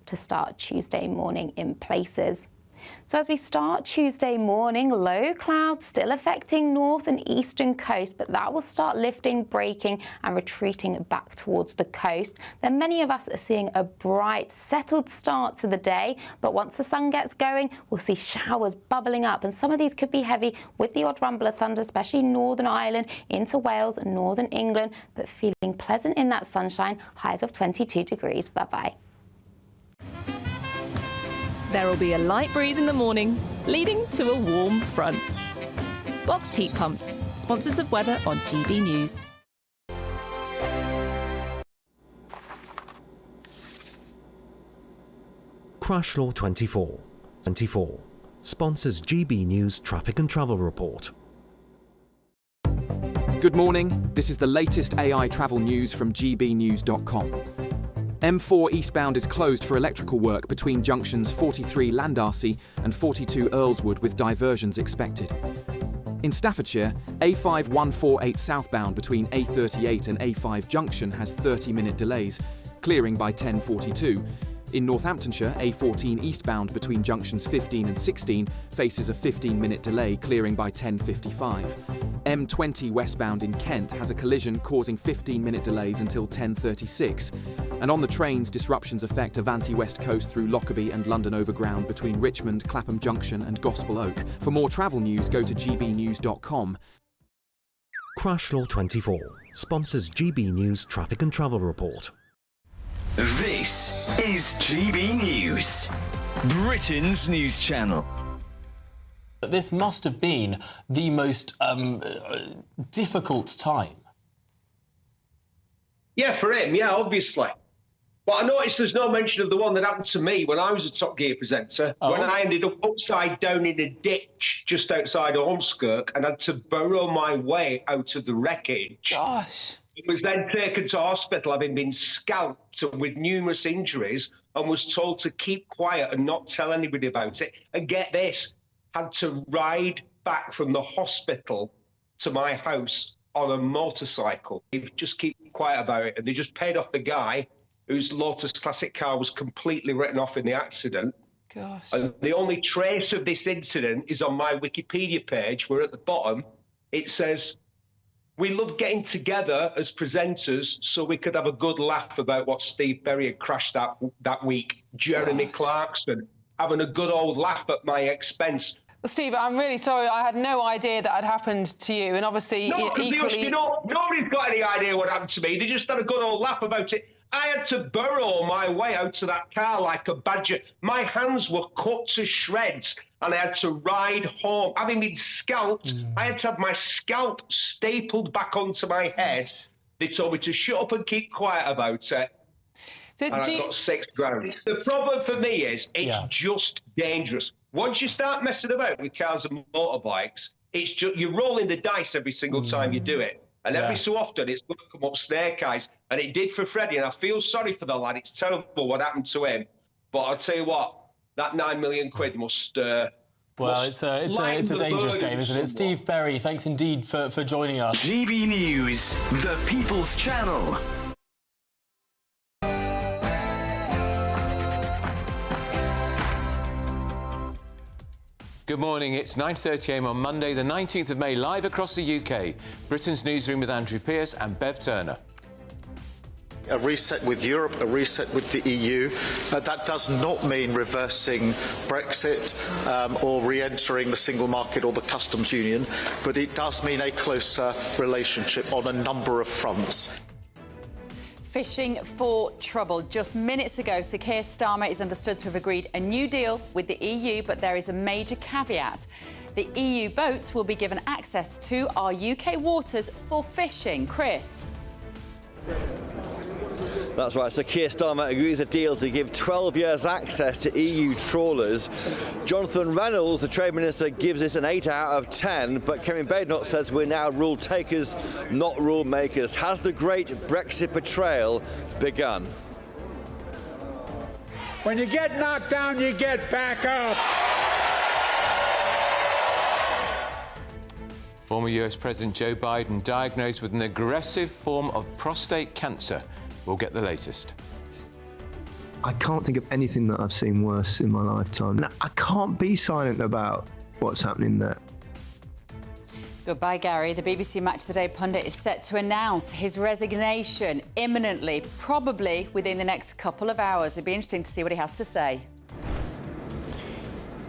to start Tuesday morning in places. So as we start Tuesday morning, low clouds still affecting north and eastern coast, but that will start lifting, breaking and retreating back towards the coast. Then many of us are seeing a bright, settled start to the day, but once the sun gets going, we'll see showers bubbling up, and some of these could be heavy with the odd rumble of thunder, especially Northern Ireland into Wales and Northern England, but feeling pleasant in that sunshine, highs of 22 degrees. Bye-bye. There will be a light breeze in the morning, leading to a warm front. Boxed heat pumps, sponsors of weather on GB News. Crash Law 24 sponsors GB News traffic and travel report. Good morning. This is the latest AI travel news from GBnews.com. M4 eastbound is closed for electrical work between junctions 43 Landarcy and 42 Earlswood, with diversions expected. In Staffordshire, A5 148 southbound between A38 and A5 junction has 30-minute delays, clearing by 10:42. In Northamptonshire, A14 eastbound between junctions 15 and 16 faces a 15-minute delay, clearing by 10:55. M20 westbound in Kent has a collision causing 15-minute delays until 10:36. And on the trains, disruptions affect Avanti West Coast through Lockerbie and London Overground between Richmond, Clapham Junction and Gospel Oak. For more travel news, go to gbnews.com. Crash Law 24 sponsors GB News traffic and travel report. This is GB News, Britain's news channel. This must have been the most difficult time. Yeah, for him, yeah, obviously. But I noticed there's no mention of the one that happened to me when I was a Top Gear presenter, when I ended up upside down in a ditch just outside Ormskirk and had to burrow my way out of the wreckage. Gosh. I was then taken to hospital, having been scalped with numerous injuries, and was told to keep quiet and not tell anybody about it. And get this, had to ride back from the hospital to my house on a motorcycle. They just keep quiet about it, and they just paid off the guy whose Lotus Classic car was completely written off in the accident. Gosh. And the only trace of this incident is on my Wikipedia page, where at the bottom it says, "We love getting together as presenters so we could have a good laugh about what Steve Berry had crashed that week. Jeremy Clarkson, having a good old laugh at my expense." Well, Steve, I'm really sorry. I had no idea that had happened to you, and obviously, equally... nobody's got any idea what happened to me. They just had a good old laugh about it. I had to burrow my way out to that car like a badger. My hands were cut to shreds, and I had to ride home. Having been scalped, I had to have my scalp stapled back onto my head. They told me to shut up and keep quiet about it. And I got £6,000. The problem for me is it's just dangerous. Once you start messing about with cars and motorbikes, it's just you're rolling the dice every single time you do it. And every so often it's going to come up snake eyes. And it did for Freddie, and I feel sorry for the lad. It's terrible what happened to him. But I'll tell you what, that £9 million must... well, it's a dangerous game, isn't it? Steve Berry, thanks indeed for joining us. GB News, the People's Channel. Good morning, it's 9:30 a.m. on Monday, the 19th of May, live across the UK. Britain's Newsroom with Andrew Pearce and Bev Turner. A reset with Europe, a reset with the EU. That does not mean reversing Brexit or re-entering the single market or the customs union, but it does mean a closer relationship on a number of fronts. Fishing for trouble. Just minutes ago, Sir Keir Starmer is understood to have agreed a new deal with the EU, but there is a major caveat. The EU boats will be given access to our UK waters for fishing. Chris. That's right, so Keir Starmer agrees a deal to give 12 years access to EU trawlers. Jonathan Reynolds, the Trade Minister, gives this an 8 out of 10, but Kevin Badenoch says we're now rule takers, not rule makers. Has the great Brexit betrayal begun? When you get knocked down, you get back up. Former US President Joe Biden diagnosed with an aggressive form of prostate cancer. We'll get the latest. I can't think of anything that I've seen worse in my lifetime. I can't be silent about what's happening there. Goodbye, Gary. The BBC Match of the Day pundit is set to announce his resignation imminently, probably within the next couple of hours. It'd be interesting to see what he has to say.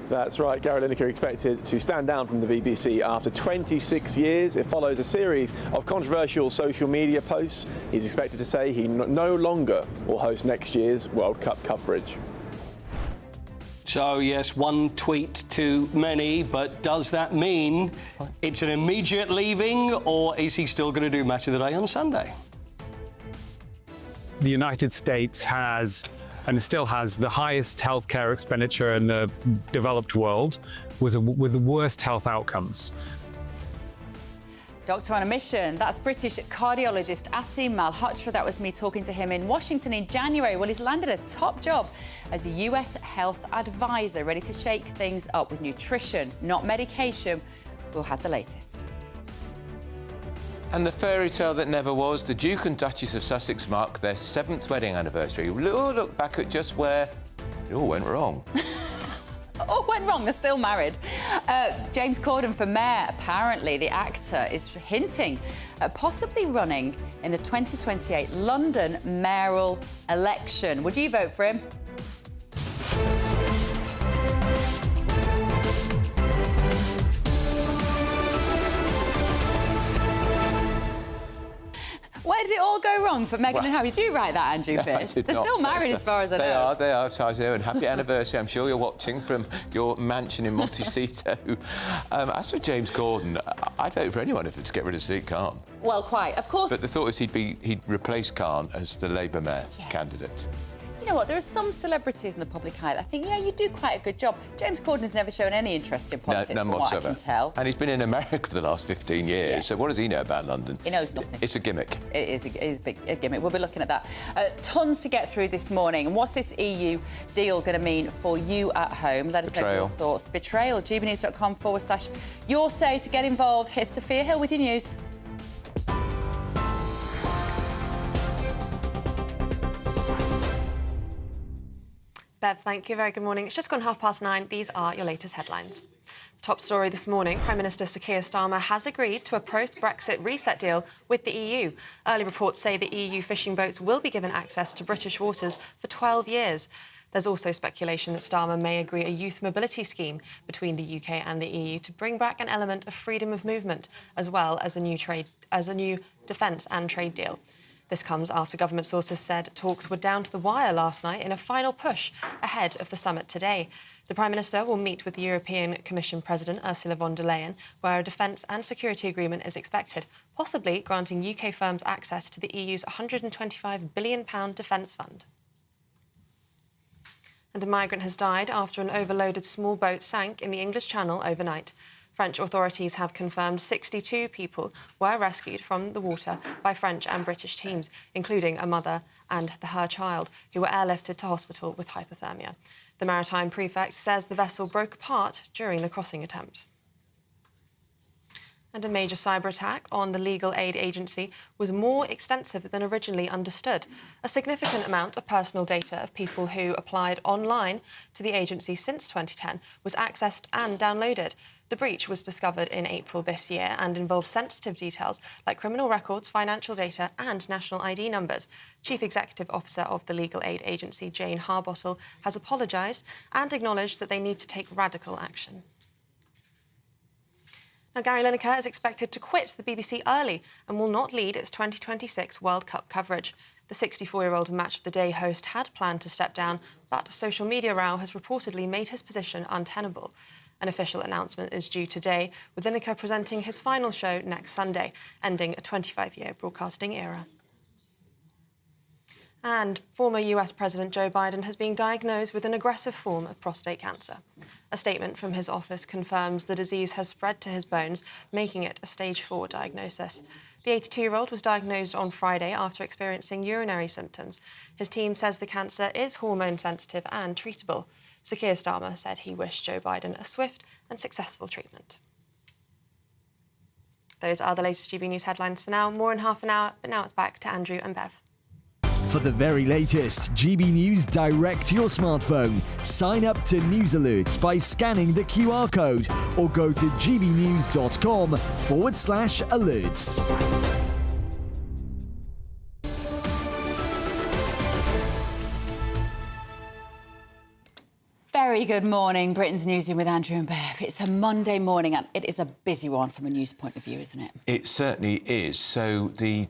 That's right, Gary Lineker expected to stand down from the BBC after 26 years. It follows a series of controversial social media posts. He's expected to say he no longer will host next year's World Cup coverage. So, yes, one tweet too many, but does that mean it's an immediate leaving, or is he still going to do Match of the Day on Sunday? The United States has, and still has, the highest healthcare expenditure in the developed world, with the worst health outcomes. Doctor on a mission. That's British cardiologist Asim Malhotra. That was me talking to him in Washington in January. Well, he's landed a top job as a US health advisor, ready to shake things up with nutrition, not medication. We'll have the latest. And the fairy tale that never was, the Duke and Duchess of Sussex mark their 7th wedding anniversary. Look back at just where it all went wrong. All went wrong, they're still married. James Corden for mayor. Apparently, the actor is hinting at possibly running in the 2028 London mayoral election. Would you vote for him? Where did it all go wrong for Meghan and Harry? Did you write that, Andrew Pierce? They're still married as far as I know. They are, Tarzan, and happy anniversary. I'm sure you're watching from your mansion in Montecito. As for James Corden, I'd vote for anyone if it's to get rid of Sadiq Khan. Well, quite, of course. But the thought is he'd replace Khan as the Labour mayor candidate. You know what, there are some celebrities in the public eye that I think, yeah, you do quite a good job. James Corden has never shown any interest in politics, none from what I whatsoever. can tell. And he's been in America for the last 15 years, so what does he know about London? He knows nothing. It's a gimmick. It is a gimmick. We'll be looking at that. Tons to get through this morning. And what's this EU deal going to mean for you at home? Let us know your thoughts. Betrayal. GBNews.com/your say to get involved. Here's Sophia Hill with your news. Bev, thank you. Very good morning. It's just gone 9:30. These are your latest headlines. The top story this morning, Prime Minister Sir Keir Starmer has agreed to a post-Brexit reset deal with the EU. Early reports say the EU fishing boats will be given access to British waters for 12 years. There's also speculation that Starmer may agree a youth mobility scheme between the UK and the EU to bring back an element of freedom of movement, as well as a new defence and trade deal. This comes after government sources said talks were down to the wire last night in a final push ahead of the summit today. The Prime Minister will meet with the European Commission President Ursula von der Leyen, where a defence and security agreement is expected, possibly granting UK firms access to the EU's £125 billion defence fund. And a migrant has died after an overloaded small boat sank in the English Channel overnight. French authorities have confirmed 62 people were rescued from the water by French and British teams, including a mother and her child, who were airlifted to hospital with hypothermia. The maritime prefect says the vessel broke apart during the crossing attempt. And a major cyber attack on the legal aid agency was more extensive than originally understood. A significant amount of personal data of people who applied online to the agency since 2010 was accessed and downloaded. The breach was discovered in April this year and involved sensitive details like criminal records, financial data and national ID numbers. Chief Executive Officer of the legal aid agency, Jane Harbottle, has apologised and acknowledged that they need to take radical action. Now, Gary Lineker is expected to quit the BBC early and will not lead its 2026 World Cup coverage. The 64-year-old Match of the Day host had planned to step down, but a social media row has reportedly made his position untenable. An official announcement is due today, with Lineker presenting his final show next Sunday, ending a 25-year broadcasting era. And former US President Joe Biden has been diagnosed with an aggressive form of prostate cancer. A statement from his office confirms the disease has spread to his bones, making it a stage 4 diagnosis. The 82-year-old was diagnosed on Friday after experiencing urinary symptoms. His team says the cancer is hormone-sensitive and treatable. Sir Keir Starmer said he wished Joe Biden a swift and successful treatment. Those are the latest GB News headlines for now. More in half an hour, but now it's back to Andrew and Bev. For the very latest GB News direct to your smartphone, sign up to News Alerts by scanning the QR code or go to gbnews.com/alerts. Very good morning, Britain's Newsroom with Andrew and Bev. It's a Monday morning and it is a busy one from a news point of view, isn't it? It certainly is. So the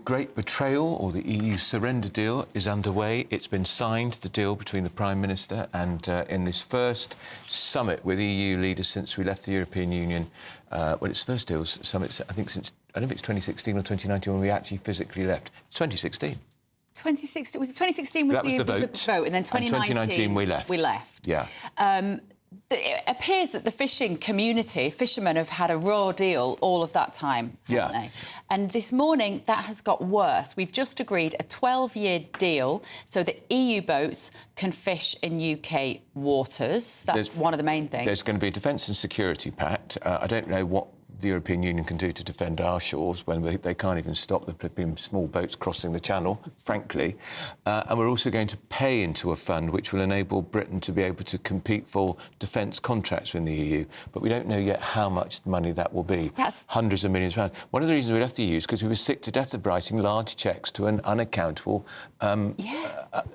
Great Betrayal, or the EU surrender deal, is underway. It's been signed, the deal between the Prime Minister and in this first summit with EU leaders since we left the European Union. Well, it's first deal summit, I think, since, I don't know if it's 2016 or 2019 when we actually physically left. 2016. 2016 was it 2016 was the vote, and then 2019 we left. Yeah. It appears that the fishing community, fishermen, have had a raw deal all of that time, haven't they? And this morning, that has got worse. We've just agreed a 12-year deal so that EU boats can fish in UK waters. That's one of the main things. There's going to be a defence and security pact. I don't know what the European Union can do to defend our shores when they can't even stop the small boats crossing the channel, frankly. And we're also going to pay into a fund which will enable Britain to be able to compete for defence contracts in the EU. But we don't know yet how much money that will be. That's hundreds of millions of pounds. One of the reasons we left the EU is because we were sick to death of writing large cheques to an unaccountable,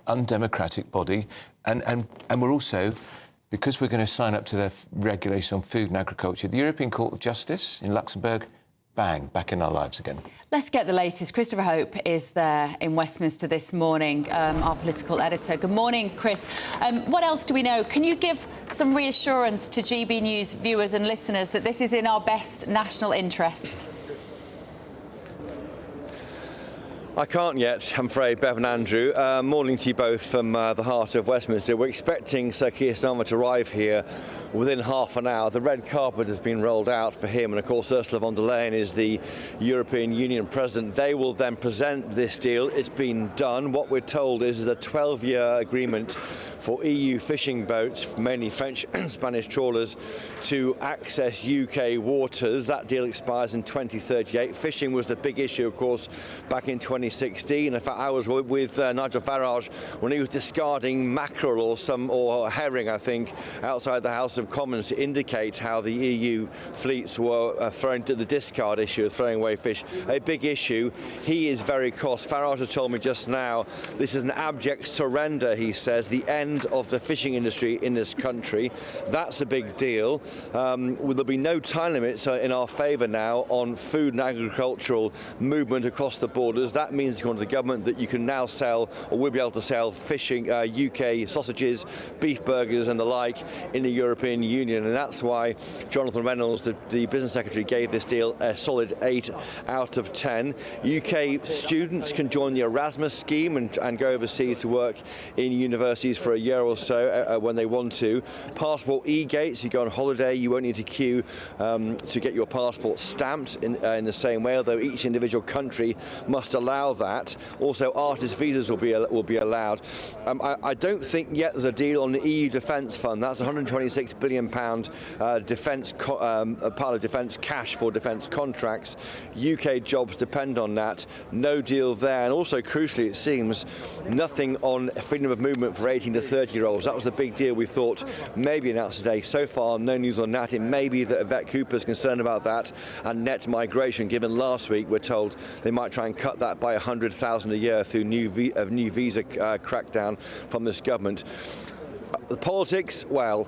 undemocratic body. And we're also, because we're going to sign up to their regulation on food and agriculture, the European Court of Justice in Luxembourg, bang, back in our lives again. Let's get the latest. Christopher Hope is there in Westminster this morning, our political editor. Good morning, Chris. What else do we know? Can you give some reassurance to GB News viewers and listeners that this is in our best national interest? I can't yet, I'm afraid, Bev and Andrew. Morning to you both from the heart of Westminster. We're expecting Sir Keir Starmer to arrive here within half an hour. The red carpet has been rolled out for him, and of course Ursula von der Leyen is the European Union President. They will then present this deal. It's been done. What we're told is a 12-year agreement for EU fishing boats, mainly French and Spanish trawlers, to access UK waters. That deal expires in 2038. Fishing was the big issue, of course, back in 2016. In fact, I was with Nigel Farage when he was discarding mackerel or herring, I think, outside the House of Commons to indicate how the EU fleets were thrown to the discard issue of throwing away fish. A big issue. He is very cross. Farage has told me just now this is an abject surrender, he says, the end of the fishing industry in this country. That's a big deal. There'll be no time limits in our favour now on food and agricultural movement across the borders. That means, according to the government, that you can now sell, or will be able to sell, fishing UK sausages, beef burgers and the like in the European Union. And that's why Jonathan Reynolds, the business secretary, gave this deal a solid 8 out of 10. UK students can join the Erasmus scheme and go overseas to work in universities for a year or so when they want to. Passport e-gates, you go on holiday, you won't need to queue to get your passport stamped in the same way, although each individual country must allow that. Also, artist visas will be allowed. I don't think yet there's a deal on the EU Defence Fund. That's £126 billion defence part of defence cash for defence contracts. UK jobs depend on that. No deal there. And also, crucially, it seems, nothing on freedom of movement for 18 to 30-year-olds. That was the big deal we thought maybe announced today. So far, no news on that. It may be that Yvette Cooper's concerned about that and net migration, given last week we're told they might try and cut that by 100,000 a year through new visa crackdown from this government. The politics, well,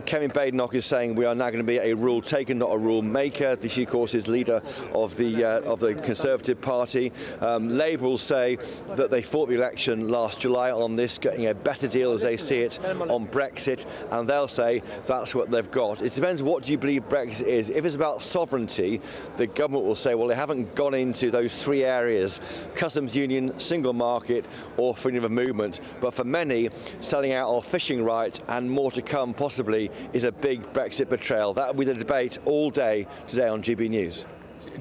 Kevin Badenoch is saying we are now going to be a rule taker, not a rule maker. She, of course, is leader of the Conservative Party. Labour will say that they fought the election last July on this, getting a better deal as they see it on Brexit, and they'll say that's what they've got. It depends what do you believe Brexit is. If it's about sovereignty, the government will say, well, they haven't gone into those three areas: customs union, single market, or freedom of movement. But for many, selling out our fishing right and more to come, possibly, is a big Brexit betrayal. That will be the debate all day today on GB News.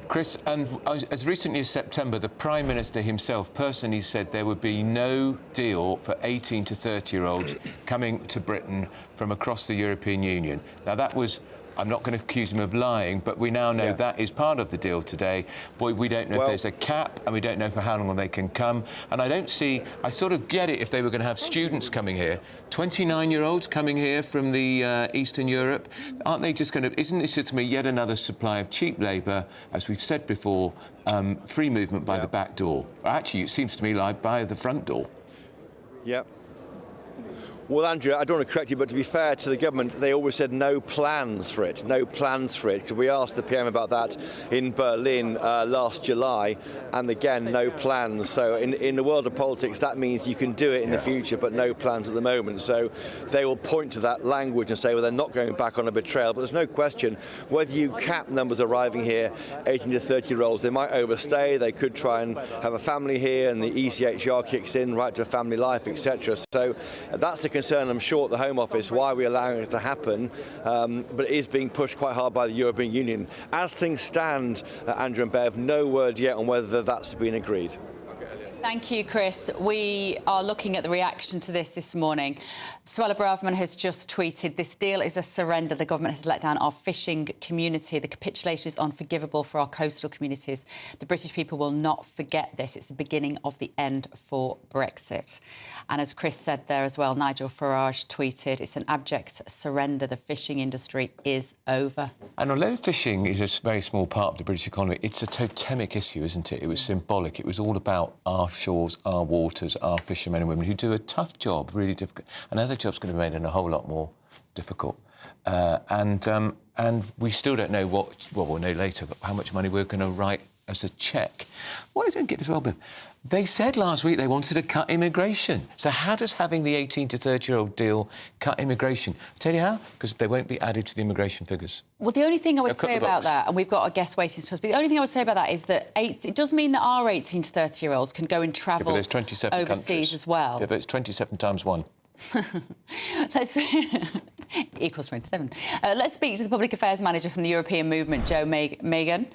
Chris, and as recently as September, the Prime Minister himself personally said there would be no deal for 18 to 30-year-olds coming to Britain from across the European Union. Now, that was I'm not going to accuse him of lying, but we now know that is part of the deal today. Boy, we don't know if there's a cap, and we don't know for how long they can come. And I sort of get it if they were going to have students coming here, 29-year-olds coming here from the Eastern Europe. Aren't they just going to, isn't this just to me yet another supply of cheap labour, as we've said before, free movement by the back door? Actually, it seems to me like by the front door. Yep. Well, Andrew, I don't want to correct you, but to be fair to the government, they always said no plans for it, because we asked the PM about that in Berlin last July, and again, no plans. So in the world of politics, that means you can do it in the future, but no plans at the moment. So they will point to that language and say, well, they're not going back on a betrayal. But there's no question, whether you cap numbers arriving here, 18 to 30-year-olds, they might overstay, they could try and have a family here, and the ECHR kicks in, right to a family life, etc. So that's the concern, I'm sure, at the Home Office, why are we allowing it to happen, but it is being pushed quite hard by the European Union. As things stand, Andrew and Bev, no word yet on whether that's been agreed. Thank you, Chris. We are looking at the reaction to this morning. Suella Braverman has just tweeted, "This deal is a surrender. The government has let down our fishing community. The capitulation is unforgivable for our coastal communities. The British people will not forget this. It's the beginning of the end for Brexit." And as Chris said there as well, Nigel Farage tweeted, "It's an abject surrender. The fishing industry is over." And although fishing is a very small part of the British economy, it's a totemic issue, isn't it? It was symbolic. It was all about our shores, our waters, our fishermen and women who do a tough job, really difficult. And other jobs going to be made a whole lot more difficult. And we still don't know we'll know later, but how much money we're going to write as a cheque. What I don't get as well, Bill, they said last week they wanted to cut immigration. So how does having the 18 to 30-year-old deal cut immigration? I'll tell you how, because they won't be added to the immigration figures. Well, the only thing I would say about that, and we've got a guest waiting to us, but the only thing I would say about that is that it does mean that our 18 to 30-year-olds can go and travel there's 27 overseas countries as well. Yeah, but it's 27 times 1. Equals 27. Let's speak to the Public Affairs Manager from the European Movement, Joe Megan.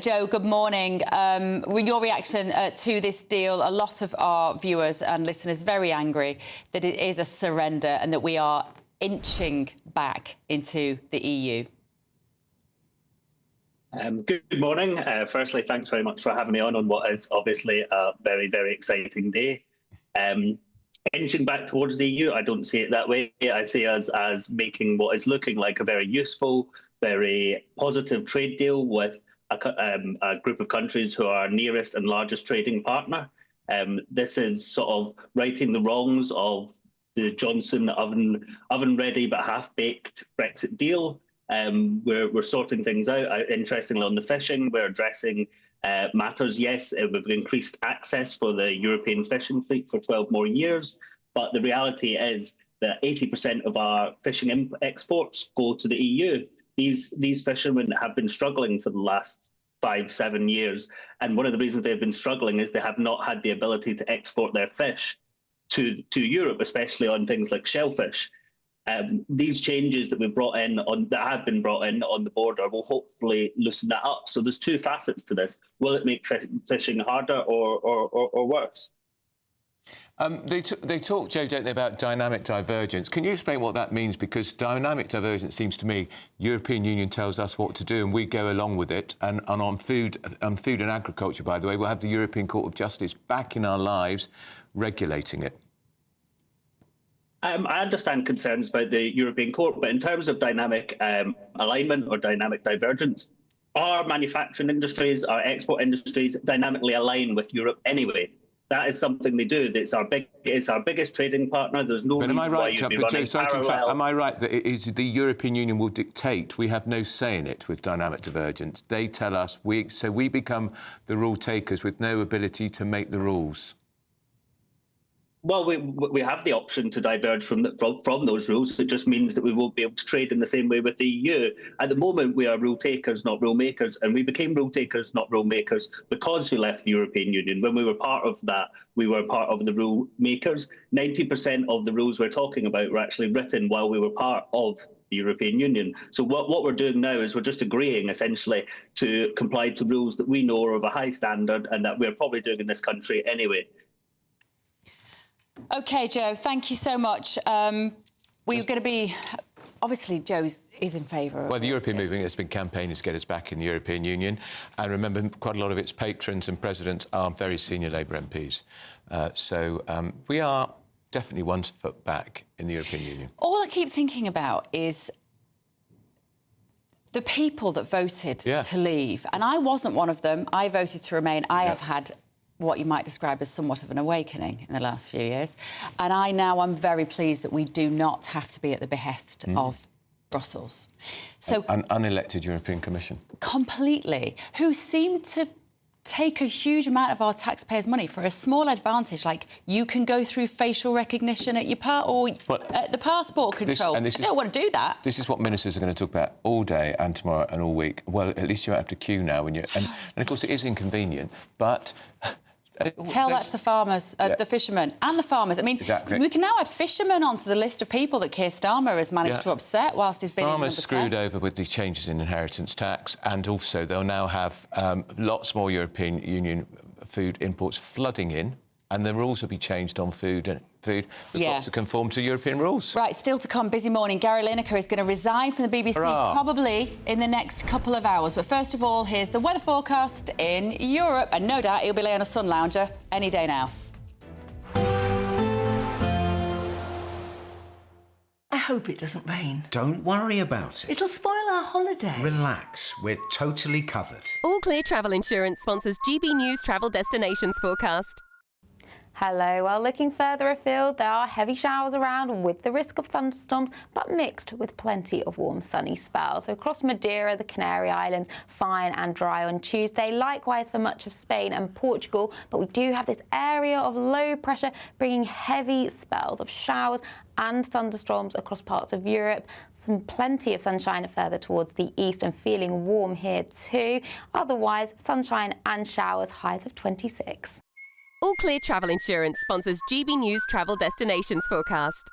Joe, good morning. Your reaction to this deal, a lot of our viewers and listeners very angry that it is a surrender and that we are inching back into the EU. Good morning. Firstly, thanks very much for having me on what is obviously a very, very exciting day. Inching back towards the EU, I don't see it that way. I see us as making what is looking like a very useful, very positive trade deal with a group of countries who are our nearest and largest trading partner. This is sort of righting the wrongs of the Johnson oven-ready but half-baked Brexit deal. We're sorting things out. Interestingly, on the fishing, we're addressing matters. Yes, we've increased access for the European fishing fleet for 12 more years, but the reality is that 80% of our fishing exports go to the EU. These fishermen have been struggling for the last 5-7 years, and one of the reasons they've been struggling is they have not had the ability to export their fish to Europe, especially on things like shellfish. These changes that we've brought in that have been brought in on the border will hopefully loosen that up. So there's two facets to this. Will it make fishing harder or worse? They talk, Joe, don't they, about dynamic divergence. Can you explain what that means? Because dynamic divergence seems to me European Union tells us what to do and we go along with it. And on food and agriculture, by the way, we'll have the European Court of Justice back in our lives regulating it. I understand concerns about the European Court, but in terms of dynamic alignment or dynamic divergence, our manufacturing industries, our export industries dynamically align with Europe anyway. That is something they do. It's our biggest trading partner. There's no reason why you'd be running parallel. Am I right that it is the European Union will dictate? We have no say in it with dynamic divergence. They tell us, so we become the rule takers with no ability to make the rules. Well, we have the option to diverge from those rules. It just means that we won't be able to trade in the same way with the EU. At the moment, we are rule takers, not rule makers, and we became rule takers, not rule makers, because we left the European Union. When we were part of that, we were part of the rule makers. 90% of the rules we're talking about were actually written while we were part of the European Union. So what we're doing now is we're just agreeing, essentially, to comply to rules that we know are of a high standard and that we're probably doing in this country anyway. OK, Joe, thank you so much. We're going to be obviously Joe is in favour of Well, the European movement has been campaigning to get us back in the European Union. And remember, quite a lot of its patrons and presidents are very senior Labour MPs. We are definitely one foot back in the European Union. All I keep thinking about is the people that voted to leave. And I wasn't one of them. I voted to remain. I have had what you might describe as somewhat of an awakening in the last few years. And I'm very pleased that we do not have to be at the behest of Brussels. So An unelected European Commission. Completely. Who seem to take a huge amount of our taxpayers' money for a small advantage, like you can go through facial recognition at your the passport control. I don't want to do that. This is what ministers are going to talk about all day and tomorrow and all week. Well, at least you don't have to queue now when you and of course it is inconvenient, but tell that to the farmers, the fishermen and the farmers. I mean, we can now add fishermen onto the list of people that Keir Starmer has managed to upset whilst he's been farmers in screwed over with the changes in inheritance tax, and also they'll now have lots more European Union food imports flooding in, and the rules will be changed on food. We've got to conform to European rules. Right, still to come, busy morning. Gary Lineker is going to resign from the BBC probably in the next couple of hours. But first of all, here's the weather forecast in Europe. And no doubt he'll be laying on a sun lounger any day now. I hope it doesn't rain. Don't worry about it. It'll spoil our holiday. Relax, we're totally covered. All Clear Travel Insurance sponsors GB News Travel Destinations forecast. Hello. Well, looking further afield, there are heavy showers around with the risk of thunderstorms, but mixed with plenty of warm sunny spells. So across Madeira, the Canary Islands, fine and dry on Tuesday. Likewise for much of Spain and Portugal. But we do have this area of low pressure bringing heavy spells of showers and thunderstorms across parts of Europe. Plenty of sunshine further towards the east and feeling warm here too. Otherwise, sunshine and showers, highs of 26. All Clear Travel Insurance sponsors GB News Travel Destinations forecast.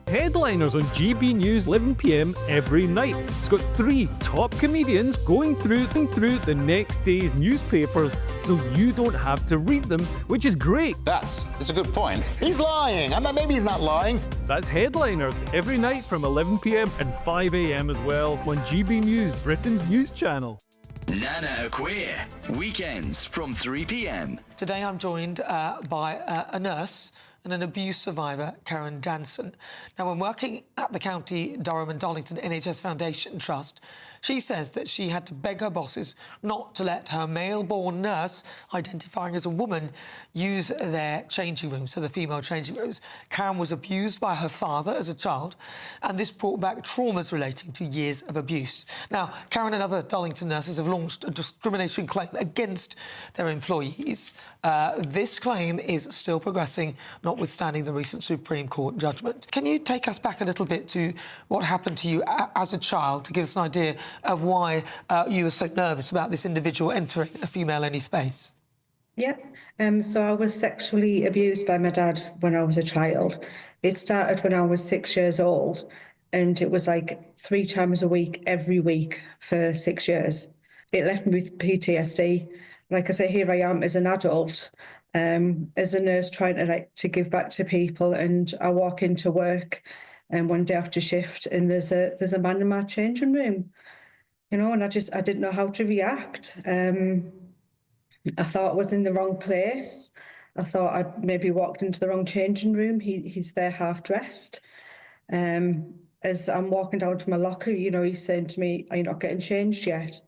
Headliners on GB News 11 p.m. every night. It's got 3 top comedians going through the next day's newspapers so you don't have to read them, which is great. That's a good point. He's lying. I mean, maybe he's not lying. That's Headliners every night from 11 p.m. and 5 a.m. as well on GB News, Britain's news channel. Nana Queer, weekends from 3 p.m. Today I'm joined by a nurse and an abuse survivor, Karen Danson. Now, when working at the County Durham and Darlington NHS Foundation Trust, she says that she had to beg her bosses not to let her male-born nurse, identifying as a woman, use their changing rooms, so the female changing rooms. Karen was abused by her father as a child, and this brought back traumas relating to years of abuse. Now, Karen and other Darlington nurses have launched a discrimination claim against their employees. This claim is still progressing, notwithstanding the recent Supreme Court judgment. Can you take us back a little bit to what happened to you as a child to give us an idea of why you were so nervous about this individual entering a female-only space? Yeah, so I was sexually abused by my dad when I was a child. It started when I was 6 years old, and it was like 3 times a week, every week for 6 years. It left me with PTSD. Like I say, here I am as an adult, as a nurse trying to give back to people, and I walk into work one day after shift, and there's a man in my changing room, you know, and I didn't know how to react. I thought I was in the wrong place. I thought I'd maybe walked into the wrong changing room. He's there half dressed. As I'm walking down to my locker, you know, he's saying to me, "Are you not getting changed yet?"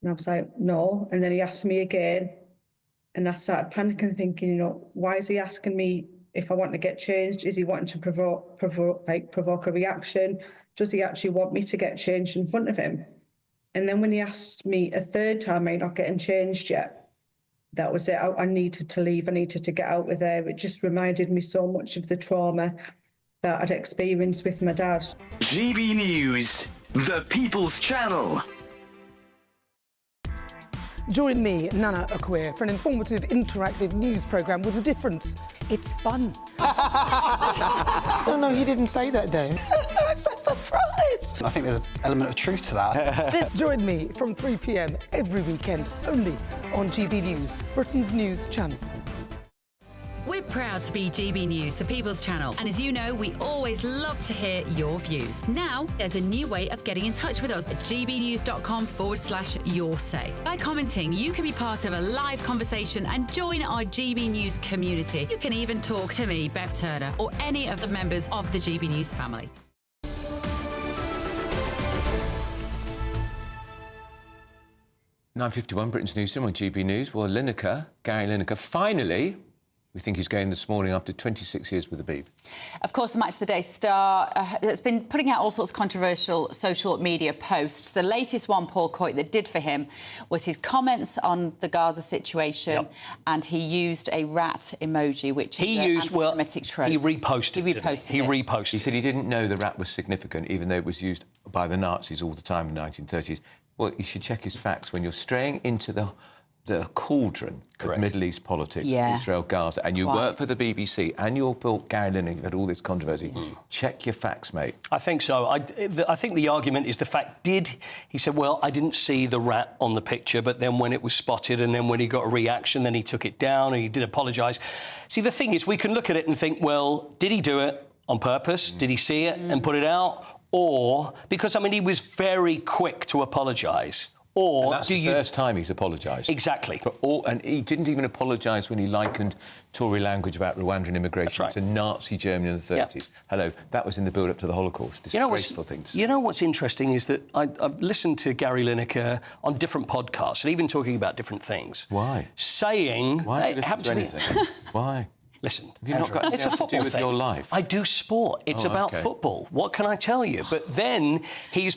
And I was like, "No." And then he asked me again, and I started panicking, thinking, you know, why is he asking me if I want to get changed? Is he wanting to provoke a reaction? Does he actually want me to get changed in front of him? And then when he asked me a third time, "Are you not getting changed yet?" That was it. I needed to leave. I needed to get out of there. It just reminded me so much of the trauma that I'd experienced with my dad. GB News, the People's Channel. Join me, Nana Queer, for an informative, interactive news programme with a difference. It's fun. No, he didn't say that, though. I'm so surprised. I think there's an element of truth to that. Join me from 3 p.m. every weekend, only on GB News, Britain's news channel. We're proud to be GB News, the People's Channel. And as you know, we always love to hear your views. Now, there's a new way of getting in touch with us at gbnews.com/yoursay. By commenting, you can be part of a live conversation and join our GB News community. You can even talk to me, Bev Turner, or any of the members of the GB News family. (9:51) Britain's Newsroom on GB News. Well, Lineker, Gary Lineker, finally, we think he's going this morning after 26 years with the Beeb. Of course, the Match of the Day star has been putting out all sorts of controversial social media posts. The latest one, Paul Coit, that did for him was his comments on the Gaza situation, and he used a rat emoji, which is an anti-Semitic trope. He reposted it. He reposted. He said he didn't know the rat was significant, even though it was used by the Nazis all the time in the 1930s. Well, you should check his facts when you're straying into the cauldron of Middle East politics, Israel, Gaza, and you work for the BBC and you're Gary Lineker, you've had all this controversy. Check your facts, mate. I think so. I think the argument is the fact, he said, well, I didn't see the rat on the picture, but then when it was spotted and then when he got a reaction, then he took it down and he did apologise. See, the thing is, we can look at it and think, well, did he do it on purpose? Did he see it and put it out? Or, because, I mean, he was very quick to apologise. Or and that's the first time he's apologised. Exactly. And he didn't even apologise when he likened Tory language about Rwandan immigration to Nazi Germany in the 30s. Hello, that was in the build-up to the Holocaust. Disgraceful things. You know what's interesting is that I've listened to Gary Lineker on different podcasts and even talking about different things. Why? Saying... Why do you listen to anything? Why? Listen, You've not got it's a football to do with thing. your life. I do sport. It's about football. What can I tell you? But then he's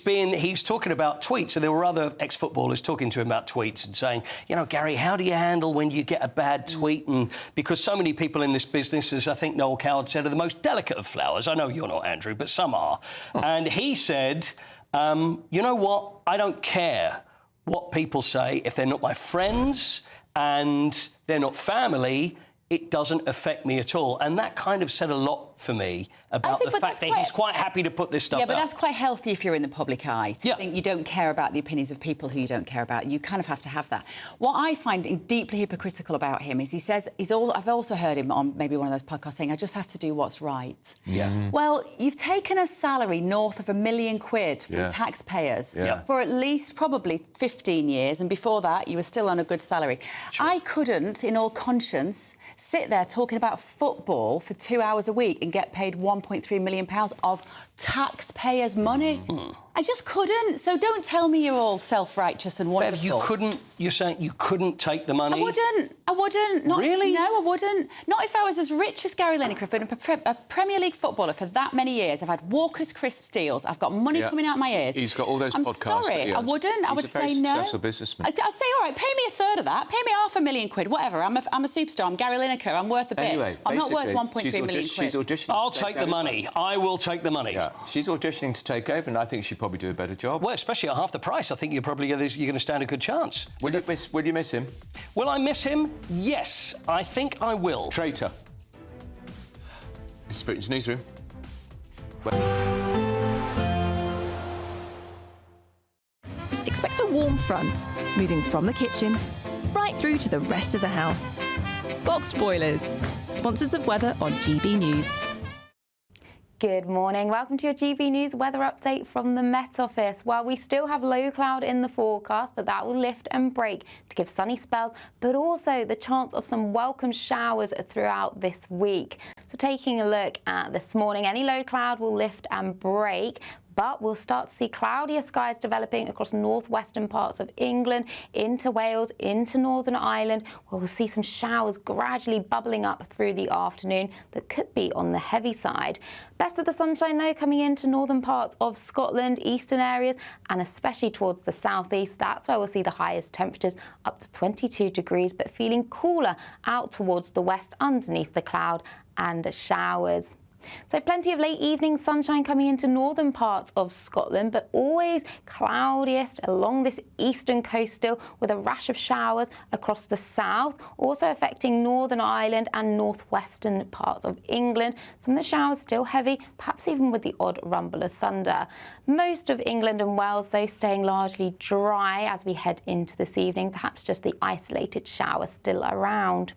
talking about tweets, and there were other ex-footballers talking to him about tweets and saying, you know, Gary, how do you handle when you get a bad tweet? And because so many people in this business, as I think Noel Coward said, are the most delicate of flowers. I know you're not, Andrew, but some are. And he said, you know what? I don't care what people say if they're not my friends and they're not family. It doesn't affect me at all. And that kind of said a lot for me about the fact that he's quite happy to put this stuff out. Yeah, but that's quite healthy if you're in the public eye. To think you don't care about the opinions of people who you don't care about. You kind of have to have that. What I find deeply hypocritical about him is he says, I've also heard him on maybe one of those podcasts saying, I just have to do what's right. Yeah. Well, you've taken a salary north of £1 million from taxpayers for at least probably 15 years, and before that you were still on a good salary. I couldn't, in all conscience, sit there talking about football for 2 hours a week and get paid £1.3 million of taxpayers' money. I just couldn't. So don't tell me you're all self-righteous and wonderful. Bev, you're saying you couldn't take the money? I wouldn't. Not, really? No, I wouldn't. Not if I was as rich as Gary Lineker. I've been a Premier League footballer for that many years. I've had Walker's crisp deals. I've got money coming out my ears. He's got all those podcasts. I'm sorry, I wouldn't. I would say no. He's a very successful businessman. I'd say, all right, pay me a third of that. Pay me £500,000, whatever. I'm a superstar. I'm Gary Lineker. I'm worth a bit. Anyway, I'm not worth £1.3 million. She's auditioning. I'll take the money. I will take the money. Yeah. She's auditioning to take over, and I think she'd probably do a better job. Well, especially at half the price, I think you're going to stand a good chance. Will you miss him? Will I miss him? Yes, I think I will. Traitor. This is Britain's Newsroom. Expect a warm front, moving from the kitchen right through to the rest of the house. Boxed Boilers, sponsors of weather on GB News. Good morning. Welcome to your GB News weather update from the Met Office. Well, we still have low cloud in the forecast, but that will lift and break to give sunny spells, but also the chance of some welcome showers throughout this week. So taking a look at this morning, any low cloud will lift and break, but we'll start to see cloudier skies developing across northwestern parts of England, into Wales, into Northern Ireland, where we'll see some showers gradually bubbling up through the afternoon that could be on the heavy side. Best of the sunshine, though, coming into northern parts of Scotland, eastern areas, and especially towards the southeast. That's where we'll see the highest temperatures, up to 22 degrees, but feeling cooler out towards the west underneath the cloud and showers. So plenty of late evening sunshine coming into northern parts of Scotland, but always cloudiest along this eastern coast still, with a rash of showers across the south, also affecting Northern Ireland and northwestern parts of England. Some of the showers still heavy, perhaps even with the odd rumble of thunder. Most of England and Wales, though, staying largely dry as we head into this evening, perhaps just the isolated shower still around.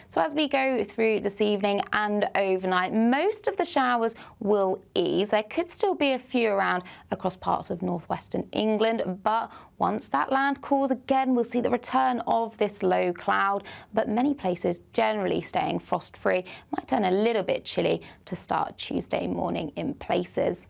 So as we go through this evening and overnight, most of the showers will ease. There could still be a few around across parts of northwestern England, but once that land cools again, we'll see the return of this low cloud, but many places generally staying frost-free. Might turn a little bit chilly to start Tuesday morning in places.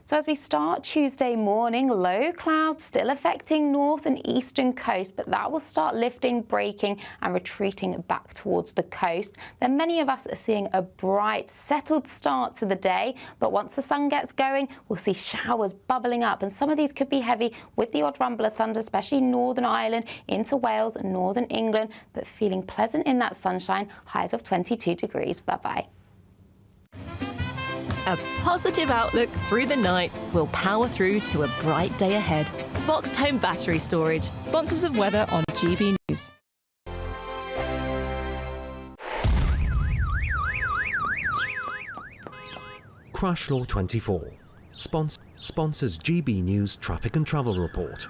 So as we start Tuesday morning, low clouds still affecting north and eastern coast, but that will start lifting, breaking and retreating back towards the coast. Then many of us are seeing a bright, settled start to the day, but once the sun gets going, we'll see showers bubbling up, and some of these could be heavy with the odd rumble of thunder, especially Northern Ireland into Wales and Northern England, but feeling pleasant in that sunshine, highs of 22 degrees. Bye-bye. A positive outlook through the night will power through to a bright day ahead. Boxed Home Battery Storage, sponsors of weather on GB News. Crash Law 24 sponsors GB News Traffic and Travel Report.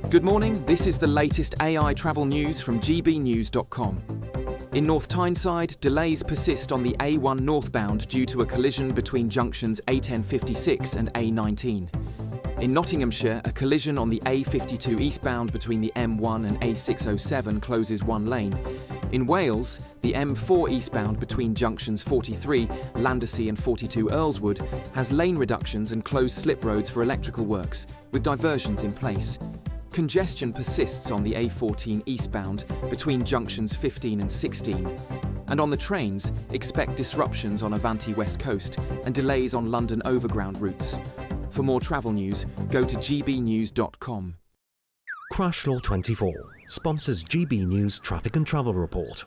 Good morning, this is the latest AI travel news from gbnews.com. In North Tyneside, delays persist on the A1 northbound due to a collision between junctions A1056 and A19. In Nottinghamshire, a collision on the A52 eastbound between the M1 and A607 closes one lane. In Wales, the M4 eastbound between junctions 43, Landesey and 42 Earlswood has lane reductions and closed slip roads for electrical works, with diversions in place. Congestion persists on the A14 eastbound between junctions 15 and 16. And on the trains, expect disruptions on Avanti West Coast and delays on London Overground routes. For more travel news, go to gbnews.com. Crash Law 24 sponsors GB News Traffic and Travel Report.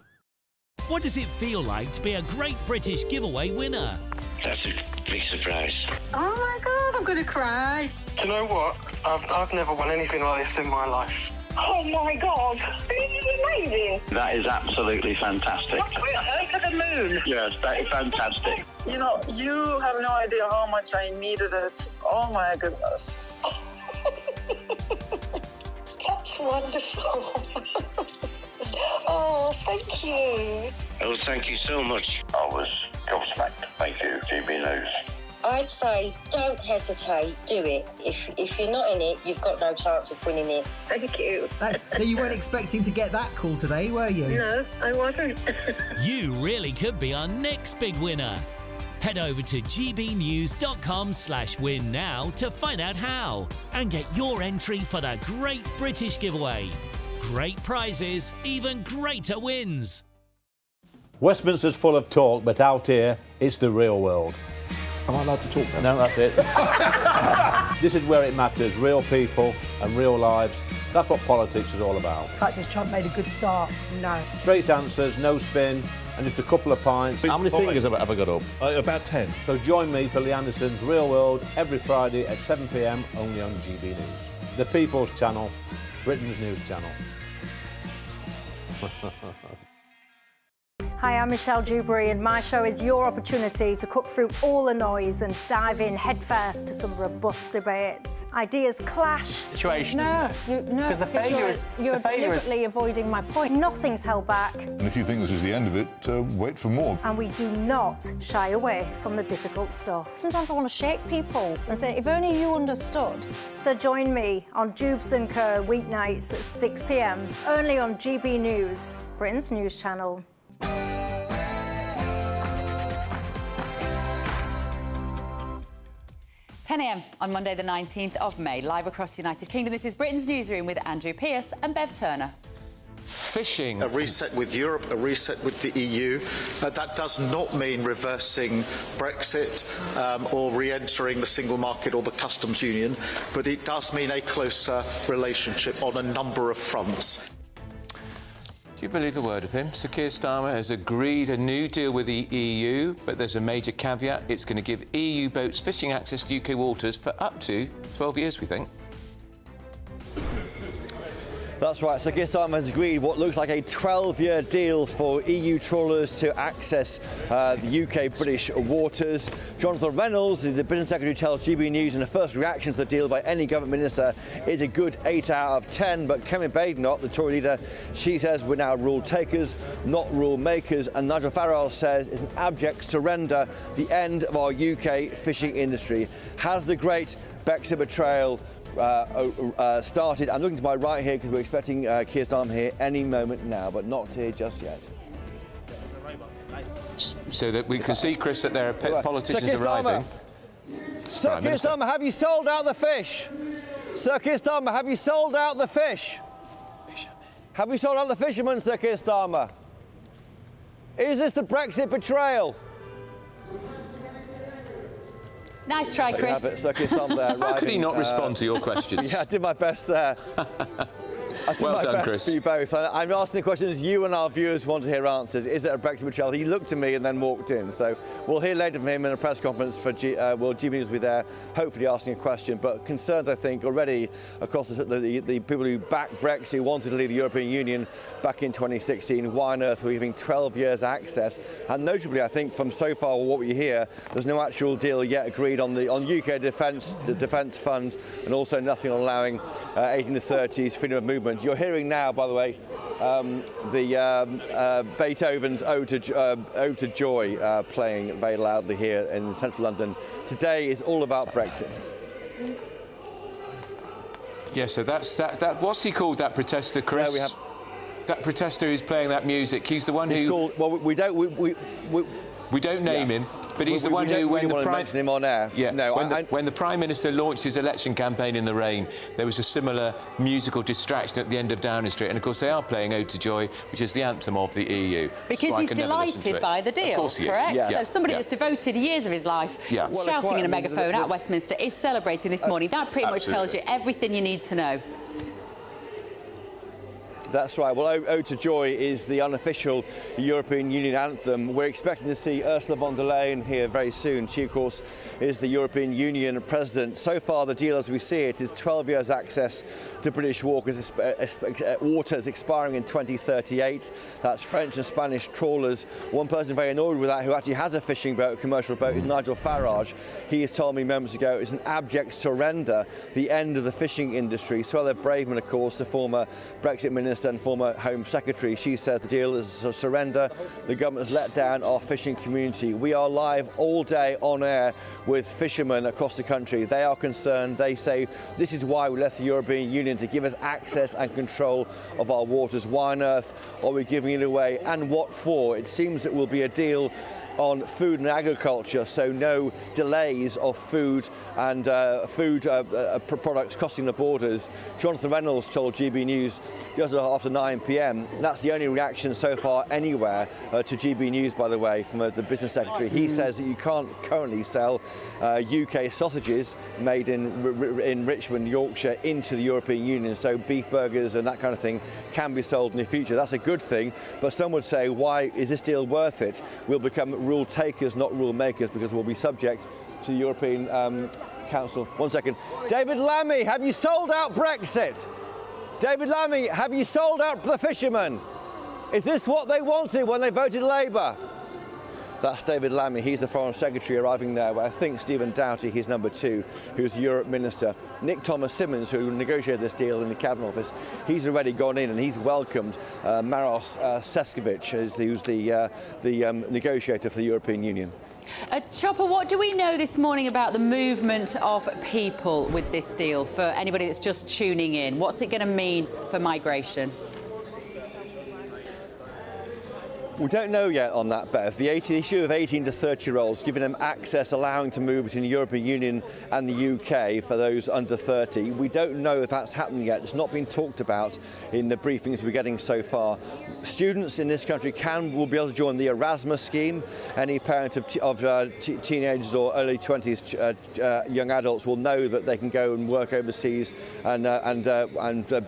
What does it feel like to be a Great British Giveaway winner? That's a big surprise. Oh my God, I'm going to cry. Do you know what? I've never won anything like this in my life. Oh my God, this is amazing. That is absolutely fantastic. We're over the moon. Yes, that is fantastic. You know, you have no idea how much I needed it. Oh my goodness. That's wonderful. Oh, thank you. Oh, thank you so much. I was gobsmacked. Thank you, GB News. I'd say don't hesitate, do it. If you're not in it, you've got no chance of winning it. Thank you. You weren't expecting to get that call today, were you? No, I wasn't. You really could be our next big winner. Head over to gbnews.com/win now to find out how and get your entry for the Great British Giveaway. Great prizes, even greater wins. Westminster's full of talk, but out here, it's the real world. Am I allowed to talk now? No, that's it. This is where it matters, real people and real lives. That's what politics is all about. The fact is Trump made a good start. No. Straight answers, no spin, and just a couple of pints. How many fingers have I got up? About 10. So join me for Lee Anderson's Real World every Friday at 7 p.m, only on GB News. The People's Channel, Britain's news channel. Hi, I'm Michelle Dewberry, and my show is your opportunity to cut through all the noise and dive in headfirst to some robust debates. Ideas clash. Situation, no, isn't it? No, because the failure is you're deliberately avoiding my point. Nothing's held back. And if you think this is the end of it, wait for more. And we do not shy away from the difficult stuff. Sometimes I want to shake people and say, if only you understood. So join me on Jubes & Co. weeknights at 6 p.m, only on GB News, Britain's news channel. 10 a.m. on Monday the 19th of May, live across the United Kingdom. This is Britain's Newsroom with Andrew Pearce and Bev Turner. Fishing. A reset with Europe, a reset with the EU. That does not mean reversing Brexit or re-entering the single market or the customs union, but it does mean a closer relationship on a number of fronts. Do you believe a word of him? Sir Keir Starmer has agreed a new deal with the EU, but there's a major caveat. It's going to give EU boats fishing access to UK waters for up to 12 years, we think. That's right. So Keir Starmer has agreed what looks like a 12-year deal for EU trawlers to access the UK British waters. Jonathan Reynolds, the Business Secretary, tells GB News in the first reaction to the deal by any government minister is a good 8 out of 10. But Kevin Badenoch, the Tory leader, she says we're now rule takers, not rule makers. And Nigel Farage says it's an abject surrender, the end of our UK fishing industry. Has the great Brexit betrayal started? I'm looking to my right here because we're expecting Keir Starmer here any moment now, but not here just yet. So that we can see, Chris, that there are politicians arriving. Sir Keir Starmer, have you sold out the fish? Sir Keir Starmer, have you sold out the fish? Have you sold out the fishermen, Sir Keir Starmer? Is this the Brexit betrayal? Nice try, Chris. Sir Keir Starmer How could he not respond to your questions? Yeah, I did my best there. I did well my done, best Chris. for you both. I'm asking the questions you and our viewers want to hear answers. Is it a Brexit betrayal? He looked at me and then walked in. So we'll hear later from him in a press conference. GB News will be there, hopefully asking a question. But concerns, I think, already across the people who backed Brexit, who wanted to leave the European Union back in 2016. Why on earth are we giving 12 years access? And notably, I think, from so far what we hear, there's no actual deal yet agreed on UK defence, the defence fund, and also nothing on allowing 18 to 30s freedom of movement. You're hearing now, by the way, Beethoven's Ode to Joy playing very loudly here in central London. Today is all about Brexit. Yeah, so that's that. What's he called? That protester, Chris? Yeah, that protester who's playing that music. He's the one who. Called, well, we don't name him, but he's the one who, when the mention him on air. Yeah, no, when the Prime Minister launched his election campaign in the rain, there was a similar musical distraction at the end of Downing Street, and of course they are playing Ode to Joy, which is the anthem of the EU. Because he's delighted by the deal, of course he correct? Is. Yes. So somebody that's devoted years of his life shouting in a megaphone at Westminster is celebrating this morning. That pretty much tells you everything you need to know. That's right. Well, Ode to Joy is the unofficial European Union anthem. We're expecting to see Ursula von der Leyen here very soon. She, of course, is the European Union president. So far, the deal as we see it is 12 years access to British waters expiring in 2038. That's French and Spanish trawlers. One person very annoyed with that, who actually has a fishing boat, a commercial boat, is Nigel Farage. He has told me moments ago it's an abject surrender, the end of the fishing industry. Suella Braverman, of course, the former Brexit minister and former Home Secretary, she says the deal is a surrender. The government has let down our fishing community. We are live all day on air with fishermen across the country. They are concerned. They say this is why we left the European Union, to give us access and control of our waters. Why on earth are we giving it away, and what for? It seems it will be a deal on food and agriculture, so no delays of food and products crossing the borders. Jonathan Reynolds told GB News just after 9 p.m. That's the only reaction so far anywhere to GB News, by the way, from the Business Secretary. He says that you can't currently sell UK sausages made in Richmond, Yorkshire, into the European Union, so beef burgers and that kind of thing can be sold in the future. That's a good thing, but some would say, why is this deal worth it? We'll become rule takers, not rule makers, because we'll be subject to the European Council. 1 second. David Lammy, have you sold out Brexit? David Lammy, have you sold out the fishermen? Is this what they wanted when they voted Labour? That's David Lammy. He's the Foreign Secretary arriving there. I think Stephen Doughty, he's number 2, who's the Europe Minister. Nick Thomas-Symonds, who negotiated this deal in the Cabinet Office, he's already gone in and he's welcomed Maros Sefcovic, who's the negotiator for the European Union. Chopper, what do we know this morning about the movement of people with this deal, for anybody that's just tuning in? What's it going to mean for migration? We don't know yet on that, Bev. The issue of 18 to 30-year-olds, giving them access, allowing to move between the European Union and the UK for those under 30. We don't know if that's happening yet. It's not been talked about in the briefings we're getting so far. Students in this country will be able to join the Erasmus scheme. Any parent of teenagers or early 20s young adults will know that they can go and work overseas and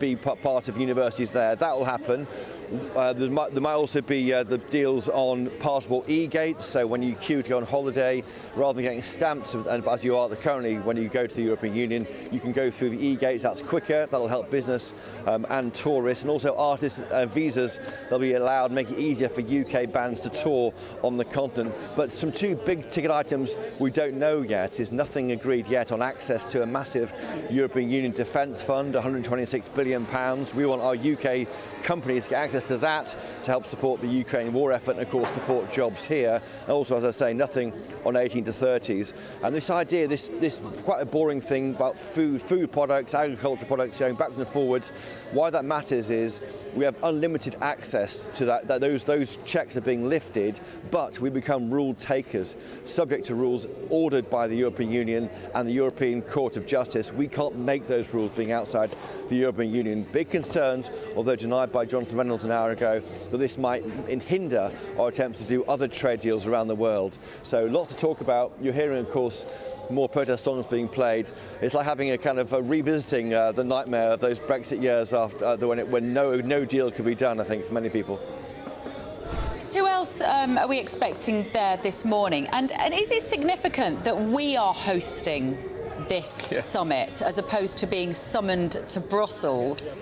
be part of universities there. That will happen. There might also be the deals on passport e-gates, so when you queue to go on holiday, rather than getting stamped, and as you are currently when you go to the European Union, you can go through the e-gates. That's quicker. That'll help business and tourists, and also artists visas. They'll be allowed, make it easier for UK bands to tour on the continent. But some two big ticket items we don't know yet is nothing agreed yet on access to a massive European Union defence fund, £126 billion. We want our UK companies to get access to that to help support the Ukraine war effort and, of course, support jobs here. And also, as I say, nothing on 18 to 30s. And this idea, this quite a boring thing about food products, agricultural products going backwards and forwards. Why that matters is we have unlimited access to that those checks are being lifted, but we become rule takers, subject to rules ordered by the European Union and the European Court of Justice. We can't make those rules being outside the European Union. Big concerns, although denied by Jonathan Reynolds an hour ago, that this might hinder our attempts to do other trade deals around the world. So lots to talk about. You're hearing, of course, more protest songs being played. It's like having a kind of revisiting the nightmare of those Brexit years after when no deal could be done, I think, for many people. Who else are we expecting there this morning? And is it significant that we are hosting this summit as opposed to being summoned to Brussels?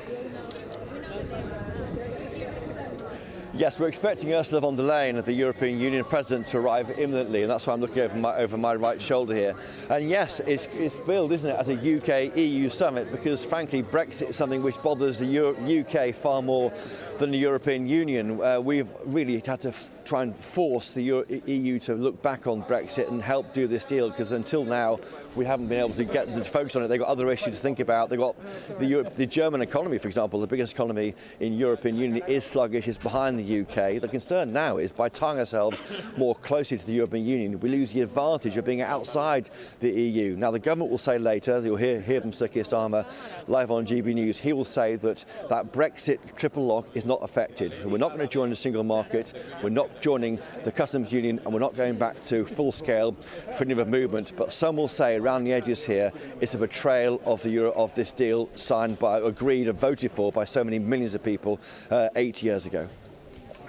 Yes, we're expecting Ursula von der Leyen, the European Union President, to arrive imminently, and that's why I'm looking over my right shoulder here. And yes, it's billed, isn't it, as a UK-EU summit, because frankly, Brexit is something which bothers the UK far more than the European Union. We've really had to try and force the EU to look back on Brexit and help do this deal, because until now we haven't been able to get them to focus on it. They've got other issues to think about. They've got the German economy, for example, the biggest economy in European Union, is sluggish, is behind the UK. The concern now is by tying ourselves more closely to the European Union, we lose the advantage of being outside the EU. Now, the government will say later, you'll hear from Sir Keir Starmer live on GB News, he will say that Brexit triple lock is not affected. We're not going to join the single market, we're not joining the customs union, and we're not going back to full-scale freedom of movement. But some will say around the edges here it's a betrayal of of this deal signed by, agreed and voted for by so many millions of people 8 years ago.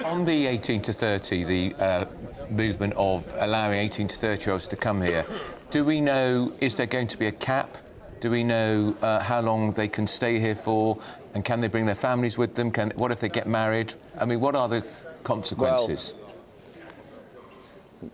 On the 18 to 30, the movement of allowing 18 to 30-year-olds to come here, do we know, is there going to be a cap? Do we know how long they can stay here for? And can they bring their families with them? What if they get married? I mean, what are the consequences? Well,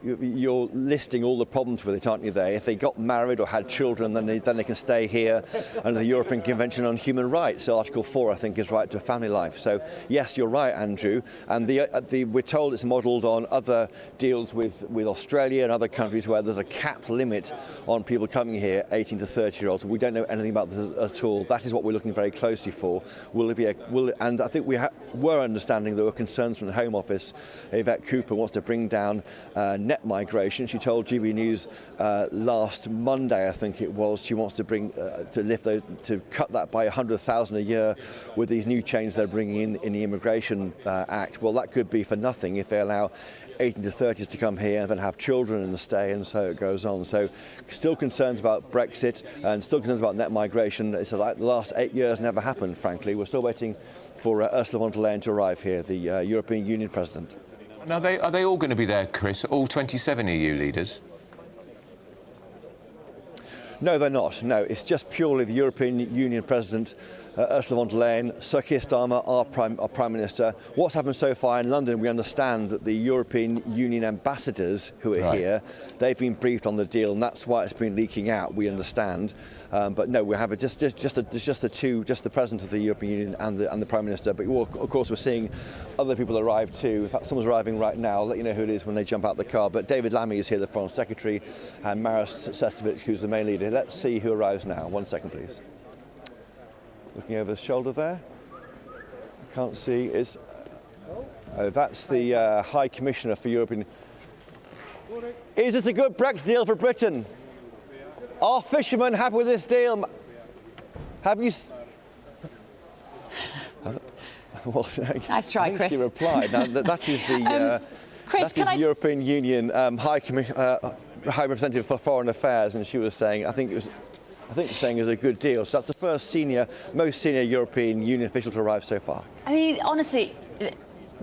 you're listing all the problems with it, aren't you, there? If they got married or had children, then they can stay here under the European Convention on Human Rights. So Article 4, I think, is right to family life. So, yes, you're right, Andrew. And we're told it's modelled on other deals with Australia and other countries where there's a capped limit on people coming here, 18 to 30-year-olds. We don't know anything about this at all. That is what we're looking very closely for. And I think we're understanding there were concerns from the Home Office. Yvette Cooper wants to bring down net migration. She told GB News last Monday, I think it was, she wants to to cut that by 100,000 a year with these new changes they're bringing in the Immigration Act. Well, that could be for nothing if they allow 18 to 30s to come here and then have children and stay, and so it goes on. So still concerns about Brexit and still concerns about net migration. It's like the last 8 years never happened, frankly. We're still waiting for Ursula von der Leyen to arrive here, the European Union President. Now, are they all going to be there, Chris? All 27 EU leaders? No, they're not. No, it's just purely the European Union President, Ursula von der Leyen, Sir Keir Starmer, our Prime Minister. What's happened so far in London, we understand that the European Union ambassadors who are here, they've been briefed on the deal, and that's why it's been leaking out, we understand. But no, we have just the President of the European Union and the Prime Minister. But of course, we're seeing other people arrive too. In fact, someone's arriving right now. I'll let you know who it is when they jump out the car. But David Lammy is here, the Foreign Secretary, and Maros Sefcovic, who's the main leader. Let's see who arrives now. 1 second, please. Looking over the shoulder there. I can't see. Oh, that's the High Commissioner for European. Is this a good Brexit deal for Britain? Are fishermen happy with this deal? Have you? Well, nice try, Chris. She replied. Now, that is the Chris, the European Union High Representative for Foreign Affairs, and she was saying, I think saying is a good deal. So that's the first most senior European Union official to arrive so far. I mean, honestly,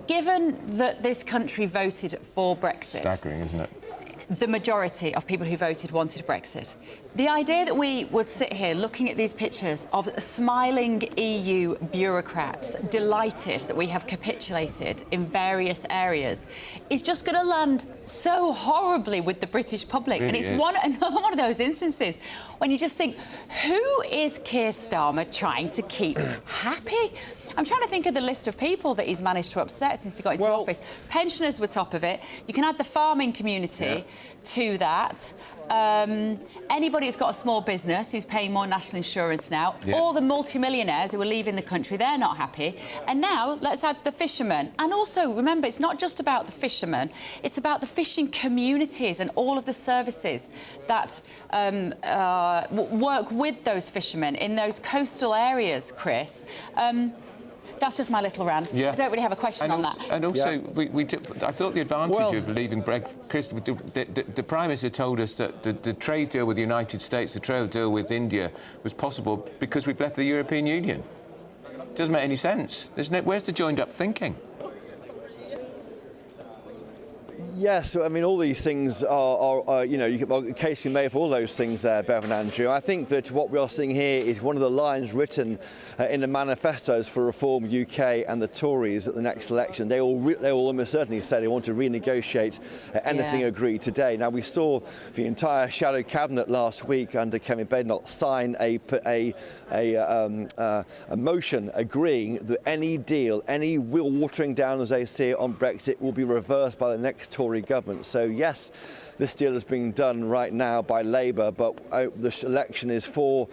given that this country voted for Brexit... Staggering, isn't it? The majority of people who voted wanted Brexit. The idea that we would sit here looking at these pictures of smiling EU bureaucrats delighted that we have capitulated in various areas is just going to land so horribly with the British public. Really and it's is. another one of those instances when you just think, who is Keir Starmer trying to keep happy? I'm trying to think of the list of people that he's managed to upset since he got into office. Pensioners were top of it. You can add the farming community to that. Anybody that's got a small business who's paying more national insurance now. All the multimillionaires who are leaving the country, they're not happy. And now let's add the fishermen. And also, remember, it's not just about the fishermen. It's about the fishing communities and all of the services that work with those fishermen in those coastal areas, Chris. That's just my little rant. I don't really have a question on that. And also, I thought the advantage of leaving Chris, the Prime Minister told us that the trade deal with the United States, the trade deal with India was possible because we've left the European Union. Doesn't make any sense. Where's the joined-up thinking? Yes, I mean, all these things are you know, a case can be made for all those things there, Bev and Andrew. I think that what we are seeing here is one of the lines written in the manifestos for Reform UK and the Tories at the next election. They will almost certainly say they want to renegotiate anything agreed today. Now, we saw the entire shadow cabinet last week under Kevin Badenoch sign a motion agreeing that any deal, any watering down, as they see it, on Brexit will be reversed by the next Tory government. So yes, this deal is being done right now by Labour, but the election is 3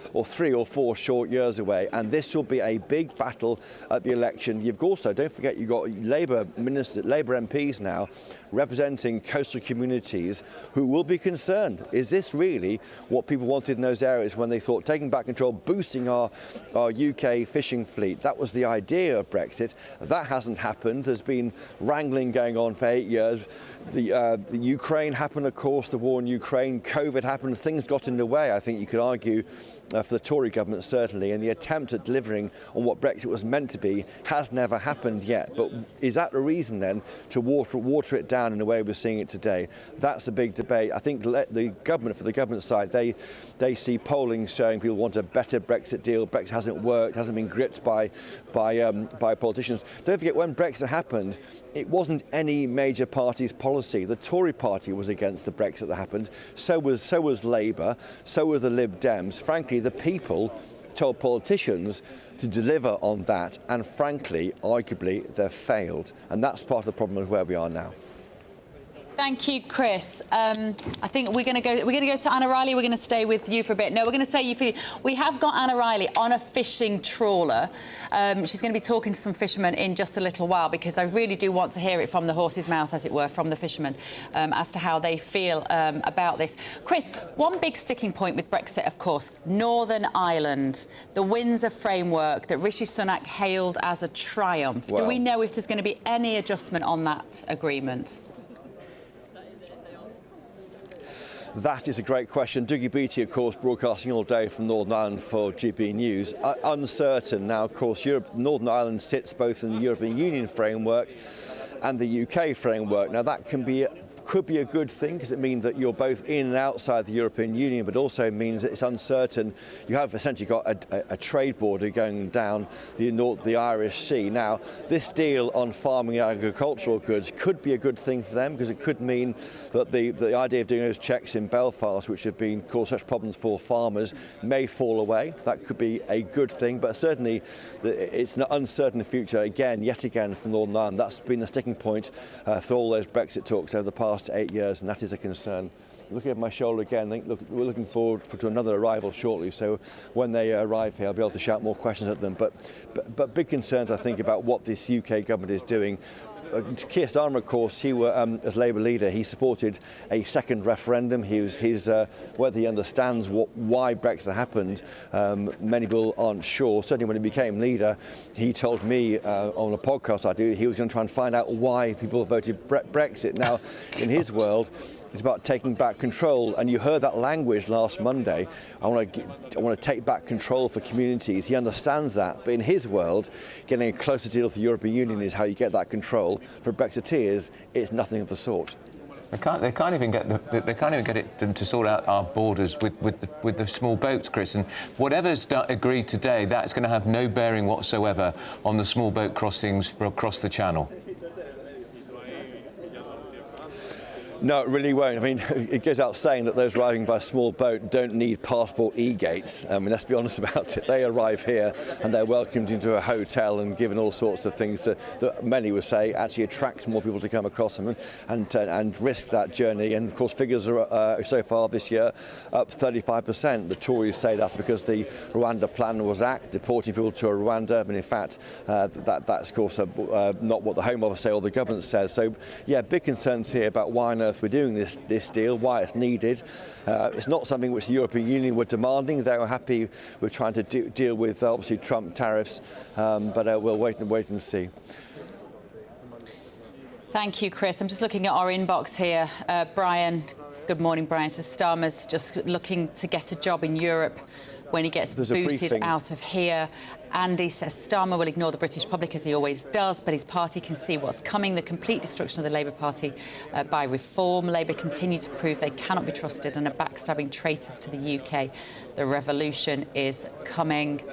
or 4 short years away, and this will be a big battle at the election. You've also, don't forget, you've got Labour MPs now representing coastal communities who will be concerned. Is this really what people wanted in those areas when they thought taking back control, boosting our UK fishing fleet? That was the idea of Brexit. That hasn't happened. There's been wrangling going on for 8 years. The Ukraine happened, of course, the war in Ukraine, COVID happened, things got in the way, I think you could argue, for the Tory government certainly, and the attempt at delivering on what Brexit was meant to be has never happened yet. But is that the reason then to water it down in the way we're seeing it today? That's a big debate. I think the government, for the government side, they see polling showing people want a better Brexit deal. Brexit hasn't worked, hasn't been gripped by politicians. Don't forget, when Brexit happened, it wasn't any major party's policy. The Tory party was against the Brexit that happened. So was Labour. So were the Lib Dems. Frankly, the people told politicians to deliver on that, and frankly, arguably, they've failed. And that's part of the problem of where we are now. Thank you, Chris. I think we're going to go to Anna Riley. We're going to stay with you for a bit. No, we're going to stay with you. We have got Anna Riley on a fishing trawler. She's going to be talking to some fishermen in just a little while, because I really do want to hear it from the horse's mouth, as it were, from the fishermen, as to how they feel about this. Chris, one big sticking point with Brexit, of course, Northern Ireland, the Windsor framework that Rishi Sunak hailed as a triumph. Well, do we know if there's going to be any adjustment on that agreement? That is a great question. Dougie Beattie, of course, broadcasting all day from Northern Ireland for GB News. Uncertain. Now, of course, Northern Ireland sits both in the European Union framework and the UK framework. Now, that could be a good thing, because it means that you're both in and outside the European Union, but also means that it's uncertain. You have essentially got a trade border going down the Irish Sea. Now, this deal on farming and agricultural goods could be a good thing for them, because it could mean that the idea of doing those checks in Belfast, which have been caused such problems for farmers, may fall away. That could be a good thing, but certainly it's an uncertain future yet again for Northern Ireland. That's been the sticking point for all those Brexit talks over the past 8 years, and that is a concern. Looking at my shoulder again, we're looking forward to another arrival shortly, so when they arrive here I'll be able to shout more questions at them, but big concerns, I think, about what this UK government is doing. Keir Starmer, of course, as Labour leader, he supported a second referendum. Whether he understands why Brexit happened, many people aren't sure. Certainly when he became leader, he told me on a podcast I do, he was going to try and find out why people voted Brexit. Now, in his world, It's about taking back control, and you heard that language last Monday. I want to take back control for communities. He understands that, but in his world, getting a closer deal with the European Union is how you get that control. For Brexiteers, it's nothing of the sort. They can't even get them to sort out our borders with the small boats, Chris. And whatever's agreed today, that's going to have no bearing whatsoever on the small boat crossings across the Channel. No, it really won't. I mean, it goes out saying that those arriving by small boat don't need passport e-gates. I mean, let's be honest about it. They arrive here and they're welcomed into a hotel and given all sorts of things that many would say actually attracts more people to come across them and risk that journey. And of course, figures are so far this year up 35%. The Tories say that's because the Rwanda plan was deporting people to Rwanda, but in fact, that's of course not what the Home Office say or the government says. So, yeah, big concerns here about why on earth we're doing this deal, why it's needed. It's not something which the European Union were demanding. They were happy with trying to deal with obviously Trump tariffs, but we'll wait and see. Thank you, Chris. I'm just looking at our inbox here. Brian, good morning, Brian. So Starmer's just looking to get a job in Europe when he gets booted out of here. Andy says Starmer will ignore the British public as he always does, but his party can see what's coming, the complete destruction of the Labour Party by reform. Labour continue to prove they cannot be trusted and are backstabbing traitors to the UK. The revolution is coming.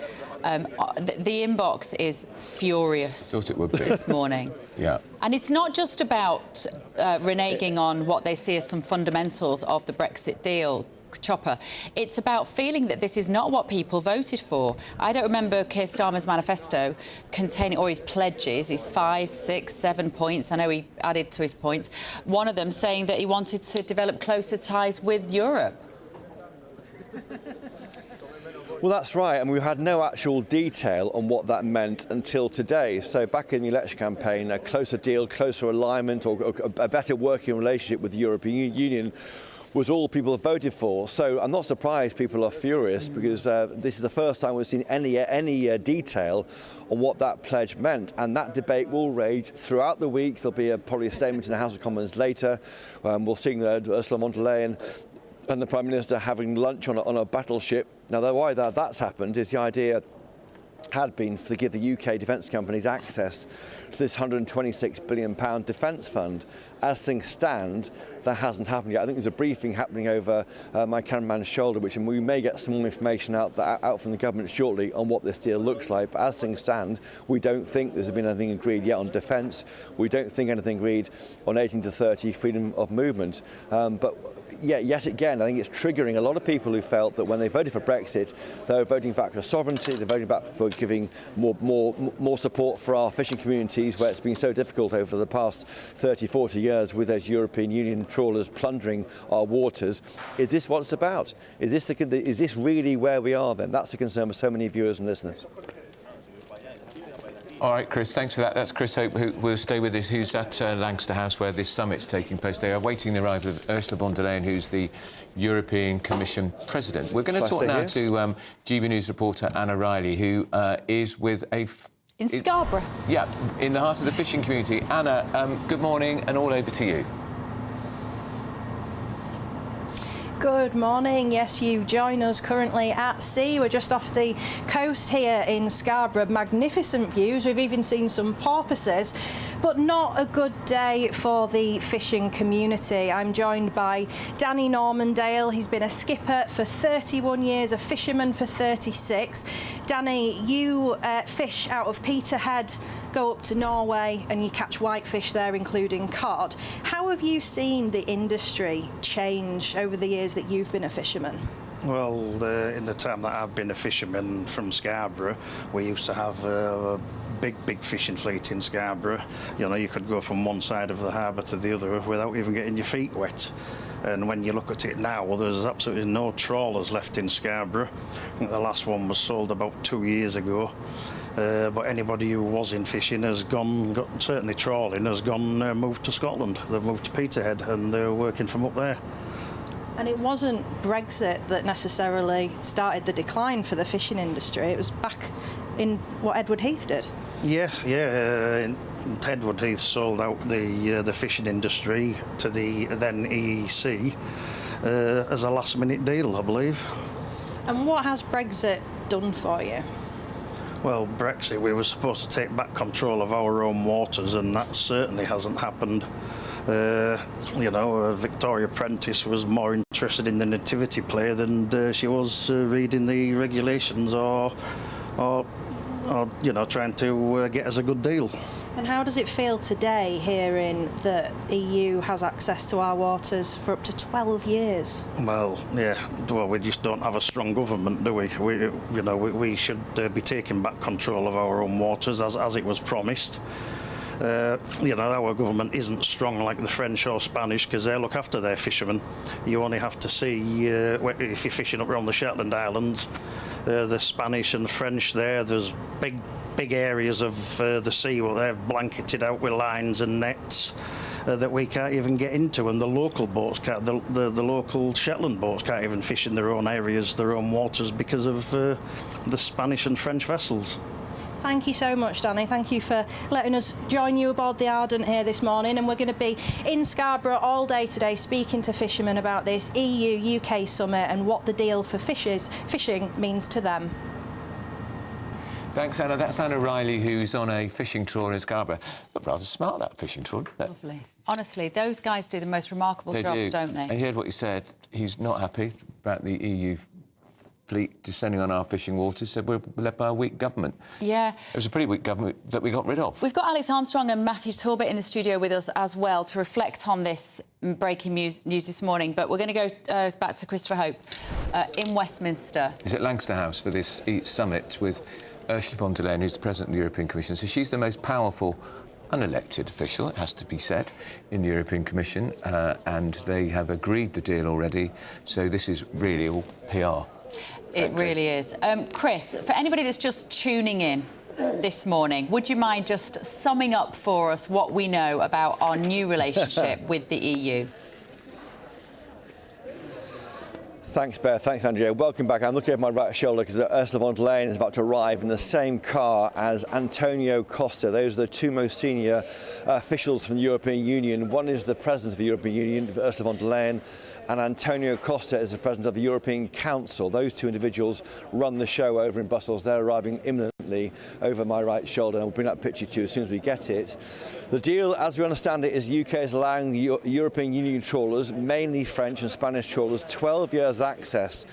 The inbox is furious Thought it would be. this morning. Yeah. And it's not just about reneging on what they see as some fundamentals of the Brexit deal, Chopper. It's about feeling that this is not what people voted for. I don't remember Keir Starmer's manifesto containing, or his pledges, his 5, 6, 7 points. I know he added to his points. One of them saying that he wanted to develop closer ties with Europe. Well, that's right, and we had no actual detail on what that meant until today. So back in the election campaign, a closer deal, closer alignment, or a better working relationship with the European Union was all people have voted for. So I'm not surprised people are furious, because this is the first time we've seen any detail on what that pledge meant, and that debate will rage throughout the week. There'll be probably a statement in the House of Commons later. We'll see Ursula von der Leyen and the Prime Minister having lunch on a battleship. Now, why that's happened is the idea had been to give the UK defence companies access to this £126 billion defence fund. As things stand, that hasn't happened yet. I think there's a briefing happening over my cameraman's shoulder, which we may get some more information out from the government shortly on what this deal looks like. But as things stand, we don't think there's been anything agreed yet on defence. We don't think anything agreed on 18 to 30 freedom of movement. But yet again, I think it's triggering a lot of people who felt that when they voted for Brexit, they were voting back for sovereignty, they're voting back for giving more support for our fishing communities, where it's been so difficult over the past 30, 40 years with those European Union trawlers plundering our waters. Is this what it's about? Is this really where we are then? That's a concern for so many viewers and listeners. All right, Chris, thanks for that. That's Chris Hope, who will stay with us, who's at Lancaster House, where this summit's taking place. They are awaiting the arrival of Ursula von der Leyen, who's the European Commission President. We're going to talk now to GB News reporter Anna Riley, who is with in Scarborough. Yeah, in the heart of the fishing community. Anna, good morning, and all over to you. Good morning. Yes, you join us currently at sea. We're just off the coast here in Scarborough. Magnificent views. We've even seen some porpoises, but not a good day for the fishing community. I'm joined by Danny Normandale. He's been a skipper for 31 years, a fisherman for 36. Danny, you fish out of Peterhead, go up to Norway, and you catch whitefish there, including cod. How have you seen the industry change over the years that you've been a fisherman? Well, in the time that I've been a fisherman from Scarborough, we used to have a big fishing fleet in Scarborough. You know, you could go from one side of the harbour to the other without even getting your feet wet. And when you look at it now, well, there's absolutely no trawlers left in Scarborough. I think the last one was sold about 2 years ago. But anybody who was in fishing has certainly trawling, has moved to Scotland. They've moved to Peterhead and they're working from up there. And it wasn't Brexit that necessarily started the decline for the fishing industry. It was back in what Edward Heath did. Yeah. Edward Heath sold out the fishing industry to the then EEC as a last-minute deal, I believe. And what has Brexit done for you? Well, Brexit, we were supposed to take back control of our own waters, and that certainly hasn't happened. Victoria Prentice was more interested in the nativity play than she was reading the regulations or trying to get us a good deal. And how does it feel today hearing that EU has access to our waters for up to 12 years? Well, we just don't have a strong government, do we? We should be taking back control of our own waters as it was promised. Our government isn't strong like the French or Spanish because they look after their fishermen. You only have to see if you're fishing up around the Shetland Islands, the Spanish and French there's big areas of the sea where they're blanketed out with lines and nets that we can't even get into, and the local boats can't. The local Shetland boats can't even fish in their own areas, their own waters, because of the Spanish and French vessels. Thank you so much, Danny. Thank you for letting us join you aboard the Ardent here this morning. And we're going to be in Scarborough all day today speaking to fishermen about this EU-UK summit and what the deal for fishing means to them. Thanks, Anna. That's Anna Riley, who's on a fishing trawler in Scarborough. But rather smart, that fishing trawler. Lovely. Honestly, those guys do the most remarkable jobs, don't they? I heard what he said. He's not happy about the EU fleet descending on our fishing waters, so we're led by a weak government. Yeah. It was a pretty weak government that we got rid of. We've got Alex Armstrong and Matthew Talbot in the studio with us as well to reflect on this breaking news this morning, but we're going to go back to Christopher Hope in Westminster. He's at Lancaster House for this summit with Ursula von der Leyen, who's the President of the European Commission. So she's the most powerful unelected official, it has to be said, in the European Commission, and they have agreed the deal already, so this is really all PR. It really is. Chris, for anybody that's just tuning in this morning, would you mind just summing up for us what we know about our new relationship with the EU? Thanks, Beth. Thanks, Andrea. Welcome back. I'm looking over my right shoulder because Ursula von der Leyen is about to arrive in the same car as Antonio Costa. Those are the two most senior officials from the European Union. One is the President of the European Union, Ursula von der Leyen, and Antonio Costa is the President of the European Council. Those two individuals run the show over in Brussels. They're arriving imminently over my right shoulder, and we'll bring that picture to you as soon as we get it. The deal, as we understand it, is the UK is allowing the European Union trawlers, mainly French and Spanish trawlers, 12 years access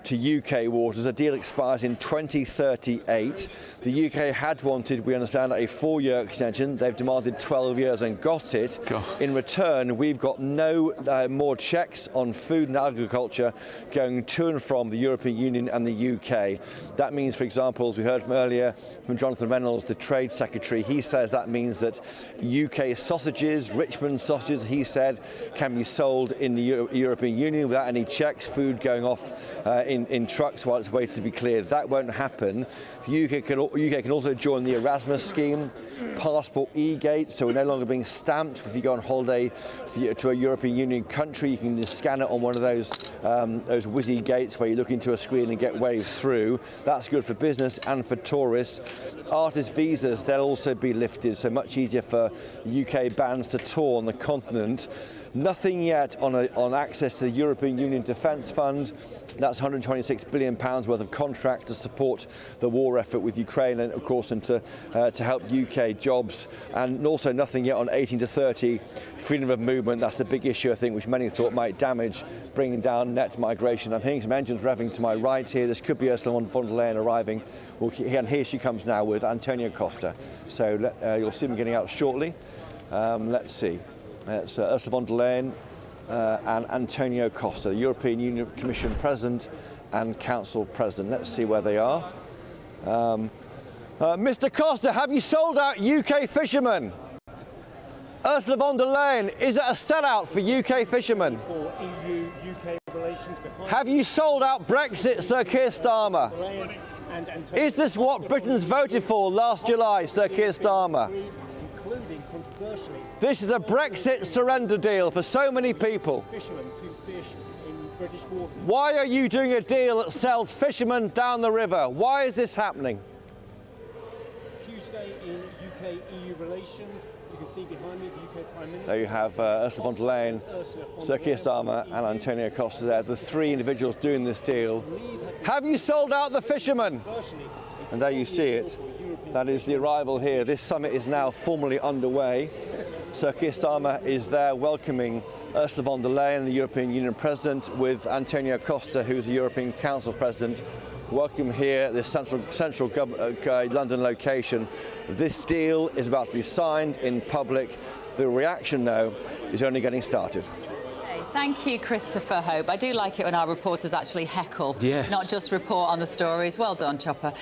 to UK waters. The deal expires in 2038. The UK had wanted, we understand, a 4-year extension. They've demanded 12 years and got it. God. In return, we've got no more checks on food and agriculture going to and from the European Union and the UK. That means, for example, as we heard from earlier from Jonathan Reynolds, the Trade Secretary, he says that means that UK sausages, Richmond sausages, he said, can be sold in the European Union without any checks, food going off in trucks while it's waiting to be cleared. That won't happen. The UK can also join the Erasmus scheme, passport e-gate, so we're no longer being stamped. If you go on holiday to a European Union country, you can just scan it on one of those whizzy gates where you look into a screen and get waved through. That's good for business and for tourists. Artist visas, they'll also be lifted, so much easier for UK bands to tour on the continent. Nothing yet on access to the European Union Defence Fund. That's £126 billion worth of contracts to support the war effort with Ukraine and, of course, and to help UK jobs. And also nothing yet on 18 to 30, freedom of movement. That's the big issue, I think, which many thought might damage bringing down net migration. I'm hearing some engines revving to my right here. This could be Ursula von der Leyen arriving. And here she comes now with Antonio Costa. So you'll see them getting out shortly. Let's see. It's Ursula von der Leyen and Antonio Costa, the European Union Commission President and Council President. Let's see where they are. Mr. Costa, have you sold out UK fishermen? Ursula von der Leyen, is it a sellout for UK fishermen? EU-UK relations behind. Have you sold out Brexit, Sir Keir Starmer? Is this what Britons voted for last July, Sir Keir Starmer? Including, controversially, this is a Brexit surrender deal for so many people. Fishermen to fish in British waters. Why are you doing a deal that sells fishermen down the river? Why is this happening? Tuesday in UK EU relations. You can see behind me the UK Prime Minister. There you have Ursula von der Leyen, Sir Keir Starmer and Antonio Costa there, the three individuals doing this deal. Have you sold out the fishermen? And there you see it. That is the arrival here. This summit is now formally underway. Sir Keir Starmer is there welcoming Ursula von der Leyen, the European Union President, with Antonio Costa, who's the European Council President. Welcome here at this central London location. This deal is about to be signed in public. The reaction, though, is only getting started. Thank you, Christopher Hope. I do like it when our reporters actually heckle, not just report on the stories. Well done, Chopper.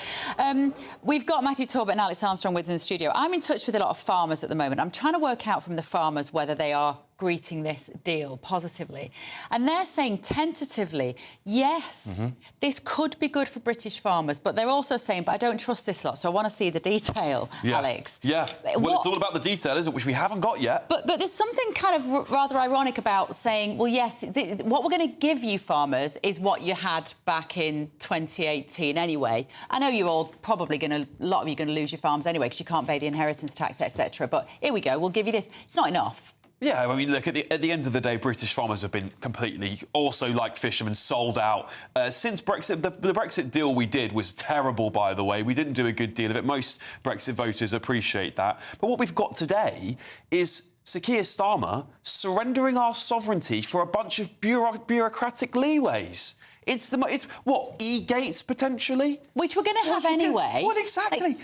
We've got Matthew Talbot and Alex Armstrong with us in the studio. I'm in touch with a lot of farmers at the moment. I'm trying to work out from the farmers whether they are greeting this deal positively. And they're saying tentatively, yes, this could be good for British farmers, but they're also saying, but I don't trust this lot, so I want to see the detail, Alex. Yeah, well, it's all about the detail, isn't it, which we haven't got yet. But there's something kind of rather ironic about saying, well, yes, what we're going to give you, farmers, is what you had back in 2018 anyway. I know you're all probably going to, a lot of you are going to lose your farms anyway because you can't pay the inheritance tax, etc. But here we go, we'll give you this. It's not enough. Yeah, I mean, look, at the end of the day, British farmers have been completely, also like fishermen, sold out. Since Brexit, the Brexit deal we did was terrible, by the way. We didn't do a good deal of it. Most Brexit voters appreciate that. But what we've got today is Sir Keir Starmer surrendering our sovereignty for a bunch of bureaucratic leeways. It's what, e-gates, potentially? Which we're going to have anyway. What exactly?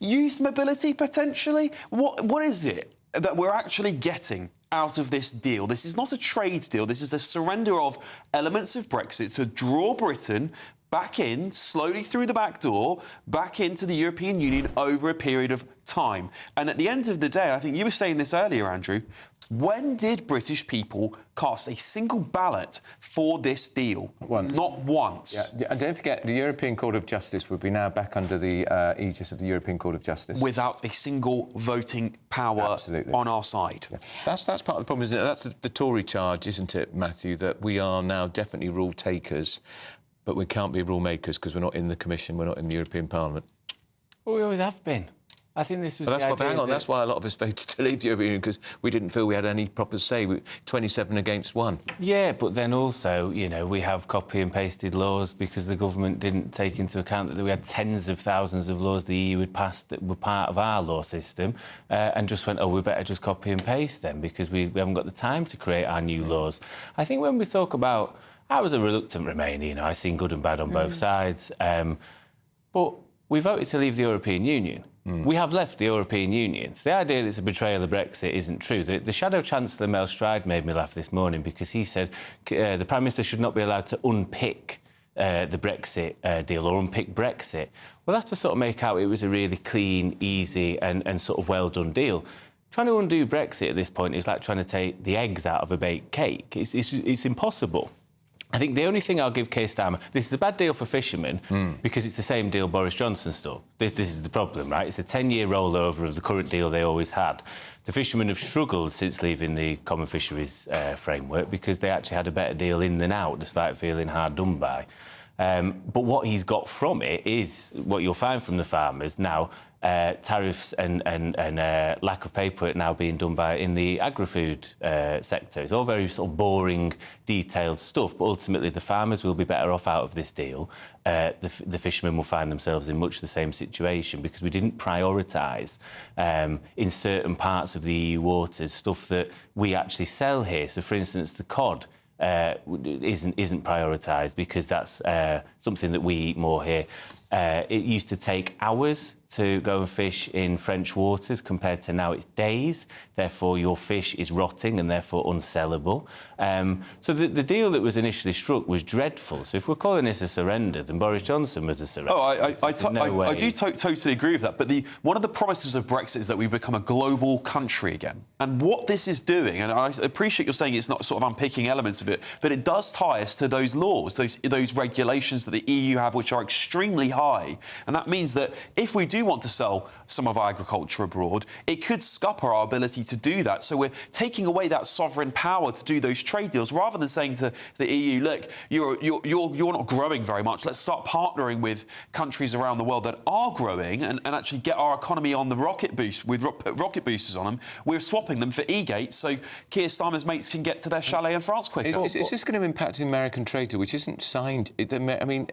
Youth mobility, potentially? What is it that we're actually getting out of this deal? This is not a trade deal. This is a surrender of elements of Brexit to draw Britain back in, slowly through the back door, back into the European Union over a period of time. And at the end of the day, I think you were saying this earlier, Andrew, when did British people cast a single ballot for this deal? Not once. Yeah, and don't forget, the European Court of Justice would be now back under the aegis of the European Court of Justice. Without a single voting power on our side. Yeah. That's part of the problem, isn't it? That's the Tory charge, isn't it, Matthew, that we are now definitely rule takers, but we can't be rule makers because we're not in the Commission, we're not in the European Parliament. Well, we always have been. I think this was that's why a lot of us voted to leave the European Union, because we didn't feel we had any proper say. 27 against 1. Yeah, but then also, you know, we have copy and pasted laws because the government didn't take into account that we had tens of thousands of laws the EU had passed that were part of our law system, and just went, oh, we better just copy and paste them because we haven't got the time to create our new laws. I think when we talk about... I was a reluctant Remainer, you know, I've seen good and bad on both sides, but we voted to leave the European Union. We have left the European Union. So the idea that it's a betrayal of Brexit isn't true. The Shadow Chancellor, Mel Stride, made me laugh this morning because he said the Prime Minister should not be allowed to unpick the Brexit deal or unpick Brexit. Well, that's to sort of make out it was a really clean, easy and sort of well-done deal. Trying to undo Brexit at this point is like trying to take the eggs out of a baked cake. It's impossible. I think the only thing I'll give Keir Starmer... This is a bad deal for fishermen because it's the same deal Boris Johnson stole. This is the problem, right? It's a 10-year rollover of the current deal they always had. The fishermen have struggled since leaving the Common Fisheries framework because they actually had a better deal in than out, despite feeling hard done by. But what he's got from it is what you'll find from the farmers now... tariffs and lack of paperwork now being done in the agri-food sector. It's all very sort of boring, detailed stuff, but ultimately the farmers will be better off out of this deal. The fishermen will find themselves in much the same situation because we didn't prioritise in certain parts of the EU waters stuff that we actually sell here. So, for instance, the cod isn't prioritised because that's something that we eat more here. It used to take hours to go and fish in French waters compared to now it's days. Therefore, your fish is rotting and therefore unsellable. So the deal that was initially struck was dreadful. So if we're calling this a surrender, then Boris Johnson was a surrender. I do totally agree with that. But one of the promises of Brexit is that we become a global country again. And what this is doing, and I appreciate you're saying it's not sort of unpicking elements of it, but it does tie us to those laws, those regulations that the EU have, which are extremely hard high. And that means that if we do want to sell some of our agriculture abroad, it could scupper our ability to do that. So we're taking away that sovereign power to do those trade deals, rather than saying to the EU, look, you're not growing very much. Let's start partnering with countries around the world that are growing and actually get our economy on the rocket boost, with rocket boosters on them. We're swapping them for e-gates so Keir Starmer's mates can get to their chalet in France quicker. Is this going to impact the American trade deal, which isn't signed? I mean,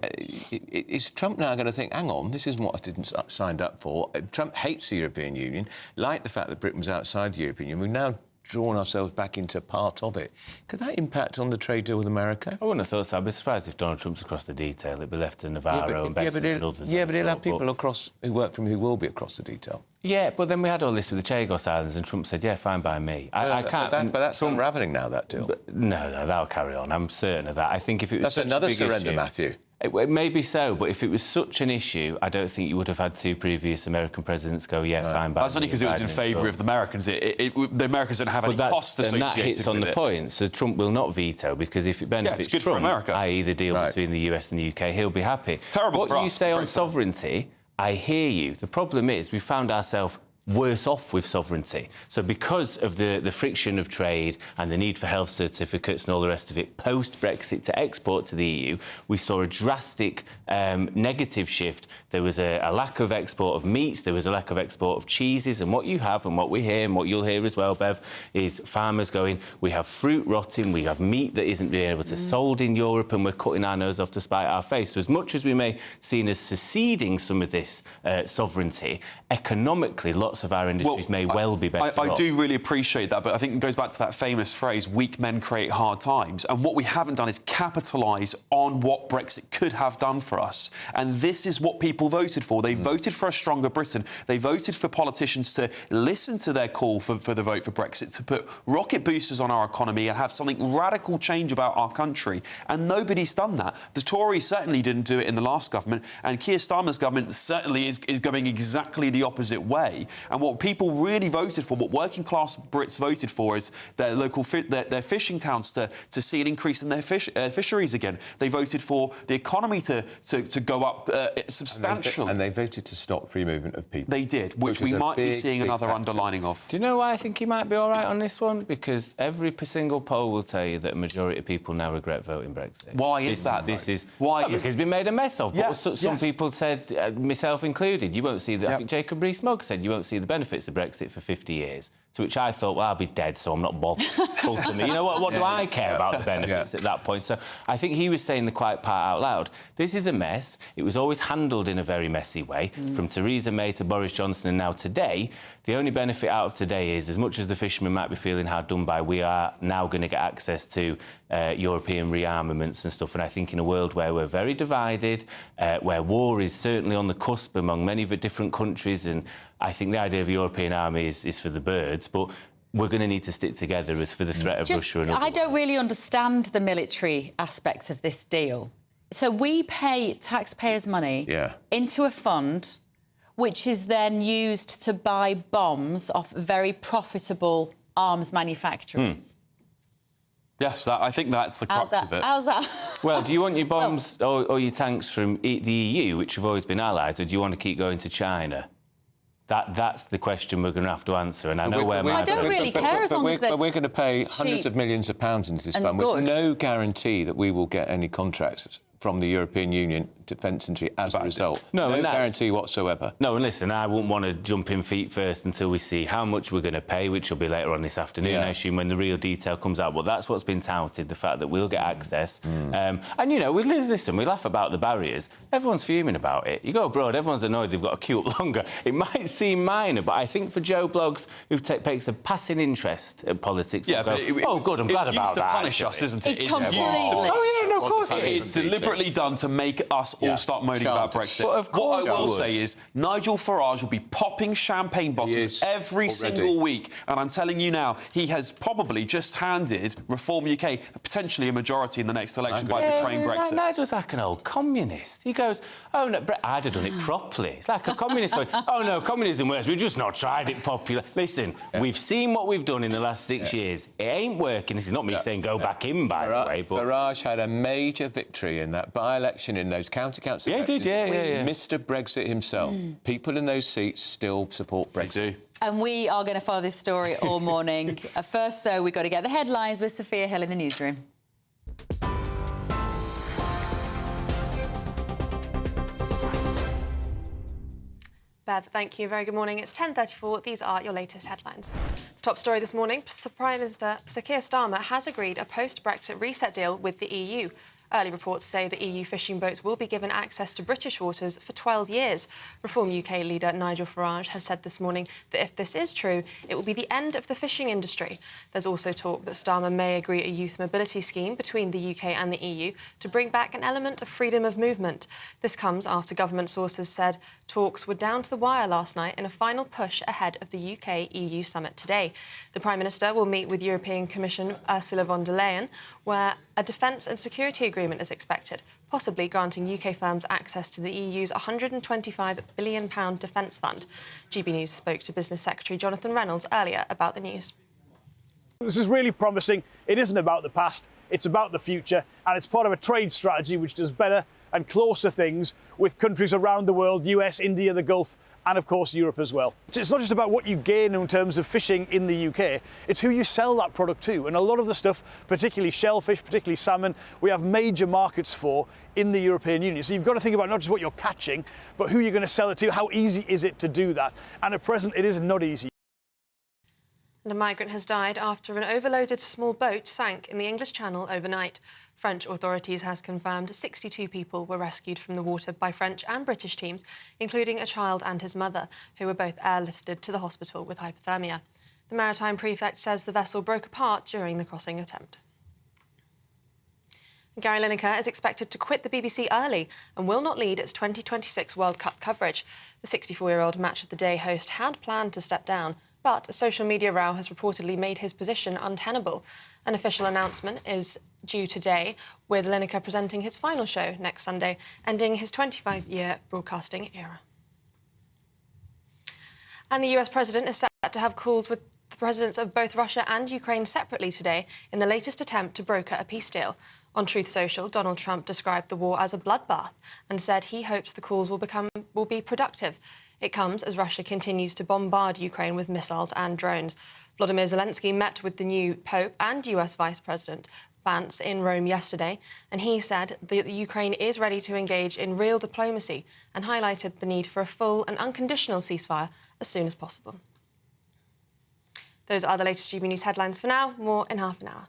is Trump now going to think, hang on, this isn't what I didn't signed up for? Trump hates the European Union, like the fact that Britain's outside the European Union. We've now drawn ourselves back into part of it. Could that impact on the trade deal with America? I wouldn't have thought so. I'd be surprised if Donald Trump's across the detail. It'd be left to Navarro and Besson and others. Yeah, but he'll have people across who work for him who will be across the detail. Yeah, but then we had all this with the Chagos Islands, and Trump said, yeah, fine by me. I can't... But that's unravelling now, that deal. No, that'll carry on. I'm certain of that. I think if it was That's another surrender, Matthew. It may be so, but if it was such an issue, I don't think you would have had two previous American presidents go, yeah, fine by me. That's only because it was in favour of the Americans. The Americans don't have any cost associated with it. And that hits on the point. So Trump will not veto, because if it benefits it's good Trump, for America. i.e. the deal between the US and the UK, he'll be happy. Terrible for us. What you say on sovereignty, I hear you. The problem is we found ourselves worse off with sovereignty. So because of the friction of trade and the need for health certificates and all the rest of it, post-Brexit to export to the EU, we saw a drastic negative shift. There was a lack of export of meats, there was a lack of export of cheeses, and what you have and what we hear and what you'll hear as well, Bev, is farmers going, we have fruit rotting, we have meat that isn't being able to sold in Europe, and we're cutting our nose off to spite our face. So as much as we may seen as seceding some of this sovereignty, economically, lots of our industries may well be better I do really appreciate that, but I think it goes back to that famous phrase, weak men create hard times. And what we haven't done is capitalise on what Brexit could have done for us. And this is what people voted for. They voted for a stronger Britain. They voted for politicians to listen to their call for the vote for Brexit, to put rocket boosters on our economy and have something radical change about our country. And nobody's done that. The Tories certainly didn't do it in the last government, and Keir Starmer's government certainly is going exactly the opposite way. And what people really voted for, what working class Brits voted for, is their local their fishing towns to see an increase in their fisheries again. They voted for the economy to go up substantially. And they voted to stop free movement of people. They did, which we might be seeing another underlining of. Do you know why I think he might be all right on this one? Because every single poll will tell you that a majority of people now regret voting Brexit. Why is that? Because it's been made a mess of. But some people said, myself included, you won't see that. I think Jacob Rees-Mogg said you won't see the benefits of Brexit for 50 years. To which I thought, well, I'll be dead, so I'm not bothered. Ultimately, you know what do I care about the benefits at that point? So I think he was saying the quiet part out loud. This is a mess. It was always handled in a very messy way, from Theresa May to Boris Johnson, and now today. The only benefit out of today is, as much as the fishermen might be feeling hard done by, we are now going to get access to European rearmaments and stuff. And I think in a world where we're very divided, where war is certainly on the cusp among many of the different countries, and I think the idea of a European army is for the birds, but we're going to need to stick together as for the threat of Russia and I don't really understand the military aspect of this deal. So we pay taxpayers' money into a fund which is then used to buy bombs off very profitable arms manufacturers. Yes, I think that's the crux of it. How's that? Well, do you want your bombs or your tanks from the EU, which have always been allies, or do you want to keep going to China? That's the question we're going to have to answer, and I know where I don't really care as long as they're But we're going to pay hundreds of millions of pounds into this fund with no guarantee that we will get any contracts from the European Union defence industry as a result. No guarantee whatsoever. No, and listen, I wouldn't want to jump in feet first until we see how much we're going to pay, which will be later on this afternoon, I assume, when the real detail comes out. But that's what's been touted, the fact that we'll get access. And, you know, we laugh about the barriers. Everyone's fuming about it. You go abroad, everyone's annoyed they've got to queue up longer. It might seem minor, but I think for Joe Bloggs, who takes a passing interest in politics, good, I'm glad about that. It's used to punish us, isn't it? It's completely. Oh, yeah, no, of course it is. Deliberately done to make us all start moaning about Brexit. But of course what I will say is Nigel Farage will be popping champagne bottles every single week, and I'm telling you now, he has probably just handed Reform UK potentially a majority in the next election by betraying Brexit. Nigel's like an old communist. He goes, oh, no, I'd have done it properly. It's like a communist going, oh, no, communism works. We've just not tried it popular. Listen, we've seen what we've done in the last 6 years. It ain't working. This is not me saying go back in, by the way. But Farage had a major major victory in that by-election, in those county council elections. Yeah. Mr Brexit himself. People in those seats still support Brexit. And we are going to follow this story all morning. First, though, we've got to get the headlines with Sophia Hill in the newsroom. Bev, thank you. Very good morning. It's 10:34. These are your latest headlines. The top story this morning, Prime Minister Sir Keir Starmer has agreed a post-Brexit reset deal with the EU. Early reports say the EU fishing boats will be given access to British waters for 12 years. Reform UK leader Nigel Farage has said this morning that if this is true, it will be the end of the fishing industry. There's also talk that Starmer may agree a youth mobility scheme between the UK and the EU to bring back an element of freedom of movement. This comes after government sources said talks were down to the wire last night in a final push ahead of the UK-EU summit today. The Prime Minister will meet with European Commission Ursula von der Leyen, where a defence and security agreement is expected, possibly granting UK firms access to the EU's £125 billion defence fund. GB News spoke to Business Secretary Jonathan Reynolds earlier about the news. This is really promising. It isn't about the past, it's about the future, and it's part of a trade strategy which does better and closer things with countries around the world, US, India, the Gulf, and of course Europe as well. It's not just about what you gain in terms of fishing in the UK, it's who you sell that product to. And a lot of the stuff, particularly shellfish, particularly salmon, we have major markets for in the European Union. So you've got to think about not just what you're catching, but who you're going to sell it to, how easy is it to do that. And at present, it is not easy. And a migrant has died after an overloaded small boat sank in the English Channel overnight. French authorities has confirmed 62 people were rescued from the water by French and British teams, including a child and his mother, who were both airlifted to the hospital with hypothermia. The maritime prefect says the vessel broke apart during the crossing attempt. Gary Lineker is expected to quit the BBC early and will not lead its 2026 World Cup coverage. The 64-year-old Match of the Day host had planned to step down, but a social media row has reportedly made his position untenable. An official announcement is due today, with Lineker presenting his final show next Sunday, ending his 25-year broadcasting era. And the US president is set to have calls with the presidents of both Russia and Ukraine separately today in the latest attempt to broker a peace deal. On Truth Social, Donald Trump described the war as a bloodbath and said he hopes the calls will be productive. It comes as Russia continues to bombard Ukraine with missiles and drones. Volodymyr Zelensky met with the new Pope and US Vice President Vance in Rome yesterday, and he said that the Ukraine is ready to engage in real diplomacy and highlighted the need for a full and unconditional ceasefire as soon as possible. Those are the latest GB News headlines for now. More in half an hour.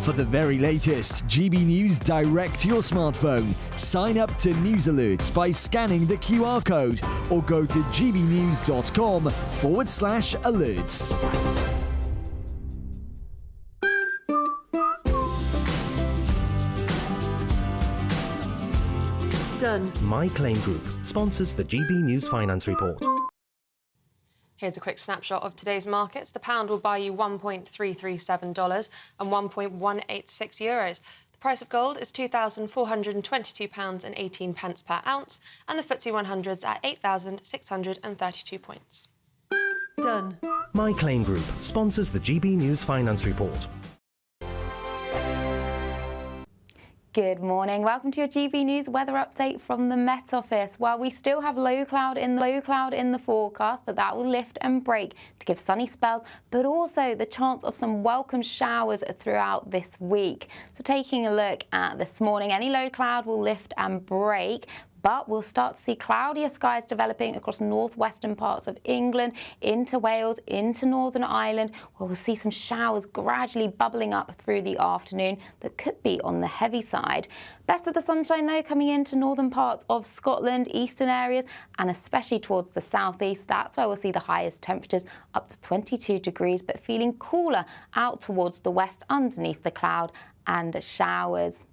For the very latest GB News direct to your smartphone, sign up to News Alerts by scanning the QR code or go to gbnews.com/alerts. Done. My Claim Group sponsors the GB News Finance Report. Here's a quick snapshot of today's markets. The pound will buy you $1.337 and €1.186. The price of gold is £2,422.18 per ounce, and the FTSE 100's at 8,632 points. Done. My Claim Group sponsors the GB News Finance Report. Good morning. Welcome to your GB News weather update from the Met Office. Well, we still have low cloud in the forecast, but that will lift and break to give sunny spells, but also the chance of some welcome showers throughout this week. So taking a look at this morning, any low cloud will lift and break, but we'll start to see cloudier skies developing across northwestern parts of England, into Wales, into Northern Ireland, where we'll see some showers gradually bubbling up through the afternoon that could be on the heavy side. Best of the sunshine, though, coming into northern parts of Scotland, eastern areas, and especially towards the southeast. That's where we'll see the highest temperatures, up to 22 degrees, but feeling cooler out towards the west underneath the cloud and showers.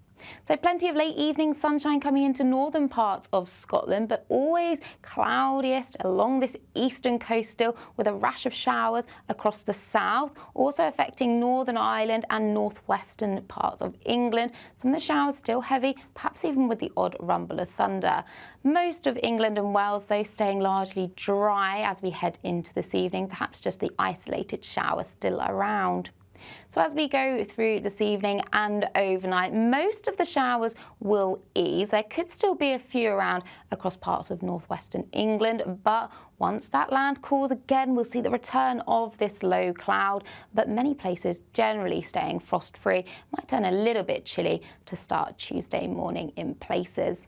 So plenty of late evening sunshine coming into northern parts of Scotland, but always cloudiest along this eastern coast still, with a rash of showers across the south, also affecting Northern Ireland and northwestern parts of England. Some of the showers still heavy, perhaps even with the odd rumble of thunder. Most of England and Wales, though, staying largely dry as we head into this evening, perhaps just the isolated shower still around. So as we go through this evening and overnight, most of the showers will ease. There could still be a few around across parts of northwestern England, but once that land cools again, we'll see the return of this low cloud, but many places generally staying frost-free. Might turn a little bit chilly to start Tuesday morning in places.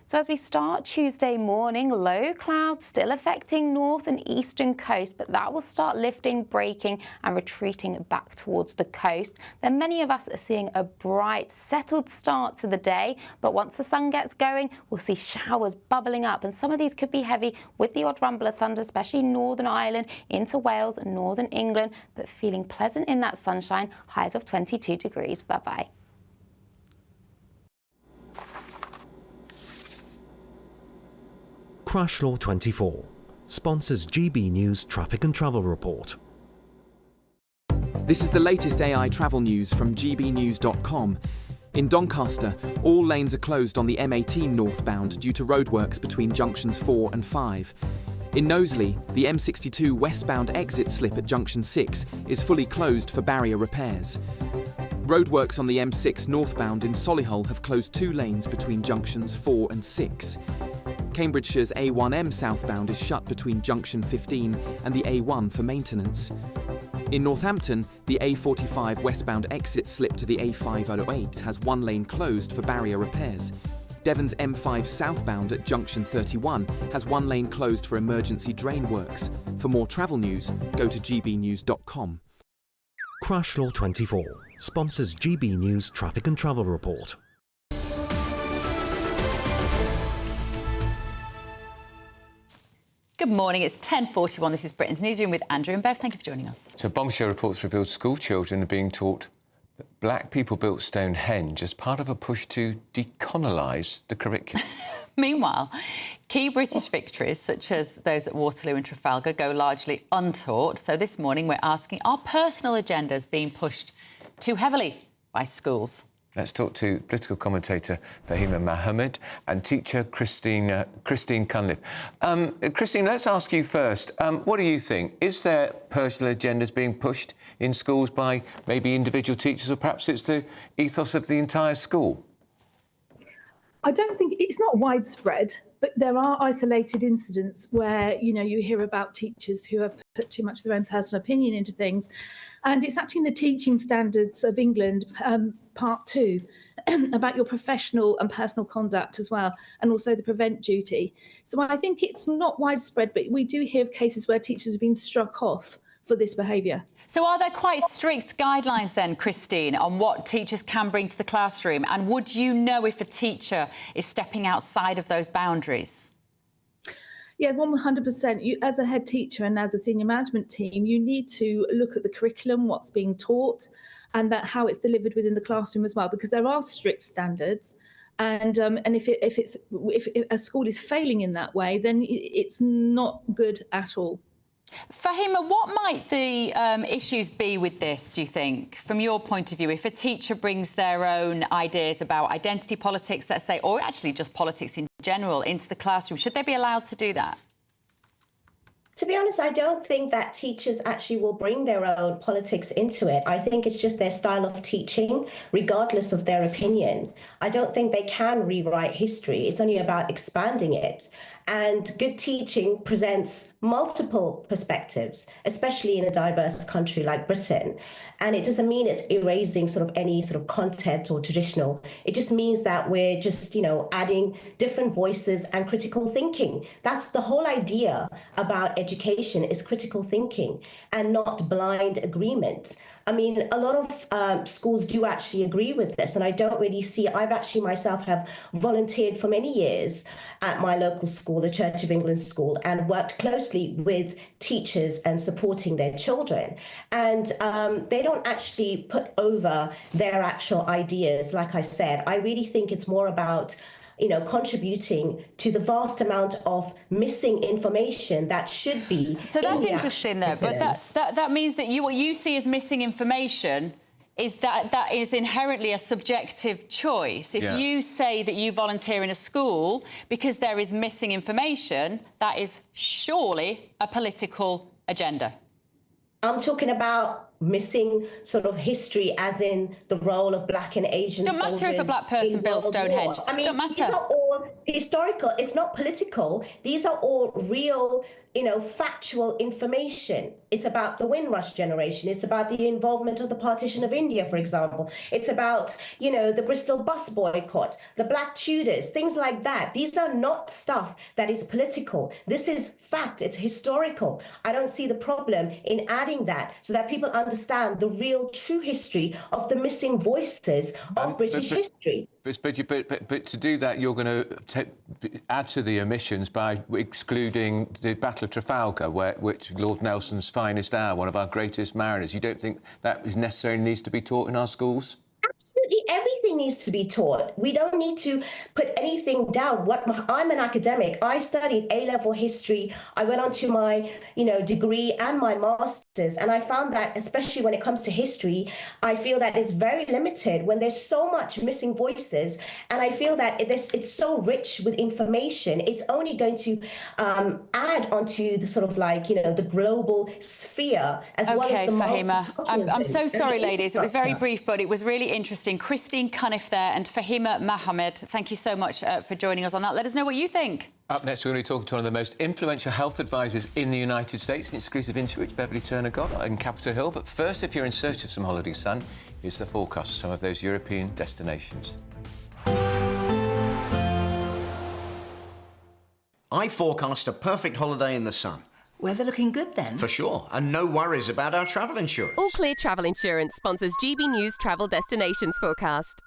So as we start Tuesday morning, low clouds still affecting north and eastern coast, but that will start lifting, breaking and retreating back towards the coast. Then many of us are seeing a bright, settled start to the day, but once the sun gets going, we'll see showers bubbling up, and some of these could be heavy with the odd rumble of thunder, especially Northern Ireland into Wales and Northern England, but feeling pleasant in that sunshine, highs of 22 degrees. Bye-bye. Crash Law 24 sponsors GB News Traffic and Travel Report. This is the latest AI travel news from gbnews.com. In Doncaster, all lanes are closed on the M18 northbound due to roadworks between junctions 4 and 5. In Knowsley, the M62 westbound exit slip at junction 6 is fully closed for barrier repairs. Roadworks on the M6 northbound in Solihull have closed 2 lanes between junctions 4 and 6. Cambridgeshire's A1M southbound is shut between junction 15 and the A1 for maintenance. In Northampton, the A45 westbound exit slip to the A508 has 1 lane closed for barrier repairs. Devon's M5 southbound at junction 31 has 1 lane closed for emergency drain works. For more travel news, go to gbnews.com. Crash Law 24 sponsors GB News Traffic and Travel Report. Good morning, it's 10:41. This is Britain's Newsroom with Andrew and Bev. Thank you for joining us. So bombshell reports revealed school children are being taught that black people built Stonehenge as part of a push to decolonise the curriculum. Meanwhile, key British victories, such as those at Waterloo and Trafalgar, go largely untaught. So this morning we're asking, are personal agendas being pushed too heavily by schools? Let's talk to political commentator Fahima Mohammed and teacher Christine Cunliffe. Christine, let's ask you first. What do you think? Is there personal agendas being pushed in schools by maybe individual teachers, or perhaps it's the ethos of the entire school? I don't think it's not widespread, but there are isolated incidents where, you know, you hear about teachers who have put too much of their own personal opinion into things. And it's actually in the Teaching Standards of England, Part 2, about your professional and personal conduct as well, and also the prevent duty. So I think it's not widespread, but we do hear of cases where teachers have been struck off for this behaviour. So are there quite strict guidelines then, Christine, on what teachers can bring to the classroom? And would you know if a teacher is stepping outside of those boundaries? Yeah, 100%. You, as a head teacher and as a senior management team, you need to look at the curriculum, what's being taught, and that how it's delivered within the classroom as well, because there are strict standards. And if a school is failing in that way, then it's not good at all. Fahima, what might the issues be with this, do you think, from your point of view? If a teacher brings their own ideas about identity politics, let's say, or actually just politics in general, into the classroom, should they be allowed to do that? To be honest, I don't think that teachers actually will bring their own politics into it. I think it's just their style of teaching, regardless of their opinion. I don't think they can rewrite history. It's only about expanding it. And good teaching presents multiple perspectives, especially in a diverse country like Britain. And it doesn't mean it's erasing sort of any sort of content or traditional. It just means that we're just, you know, adding different voices and critical thinking. That's the whole idea about education, is critical thinking and not blind agreement. I mean, a lot of schools do actually agree with this, and I don't really see, I've actually myself have volunteered for many years at my local school, the Church of England school, and worked closely with teachers and supporting their children. And they don't actually put over their actual ideas. Like I said, I really think it's more about, you know, contributing to the vast amount of missing information that should be. So that's interesting, though. But that means that what you see as missing information is that is inherently a subjective choice. If you say that you volunteer in a school because there is missing information, that is surely a political agenda. I'm talking about missing sort of history, as in the role of Black and Asian Don't matter soldiers if a black person in built World Stonehenge. War. I mean, Don't matter. these are all historical. It's not political. These are all real, factual information. It's about the Windrush generation. It's about the involvement of the partition of India, for example. It's about, the Bristol bus boycott, the Black Tudors, things like that. These are not stuff that is political. This is fact. It's historical. I don't see the problem in adding that so that people understand the real, true history of the missing voices of British history. But to do that, you're going to add to the omissions by excluding the Battle of Trafalgar, which Lord Nelson's finest hour, one of our greatest mariners. You don't think that is necessarily needs to be taught in our schools? Absolutely everything needs to be taught. We don't need to put anything down. I'm an academic. I studied A-level history. I went on to my, degree and my master's, and I found that, especially when it comes to history, I feel that it's very limited when there's so much missing voices, and I feel that it's so rich with information. It's only going to add onto the sort of the global sphere as well as the Fahima, I'm so sorry, ladies. It was very brief, but it was really interesting. Christine Cunniff there and Fahima Mohammed, thank you so much for joining us on that. Let us know what you think. Up next, we're going to be talking to one of the most influential health advisors in the United States, an exclusive interview which Beverly Turner got in Capitol Hill. But first, if you're in search of some holiday sun, here's the forecast for some of those European destinations. I forecast a perfect holiday in the sun. Weather looking good then? For sure, and no worries about our travel insurance. All Clear Travel Insurance sponsors GB News Travel Destinations Forecast.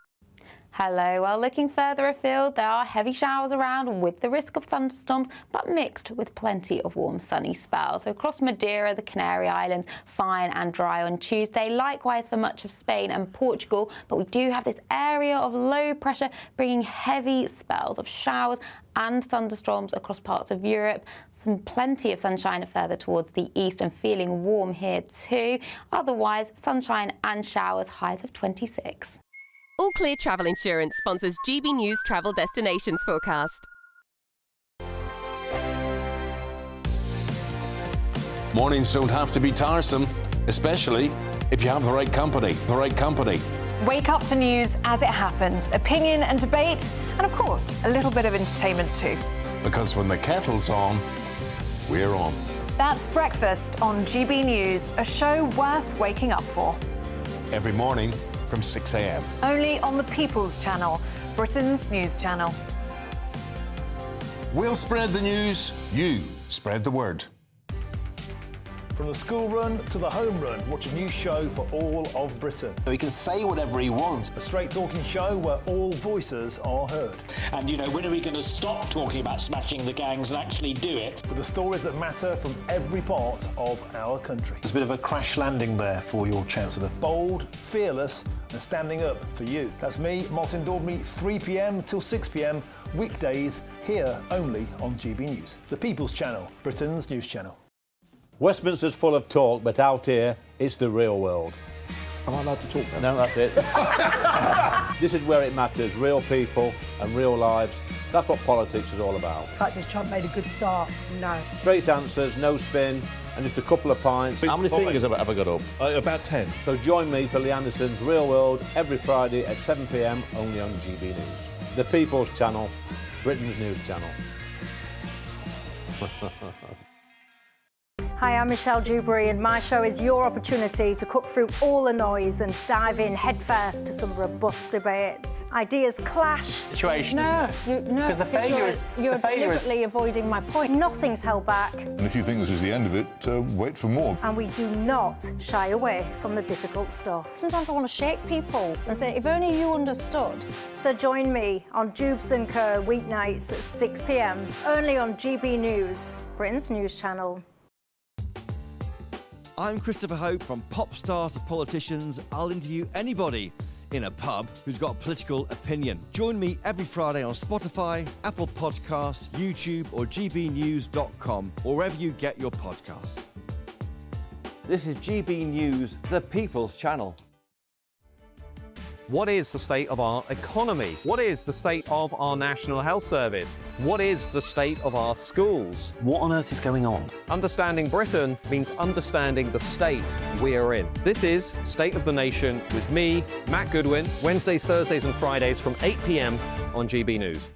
Hello. Well, looking further afield, there are heavy showers around with the risk of thunderstorms, but mixed with plenty of warm, sunny spells. So across Madeira, the Canary Islands, fine and dry on Tuesday. Likewise for much of Spain and Portugal. But we do have this area of low pressure bringing heavy spells of showers and thunderstorms across parts of Europe. Plenty of sunshine further towards the east and feeling warm here too. Otherwise, sunshine and showers, highs of 26. All Clear Travel Insurance sponsors GB News Travel Destinations Forecast. Mornings don't have to be tiresome, especially if you have the right company. Wake up to news as it happens, opinion and debate, and of course, a little bit of entertainment too. Because when the kettle's on, we're on. That's Breakfast on GB News, a show worth waking up for. Every morning from 6 a.m. Only on the People's Channel, Britain's news channel. We'll spread the news, you spread the word. From the school run to the home run, watch a new show for all of Britain. He can say whatever he wants. A straight talking show where all voices are heard. And, when are we going to stop talking about smashing the gangs and actually do it? With the stories that matter from every part of our country. There's a bit of a crash landing there for your Chancellor. Bold, fearless and standing up for you. That's me, Martin Dawdney, 3 p.m. till 6 p.m, weekdays, here only on GB News. The People's Channel, Britain's news channel. Westminster's full of talk, but out here, it's the real world. Am I allowed to talk No, now? that's it. This is where it matters, real people and real lives. That's what politics is all about. The fact is Trump made a good start, no. Straight answers, no spin, and just a couple of pints. How many fingers have I got up? About 10. So join me for Lee Anderson's Real World every Friday at 7 p.m, only on GB News. The People's Channel, Britain's news channel. Hi, I'm Michelle Dewberry, and my show is your opportunity to cut through all the noise and dive in headfirst to some robust debates. Ideas clash. Situation, isn't it? Because the failure is... You're deliberately avoiding my point. Nothing's held back. And if you think this is the end of it, wait for more. And we do not shy away from the difficult stuff. Sometimes I want to shake people and say, if only you understood. So join me on Jubes and Kerr weeknights at 6 p.m, only on GB News, Britain's news channel. I'm Christopher Hope. From pop stars to politicians, I'll interview anybody in a pub who's got a political opinion. Join me every Friday on Spotify, Apple Podcasts, YouTube or gbnews.com, or wherever you get your podcasts. This is GB News, the People's Channel. What is the state of our economy? What is the state of our National Health Service? What is the state of our schools? What on earth is going on? Understanding Britain means understanding the state we are in. This is State of the Nation with me, Matt Goodwin, Wednesdays, Thursdays and Fridays from 8 p.m. on GB News.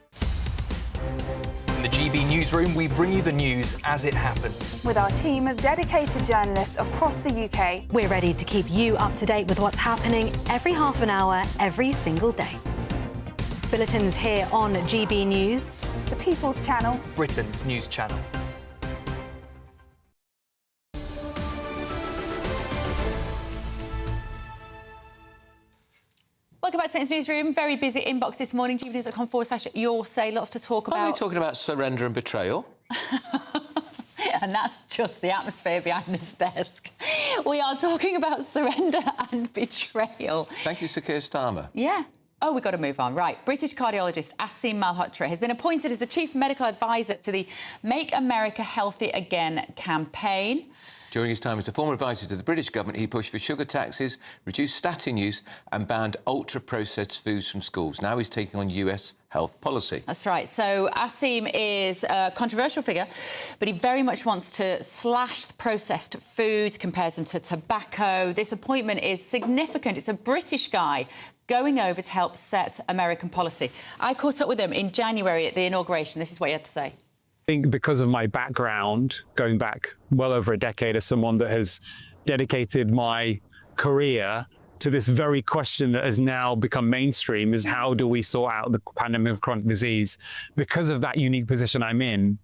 In the GB Newsroom, we bring you the news as it happens. With our team of dedicated journalists across the UK, we're ready to keep you up to date with what's happening every half an hour, every single day. Bulletins here on GB News, the People's Channel, Britain's news channel. Welcome back to Britain's Newsroom. Very busy inbox this morning. gbnews.com/your say. Lots to talk about. Are they talking about surrender and betrayal? And that's just the atmosphere behind this desk. We are talking about surrender and betrayal. Thank you, Sir Keir Starmer. Yeah. Oh, we've got to move on. Right. British cardiologist Asim Malhotra has been appointed as the chief medical advisor to the Make America Healthy Again campaign. During his time as a former advisor to the British government, he pushed for sugar taxes, reduced statin use and banned ultra-processed foods from schools. Now he's taking on US health policy. That's right. So Asim is a controversial figure, but he very much wants to slash processed foods, compares them to tobacco. This appointment is significant. It's a British guy going over to help set American policy. I caught up with him in January at the inauguration. This is what he had to say. I think because of my background, going back well over a decade as someone that has dedicated my career to this very question that has now become mainstream, is how do we sort out the pandemic of chronic disease? Because of that unique position I'm in,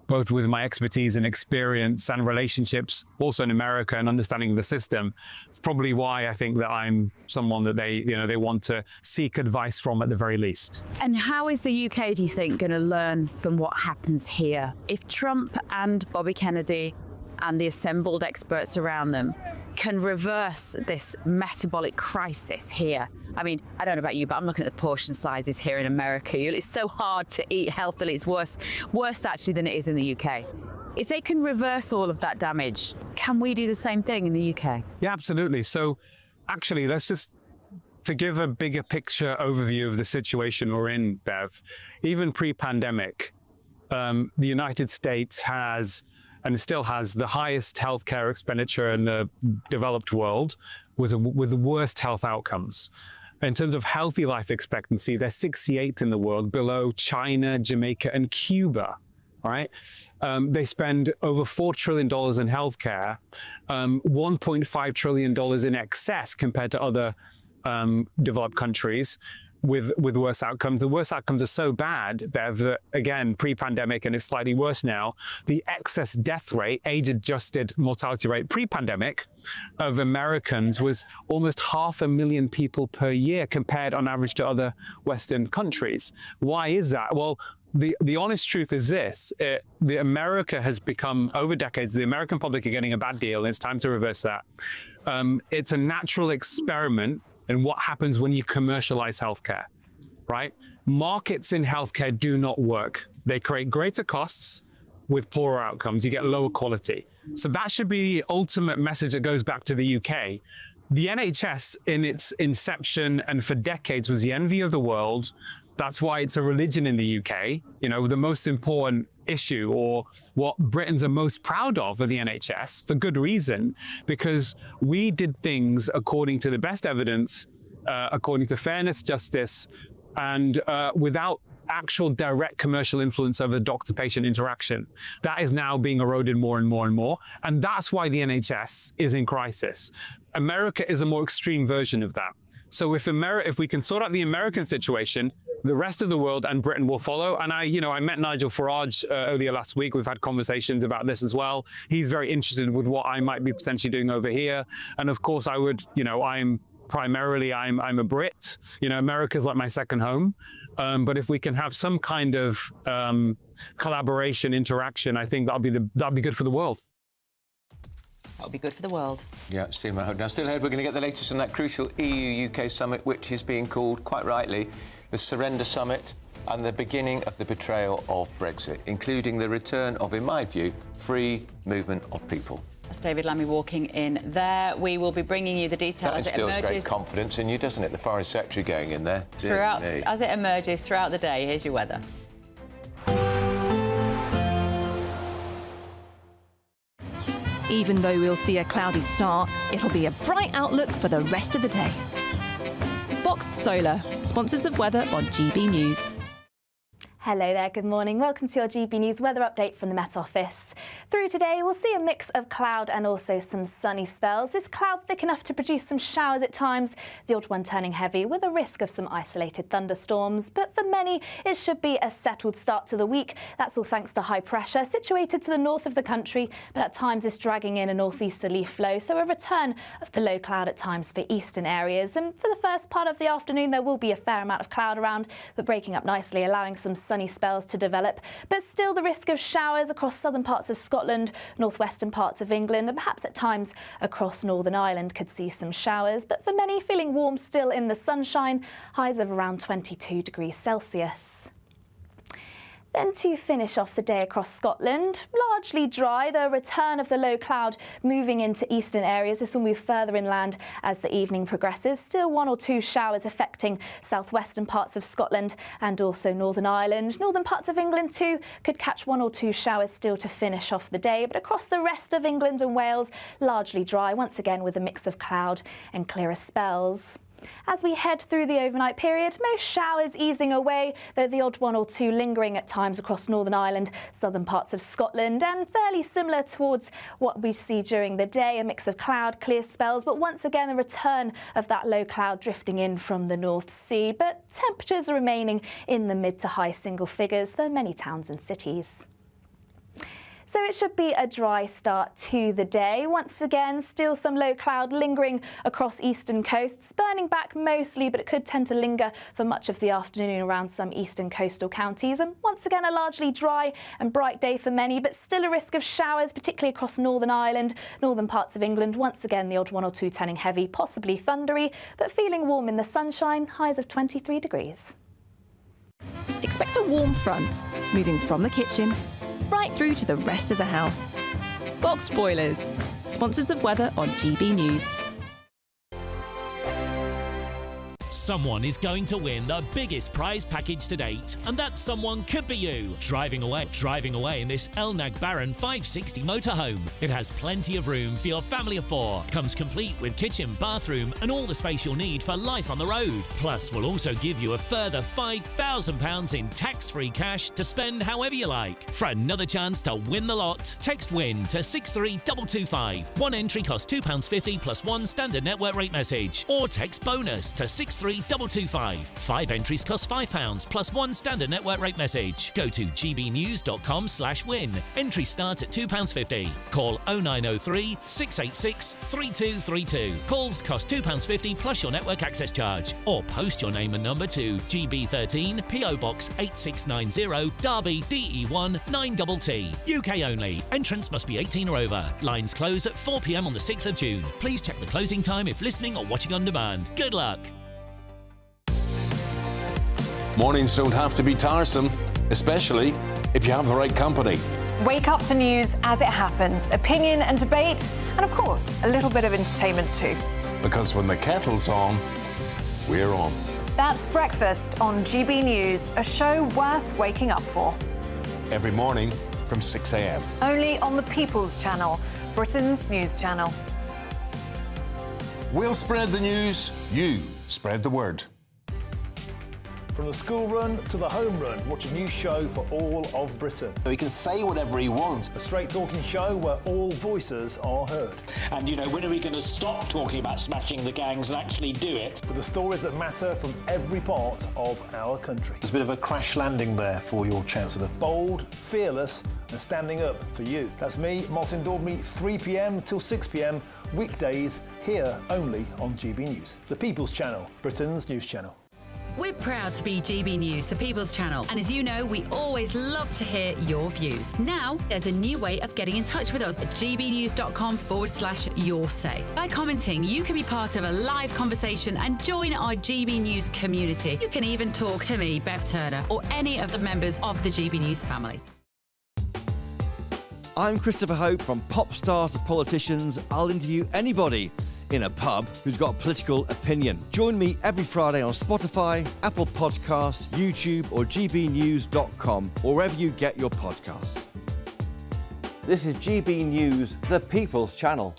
both with my expertise and experience and relationships, also in America and understanding the system, it's probably why I think that I'm someone that they want to seek advice from at the very least. And how is the UK, do you think, going to learn from what happens here? If Trump and Bobby Kennedy and the assembled experts around them can reverse this metabolic crisis here. I mean, I don't know about you, but I'm looking at the portion sizes here in America. It's so hard to eat healthily. It's worse actually than it is in the UK. If they can reverse all of that damage, can we do the same thing in the UK? Yeah, absolutely. So actually, let's just, to give a bigger picture overview of the situation we're in, Bev, even pre-pandemic, the United States has and still has the highest healthcare expenditure in the developed world, with the worst health outcomes. In terms of healthy life expectancy, they're 68th in the world, below China, Jamaica, and Cuba. All right, they spend over $4 trillion in healthcare, $1.5 trillion in excess compared to other developed countries, with worse outcomes. The worst outcomes are so bad, Bev, that again, pre-pandemic, and it's slightly worse now, the excess death rate, age-adjusted mortality rate pre-pandemic of Americans was almost 500,000 people per year, compared on average to other Western countries. Why is that? Well, the honest truth is this: America has become, over decades, the American public are getting a bad deal, and it's time to reverse that. It's a natural experiment in what happens when you commercialize healthcare, right? Markets in healthcare do not work. They create greater costs with poorer outcomes. You get lower quality. So that should be the ultimate message that goes back to the UK. The NHS in its inception and for decades was the envy of the world. That's why it's a religion in the UK. You know, the most important issue, or what Britons are most proud of the NHS, for good reason, because we did things according to the best evidence, according to fairness, justice, and without actual direct commercial influence over the doctor-patient interaction. That is now being eroded more and more and more, and that's why the NHS is in crisis. America is a more extreme version of that. So if we can sort out the American situation, the rest of the world and Britain will follow. And I met Nigel Farage earlier last week. We've had conversations about this as well. He's very interested with what I might be potentially doing over here. And of course, I would, I'm a Brit. America's like my second home. But if we can have some kind of collaboration, interaction, I think that'll be good for the world. That'll be good for the world. Yeah, see my hope. Now, still ahead, we're going to get the latest on that crucial EU-UK summit, which is being called, quite rightly, the Surrender Summit, and the beginning of the betrayal of Brexit, including the return of, in my view, free movement of people. That's David Lammy walking in there. We will be bringing you the detail That as it instills emerges. great confidence in you, doesn't it? The Foreign Secretary going in there. Throughout, as it emerges throughout the day, here's your weather. Even though we'll see a cloudy start, it'll be a bright outlook for the rest of the day. Boxed Solar, sponsors of weather on GB News. Hello there, good morning. Welcome to your GB News weather update from the Met Office. Through today, we'll see a mix of cloud and also some sunny spells. This cloud thick enough to produce some showers at times, the odd one turning heavy with a risk of some isolated thunderstorms. But for many, it should be a settled start to the week. That's all thanks to high pressure situated to the north of the country, but at times it's dragging in a northeasterly flow, so a return of the low cloud at times for eastern areas. And for the first part of the afternoon, there will be a fair amount of cloud around, but breaking up nicely, allowing some sunny spells to develop, but still the risk of showers across southern parts of Scotland, northwestern parts of England, and perhaps at times across Northern Ireland could see some showers. But for many, feeling warm still in the sunshine, highs of around 22 degrees Celsius. Then to finish off the day across Scotland, largely dry, the return of the low cloud moving into eastern areas. This will move further inland as the evening progresses. Still one or two showers affecting southwestern parts of Scotland and also Northern Ireland. Northern parts of England too could catch one or two showers still to finish off the day. But across the rest of England and Wales, largely dry, once again with a mix of cloud and clearer spells. As we head through the overnight period, most showers easing away, though the odd one or two lingering at times across Northern Ireland, southern parts of Scotland, and fairly similar towards what we see during the day, a mix of cloud, clear spells, but once again a return of that low cloud drifting in from the North Sea. But temperatures are remaining in the mid to high single figures for many towns and cities. So it should be a dry start to the day. Once again, still some low cloud lingering across eastern coasts, burning back mostly, but it could tend to linger for much of the afternoon around some eastern coastal counties. And once again, a largely dry and bright day for many, but still a risk of showers, particularly across Northern Ireland, northern parts of England. Once again, the odd one or two turning heavy, possibly thundery, but feeling warm in the sunshine, highs of 23 degrees. Expect a warm front, moving from the kitchen right through to the rest of the house. Boxed Boilers, sponsors of weather on GB News. Someone is going to win the biggest prize package to date, and that someone could be you. Driving away in this Elnag Baron 560 motorhome. It has plenty of room for your family of four. Comes complete with kitchen, bathroom, and all the space you'll need for life on the road. Plus, we'll also give you a further £5,000 in tax-free cash to spend however you like. For another chance to win the lot, text WIN to 63225. One entry costs £2.50 plus one standard network rate message, or text BONUS to 63225. 5 entries cost £5 plus one standard network rate message. Go to gbnews.com/win. Entry starts at £2.50. Call 0903 686 3232. Calls cost £2.50 plus your network access charge. Or post your name and number to GB13 PO Box 8690 Derby DE1 9TT. UK only. Entrance must be 18 or over. Lines close at 4 p.m. on the 6th of June. Please check the closing time if listening or watching on demand. Good luck. Mornings don't have to be tiresome, especially if you have the right company. Wake up to news as it happens, opinion and debate, and of course, a little bit of entertainment too. Because when the kettle's on, we're on. That's Breakfast on GB News, a show worth waking up for. Every morning from 6 a.m. Only on the People's Channel, Britain's news channel. We'll spread the news, you spread the word. From the school run to the home run, watch a new show for all of Britain. So he can say whatever he wants. A straight talking show where all voices are heard. And, you know, when are we going to stop talking about smashing the gangs and actually do it? With the stories that matter from every part of our country. There's a bit of a crash landing there for your Chancellor. Bold, fearless and standing up for you. That's me, Martin Daubney, 3 p.m. till 6 p.m, weekdays, here only on GB News. The People's Channel, Britain's news channel. We're proud to be GB News, the People's Channel. And as you know, we always love to hear your views. Now, there's a new way of getting in touch with us at gbnews.com/your-say. By commenting, you can be part of a live conversation and join our GB News community. You can even talk to me, Bev Turner, or any of the members of the GB News family. I'm Christopher Hope. From pop stars to politicians, I'll interview anybody in a pub who's got a political opinion. Join me every Friday on Spotify, Apple Podcasts, YouTube or gbnews.com, or wherever you get your podcasts. This is GB News, the People's Channel.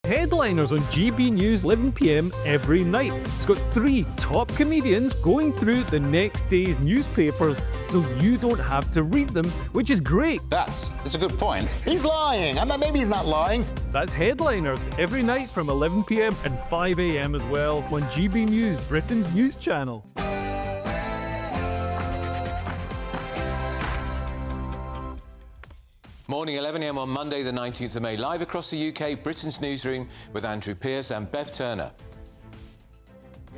Headliners on GB News 11 p.m. every night. It's got 3 top comedians going through the next day's newspapers so you don't have to read them, which is great. That's a good point. He's lying. I mean, maybe he's not lying. That's Headliners every night from 11 p.m. and 5 a.m. as well on GB News, Britain's news channel. Morning, 11 a.m. on Monday, the 19th of May. Live across the UK, Britain's Newsroom with Andrew Pearce and Bev Turner.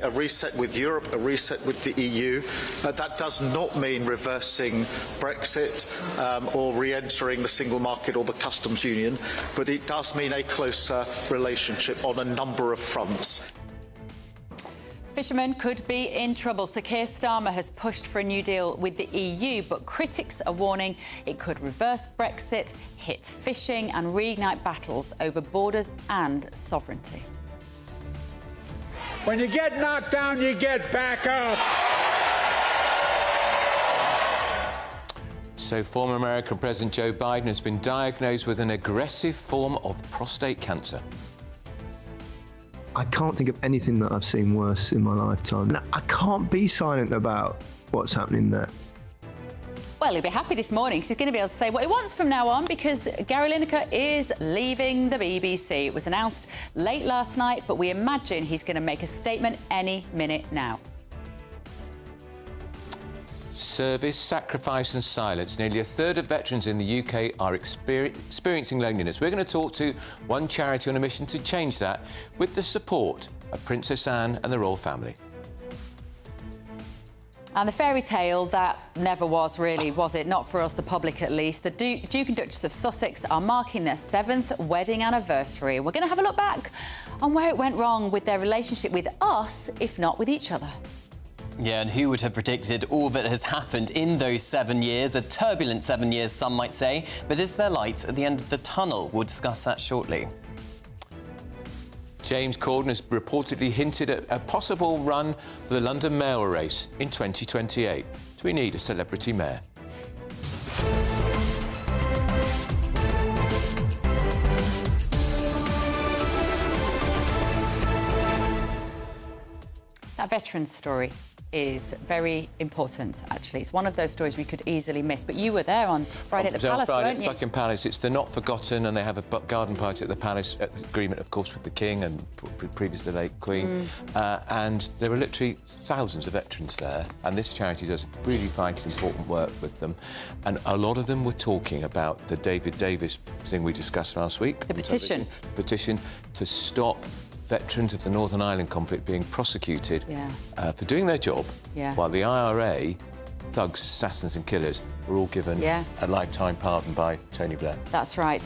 A reset with Europe, a reset with the EU. That does not mean reversing Brexit or re-entering the single market or the customs union, but it does mean a closer relationship on a number of fronts. Fishermen could be in trouble. Sir Keir Starmer has pushed for a new deal with the EU, but critics are warning it could reverse Brexit, hit fishing and reignite battles over borders and sovereignty. When you get knocked down, you get back up. So former American President Joe Biden has been diagnosed with an aggressive form of prostate cancer. I can't think of anything that I've seen worse in my lifetime. I can't be silent about what's happening there. Well, he'll be happy this morning because he's going to be able to say what he wants from now on, because Gary Lineker is leaving the BBC. It was announced late last night, but we imagine he's going to make a statement any minute now. Service, sacrifice and silence. Nearly a third of veterans in the UK are experiencing loneliness. We're going to talk to one charity on a mission to change that with the support of Princess Anne and the royal family. And the fairy tale that never was really, was it? Not for us, the public at least. The Duke and Duchess of Sussex are marking their 7th wedding anniversary. We're going to have a look back on where it went wrong with their relationship with us, if not with each other. Yeah, and who would have predicted all that has happened in those 7 years? A turbulent 7 years, some might say. But is there light at the end of the tunnel? We'll discuss that shortly. James Corden has reportedly hinted at a possible run for the London mayoral race in 2028. Do we need a celebrity mayor? That veteran's story is very important, actually. It's one of those stories we could easily miss. But you were there on Friday at the Palace, weren't you? Buckingham Palace. It's the not forgotten, and they have a garden party at the Palace, agreement, of course, with the King and previously the late Queen. And there were literally thousands of veterans there, and this charity does really vital, important work with them. And a lot of them were talking about the David Davis thing we discussed last week. The petition. The petition to stop veterans of the Northern Ireland conflict being prosecuted for doing their job, while the IRA, thugs, assassins and killers were all given a lifetime pardon by Tony Blair. That's right.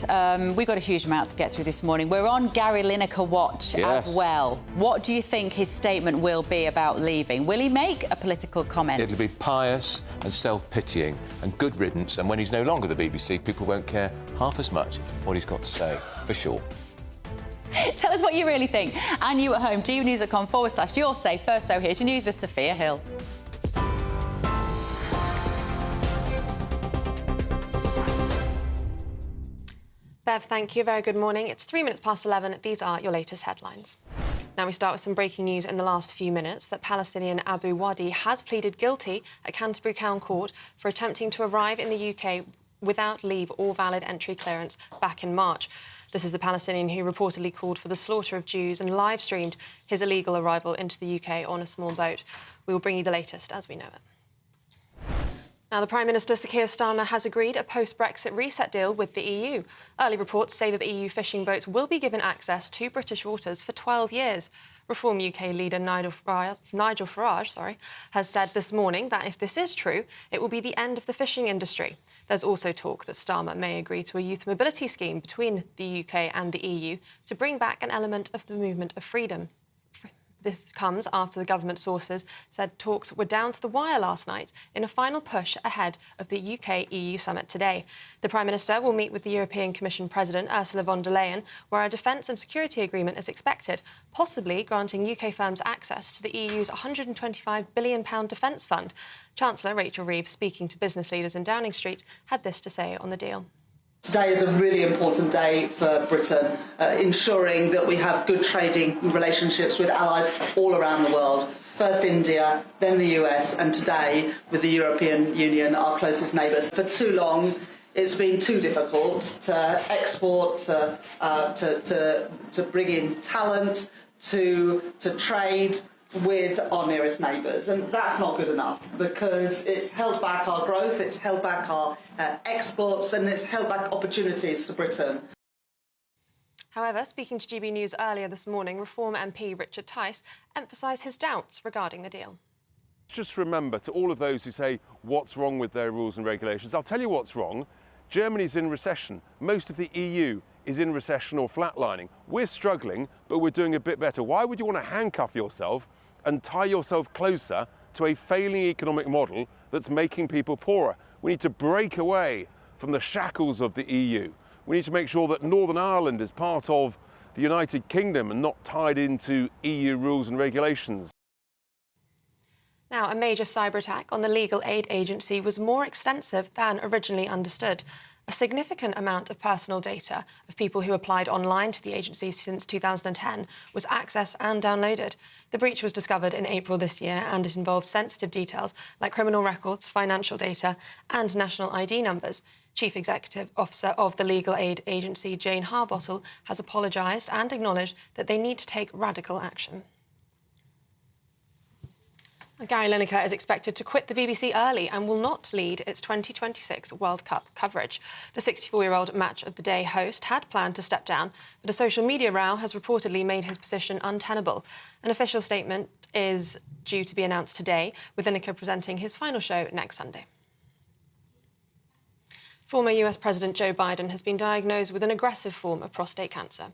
We've got a huge amount to get through this morning. We're on Gary Lineker watch as well. What do you think his statement will be about leaving? Will he make a political comment? It'll be pious and self-pitying and good riddance, and when he's no longer the BBC, people won't care half as much what he's got to say, for sure. Tell us what you really think. And you at home, gbnews.com/your say. First, though, here's your news with Sophia Hill. Bev, thank you. Very good morning. It's 3 minutes past 11. These are your latest headlines. Now we start with some breaking news in the last few minutes that Palestinian Abu Wadi has pleaded guilty at Canterbury Crown Court for attempting to arrive in the UK without leave or valid entry clearance back in March. This is the Palestinian who reportedly called for the slaughter of Jews and live-streamed his illegal arrival into the UK on a small boat. We will bring you the latest as we know it. Now, the Prime Minister, Sir Keir Starmer, has agreed a post-Brexit reset deal with the EU. Early reports say that the EU fishing boats will be given access to British waters for 12 years. Reform UK leader Nigel Farage has said this morning that if this is true, it will be the end of the fishing industry. There's also talk that Starmer may agree to a youth mobility scheme between the UK and the EU to bring back an element of the movement of freedom. This comes after the government sources said talks were down to the wire last night in a final push ahead of the UK-EU summit today. The Prime Minister will meet with the European Commission President Ursula von der Leyen, where a defence and security agreement is expected, possibly granting UK firms access to the EU's £125 billion defence fund. Chancellor Rachel Reeves, speaking to business leaders in Downing Street, had this to say on the deal. Today is a really important day for Britain, ensuring that we have good trading relationships with allies all around the world. First India, then the US, and today with the European Union, our closest neighbours. For too long, it's been too difficult to export, to bring in talent, to trade with our nearest neighbours, and that's not good enough because it's held back our growth, it's held back our exports, and it's held back opportunities for Britain. However, speaking to GB News earlier this morning, Reform MP Richard Tice emphasised his doubts regarding the deal. Just remember, to all of those who say what's wrong with their rules and regulations, I'll tell you what's wrong. Germany's in recession. Most of the EU is in recession or flatlining. We're struggling, but we're doing a bit better. Why would you want to handcuff yourself and tie yourself closer to a failing economic model that's making people poorer? We need to break away from the shackles of the EU. We need to make sure that Northern Ireland is part of the United Kingdom and not tied into EU rules and regulations. Now, a major cyber attack on the legal aid agency was more extensive than originally understood. A significant amount of personal data of people who applied online to the agency since 2010 was accessed and downloaded. The breach was discovered in April this year, and it involved sensitive details like criminal records, financial data and national ID numbers. Chief Executive Officer of the legal aid agency, Jane Harbottle, has apologised and acknowledged that they need to take radical action. Gary Lineker is expected to quit the BBC early and will not lead its 2026 World Cup coverage. The 64-year-old Match of the Day host had planned to step down, but a social media row has reportedly made his position untenable. An official statement is due to be announced today, with Lineker presenting his final show next Sunday. Former US President Joe Biden has been diagnosed with an aggressive form of prostate cancer.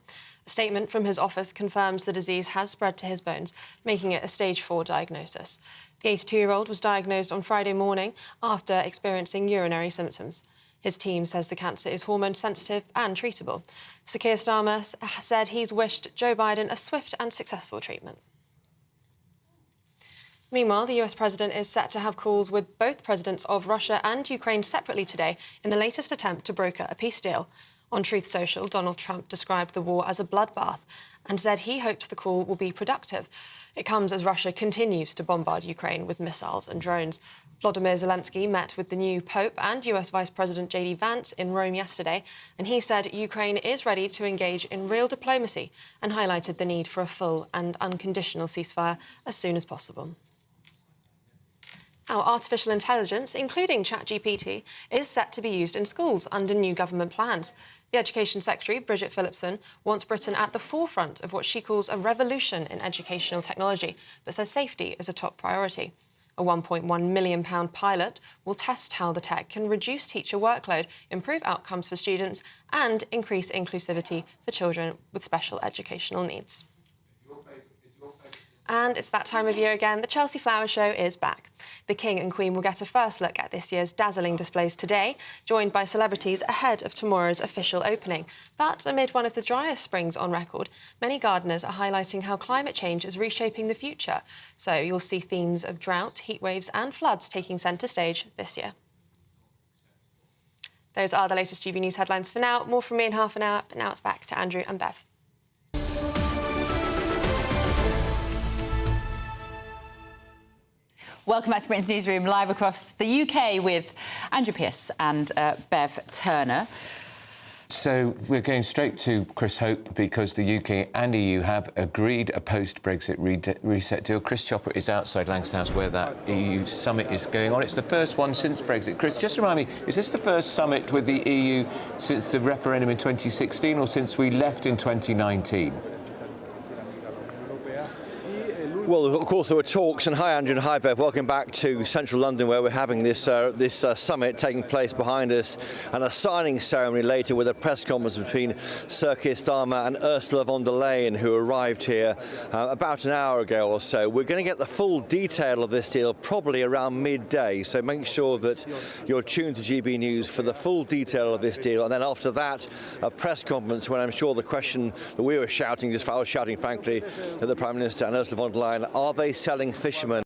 A statement from his office confirms the disease has spread to his bones, making it a stage 4 diagnosis. The 82-year-old was diagnosed on Friday morning after experiencing urinary symptoms. His team says the cancer is hormone sensitive and treatable. Sir Keir Starmer said he's wished Joe Biden a swift and successful treatment. Meanwhile, the US president is set to have calls with both presidents of Russia and Ukraine separately today in the latest attempt to broker a peace deal. On Truth Social, Donald Trump described the war as a bloodbath and said he hopes the call will be productive. It comes as Russia continues to bombard Ukraine with missiles and drones. Volodymyr Zelensky met with the new Pope and US Vice President J.D. Vance in Rome yesterday, and he said Ukraine is ready to engage in real diplomacy and highlighted the need for a full and unconditional ceasefire as soon as possible. Our artificial intelligence, including ChatGPT, is set to be used in schools under new government plans. The Education Secretary, Bridget Phillipson, wants Britain at the forefront of what she calls a revolution in educational technology, but says safety is a top priority. A £1.1 million pilot will test how the tech can reduce teacher workload, improve outcomes for students, and increase inclusivity for children with special educational needs. And it's that time of year again. The Chelsea Flower Show is back. The King and Queen will get a first look at this year's dazzling displays today, joined by celebrities ahead of tomorrow's official opening. But amid one of the driest springs on record, many gardeners are highlighting how climate change is reshaping the future. So you'll see themes of drought, heat waves and floods taking centre stage this year. Those are the latest GB News headlines for now. More from me in half an hour, but now it's back to Andrew and Bev. Welcome back to Britain's Newsroom, live across the UK with Andrew Pearce and Bev Turner. So we're going straight to Chris Hope because the UK and EU have agreed a post-Brexit reset deal. Chris Chopper is outside Lancaster House where that EU summit is going on. It's the first one since Brexit. Chris, just remind me, is this the first summit with the EU since the referendum in 2016 or since we left in 2019? Well, of course, there were talks, and hi Andrew and hi Bev, welcome back to central London where we're having this summit taking place behind us, and a signing ceremony later with a press conference between Sir Keir Starmer and Ursula von der Leyen, who arrived here about an hour ago or so. We're going to get the full detail of this deal probably around midday, so make sure that you're tuned to GB News for the full detail of this deal, and then after that a press conference when I'm sure the question that we were shouting, I was shouting frankly, at the Prime Minister and Ursula von der Leyen: are they selling fishermen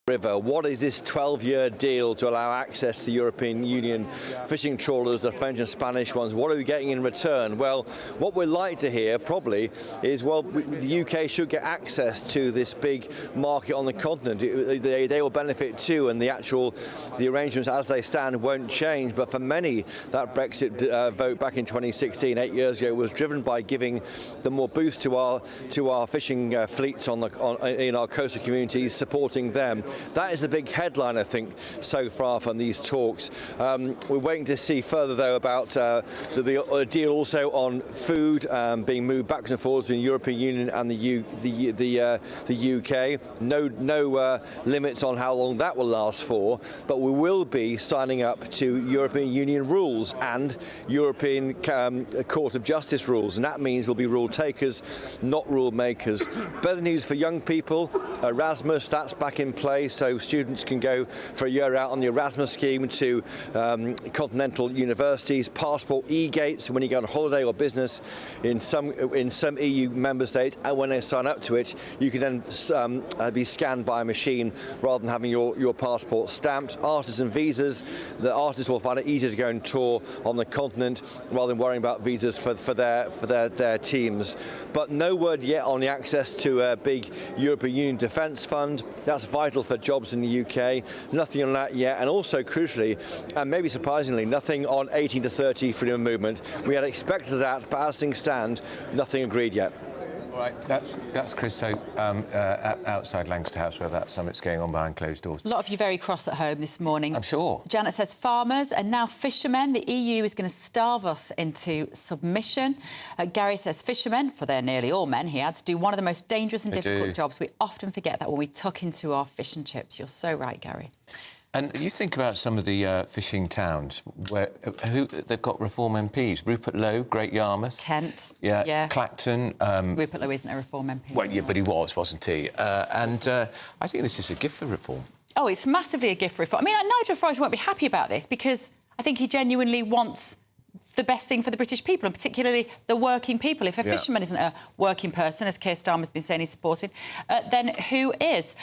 river? What is this 12-year deal to allow access to the European Union fishing trawlers, the French and Spanish ones? What are we getting in return? Well, what we'd like to hear probably is, well, the UK should get access to this big market on the continent. They will benefit too, and the arrangements as they stand won't change. But for many, that Brexit vote back in 2016, 8 years ago, was driven by giving the more boost to our fishing fleets in our coastal communities, supporting them. That is a big headline, I think, so far from these talks. We're waiting to see further, though, about the deal also on food being moved backwards and forwards between the European Union and the UK. No limits on how long that will last for, but we will be signing up to European Union rules and European Court of Justice rules, and that means we'll be rule takers, not rule makers. Better news for young people. Erasmus, that's back in place, so students can go for a year out on the Erasmus scheme to continental universities. Passport e-gates when you go on holiday or business in some EU member states, and when they sign up to it, you can then be scanned by a machine rather than having your passport stamped. Artisan visas, the artists will find it easier to go and tour on the continent rather than worrying about visas for their teams. But no word yet on the access to a big European Union defence fund. That's vital for jobs in the UK. Nothing on that yet, and also crucially, and maybe surprisingly, nothing on 18 to 30 freedom of movement. We had expected that, but as things stand, nothing agreed yet. All right, that's Chris. So outside Lancaster House, where that summit's going on behind closed doors. A lot of you very cross at home this morning. I'm sure. Janet says farmers and now fishermen. The EU is going to starve us into submission. Gary says fishermen, for they're nearly all men, he adds, do one of the most dangerous and difficult jobs. We often forget that when we tuck into our fish and chips. You're so right, Gary. And you think about some of the fishing towns where they've got Reform MPs. Rupert Lowe, Great Yarmouth. Kent. Yeah. Clacton. Rupert Lowe isn't a Reform MP. Well, yeah, but he wasn't he? I think this is a gift for reform. Oh, it's massively a gift for reform. I mean, Nigel Farage won't be happy about this because I think he genuinely wants the best thing for the British people, and particularly the working people. If a fisherman isn't a working person, as Keir Starmer's been saying he's supporting, then who is?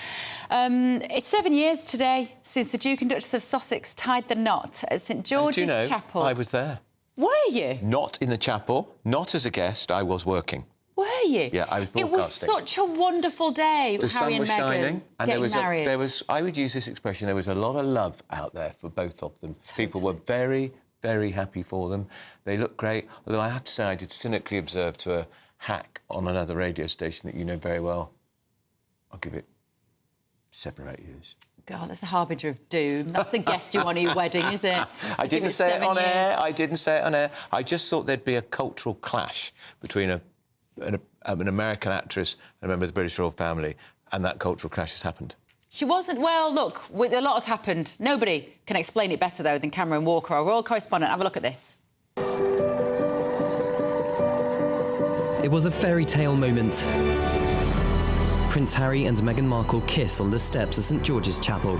It's 7 years today since the Duke and Duchess of Sussex tied the knot at St George's Chapel. I was there. Were you? Not in the chapel, not as a guest, I was working. Were you? Yeah, I was broadcasting. It was such a wonderful day with Harry and Meghan shining, and getting married. I would use this expression, there was a lot of love out there for both of them. Totally. People were very, very happy for them. They look great. Although I have to say, I did cynically observe to a hack on another radio station that you know very well. I'll give it 7 or 8 years. God, that's a harbinger of doom. That's the guest you want at your wedding, is it? I didn't say it on air. I didn't say it on air. I just thought there'd be a cultural clash between an American actress and a member of the British royal family, and that cultural clash has happened. She wasn't... Well, look, a lot has happened. Nobody can explain it better, though, than Cameron Walker, our royal correspondent. Have a look at this. It was a fairy tale moment. Prince Harry and Meghan Markle kiss on the steps of St George's Chapel.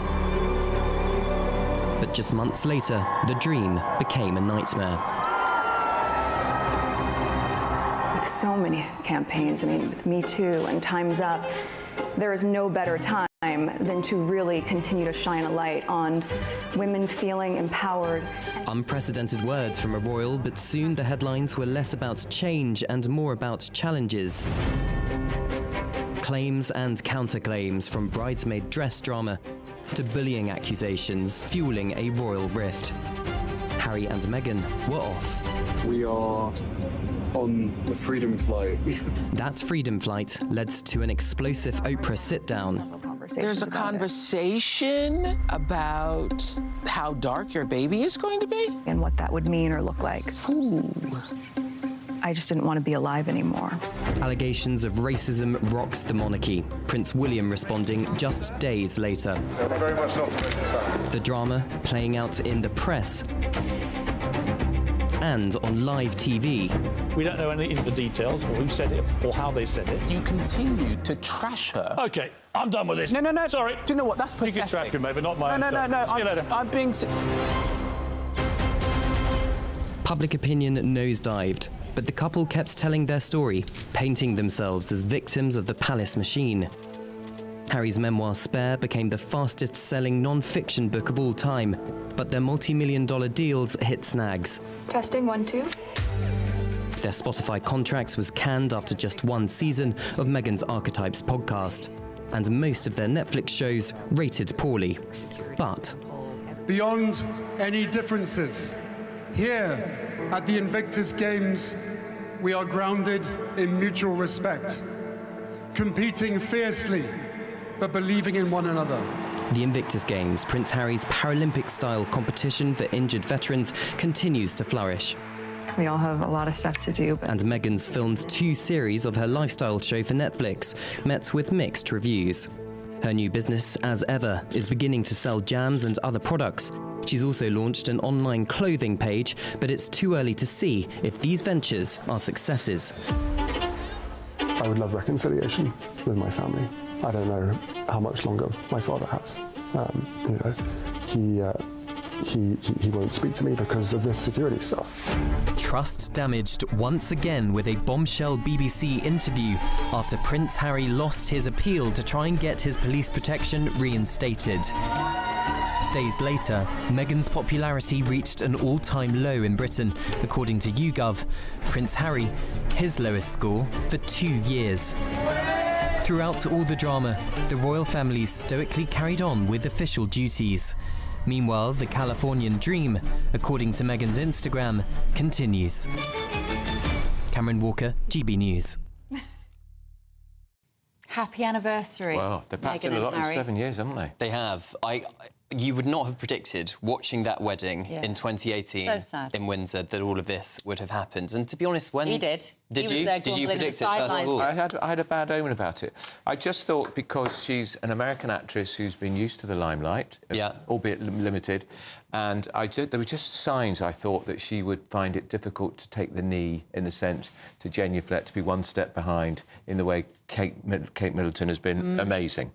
But just months later, the dream became a nightmare. With so many campaigns, I mean, with Me Too and Time's Up, there is no better time than to really continue to shine a light on women feeling empowered. Unprecedented words from a royal, but soon the headlines were less about change and more about challenges. Claims and counterclaims, from bridesmaid dress drama to bullying accusations fueling a royal rift. Harry and Meghan were off. We are on the Freedom Flight. That Freedom Flight led to an explosive Oprah sit-down. There's a conversation about how dark your baby is going to be. And what that would mean or look like. Ooh. I just didn't want to be alive anymore. Allegations of racism rocks the monarchy. Prince William responding just days later. I'm very much not a racist fan. The drama playing out in the press and on live TV. We don't know any of the details or who said it or how they said it. You continue to trash her. OK, I'm done with this. No. Sorry. Do you know what? That's pathetic. You can track him, maybe, not mine. No. See you later. I'm being... Public opinion nosedived, but the couple kept telling their story, painting themselves as victims of the palace machine. Harry's memoir Spare became the fastest-selling non-fiction book of all time, but their multi-million-dollar deals hit snags. Testing 1, 2. Their Spotify contracts was canned after just one season of Meghan's Archetypes podcast, and most of their Netflix shows rated poorly. But beyond any differences, here at the Invictus Games, we are grounded in mutual respect, competing fiercely, but believing in one another. the Invictus Games, Prince Harry's Paralympic-style competition for injured veterans, continues to flourish. We all have a lot of stuff to do. And Meghan's filmed 2 series of her lifestyle show for Netflix, met with mixed reviews. Her new business, as ever, is beginning to sell jams and other products. She's also launched an online clothing page, but it's too early to see if these ventures are successes. I would love reconciliation with my family. I don't know how much longer my father has. He won't speak to me because of this security stuff. Trust damaged once again with a bombshell BBC interview after Prince Harry lost his appeal to try and get his police protection reinstated. Days later, Meghan's popularity reached an all-time low in Britain, according to YouGov. Prince Harry, his lowest score for 2 years. Throughout all the drama, the royal family stoically carried on with official duties. Meanwhile, the Californian dream, according to Meghan's Instagram, continues. Cameron Walker, GB News. Happy anniversary. Wow, they've packed in a lot in 7 years, haven't they? They have. You would not have predicted, watching that wedding in 2018 So sad. in Windsor, that all of this would have happened. And to be honest, when... He did. Did He you? was there Did you grumbling predict at it the first of all? I had a bad omen about it. I just thought because she's an American actress who's been used to the limelight, albeit limited, and there were just signs, I thought, that she would find it difficult to take the knee, in a sense, to genuflect, to be one step behind in the way Kate Middleton has been amazing.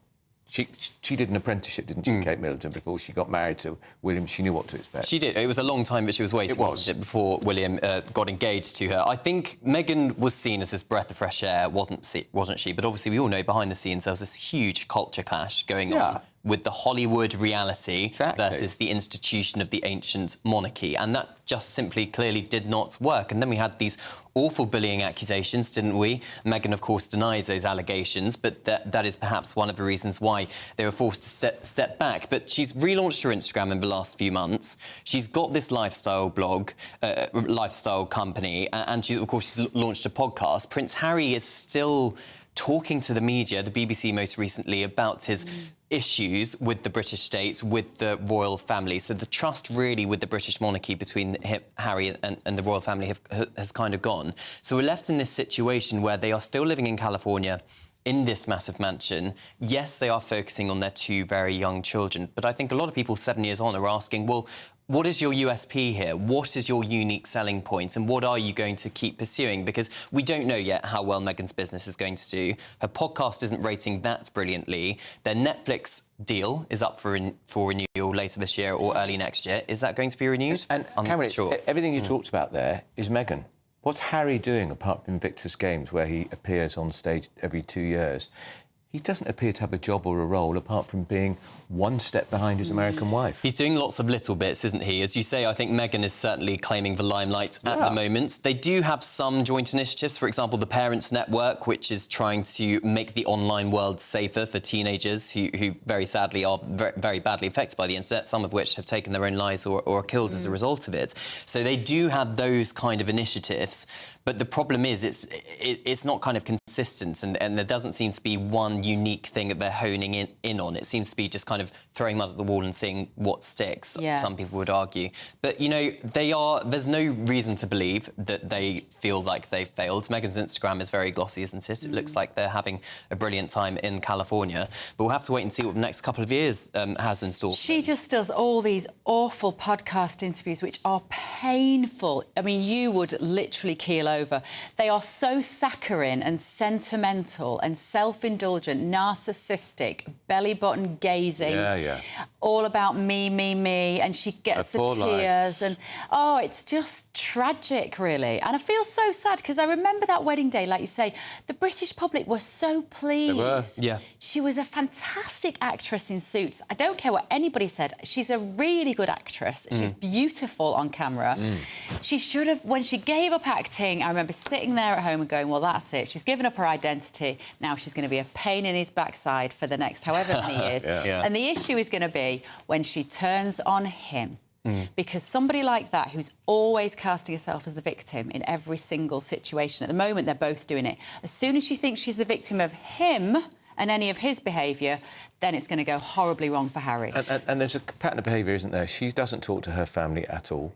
She did an apprenticeship, didn't she, Kate Middleton, before she got married to William? She knew what to expect. She did. It was a long time that she was waiting, wasn't it, before William got engaged to her. I think Meghan was seen as this breath of fresh air, wasn't she? But obviously we all know behind the scenes there was this huge culture clash going on with the Hollywood reality versus the institution of the ancient monarchy. And that just simply clearly did not work. And then we had these awful bullying accusations, didn't we? Meghan, of course, denies those allegations, but that is perhaps one of the reasons why they were forced to step back. But she's relaunched her Instagram in the last few months. She's got this lifestyle blog, lifestyle company, and she's launched a podcast. Prince Harry is still talking to the media, the BBC most recently, about his issues with the British state, with the royal family. So the trust really with the British monarchy between Harry and the royal family has kind of gone. So we're left in this situation where they are still living in California in this massive mansion. Yes, they are focusing on their 2 very young children, but I think a lot of people 7 years on are asking, well, what is your USP here? What is your unique selling point? And what are you going to keep pursuing? Because we don't know yet how well Meghan's business is going to do. Her podcast isn't rating that brilliantly. Their Netflix deal is up for renewal later this year or early next year. Is that going to be renewed? And Cameron, everything you talked about there is Meghan. What's Harry doing apart from Invictus Games, where he appears on stage every 2 years? He doesn't appear to have a job or a role apart from being one step behind his American wife. He's doing lots of little bits, isn't he? As you say, I think Meghan is certainly claiming the limelight at the moment. They do have some joint initiatives, for example, the Parents Network, which is trying to make the online world safer for teenagers who very sadly are very badly affected by the internet, some of which have taken their own lives or are killed as a result of it. So they do have those kind of initiatives. But the problem is it's not kind of consistent, and there doesn't seem to be one one unique thing that they're honing in on. It seems to be just kind of throwing mud at the wall and seeing what sticks, some people would argue. But, you know, there's no reason to believe that they feel like they've failed. Meghan's Instagram is very glossy, isn't it? It looks like they're having a brilliant time in California. But we'll have to wait and see what the next couple of years has in store. She just does all these awful podcast interviews, which are painful. I mean, you would literally keel over. They are so saccharine and sentimental and self-indulgent, narcissistic, belly button gazing. All about me, and she gets the tears. And, oh, it's just tragic, really. And I feel so sad, because I remember that wedding day, like you say, the British public were so pleased. They were, She was a fantastic actress in Suits. I don't care what anybody said. She's a really good actress. She's beautiful on camera. She should have, when she gave up acting, I remember sitting there at home and going, well, that's it. She's given up her identity. Now she's going to be a pain in his backside for the next however many years. And the issue is going to be when she turns on him. Because somebody like that, who's always casting herself as the victim in every single situation, at the moment they're both doing it, as soon as she thinks she's the victim of him and any of his behaviour, then it's going to go horribly wrong for Harry. And there's a pattern of behaviour, isn't there? She doesn't talk to her family at all.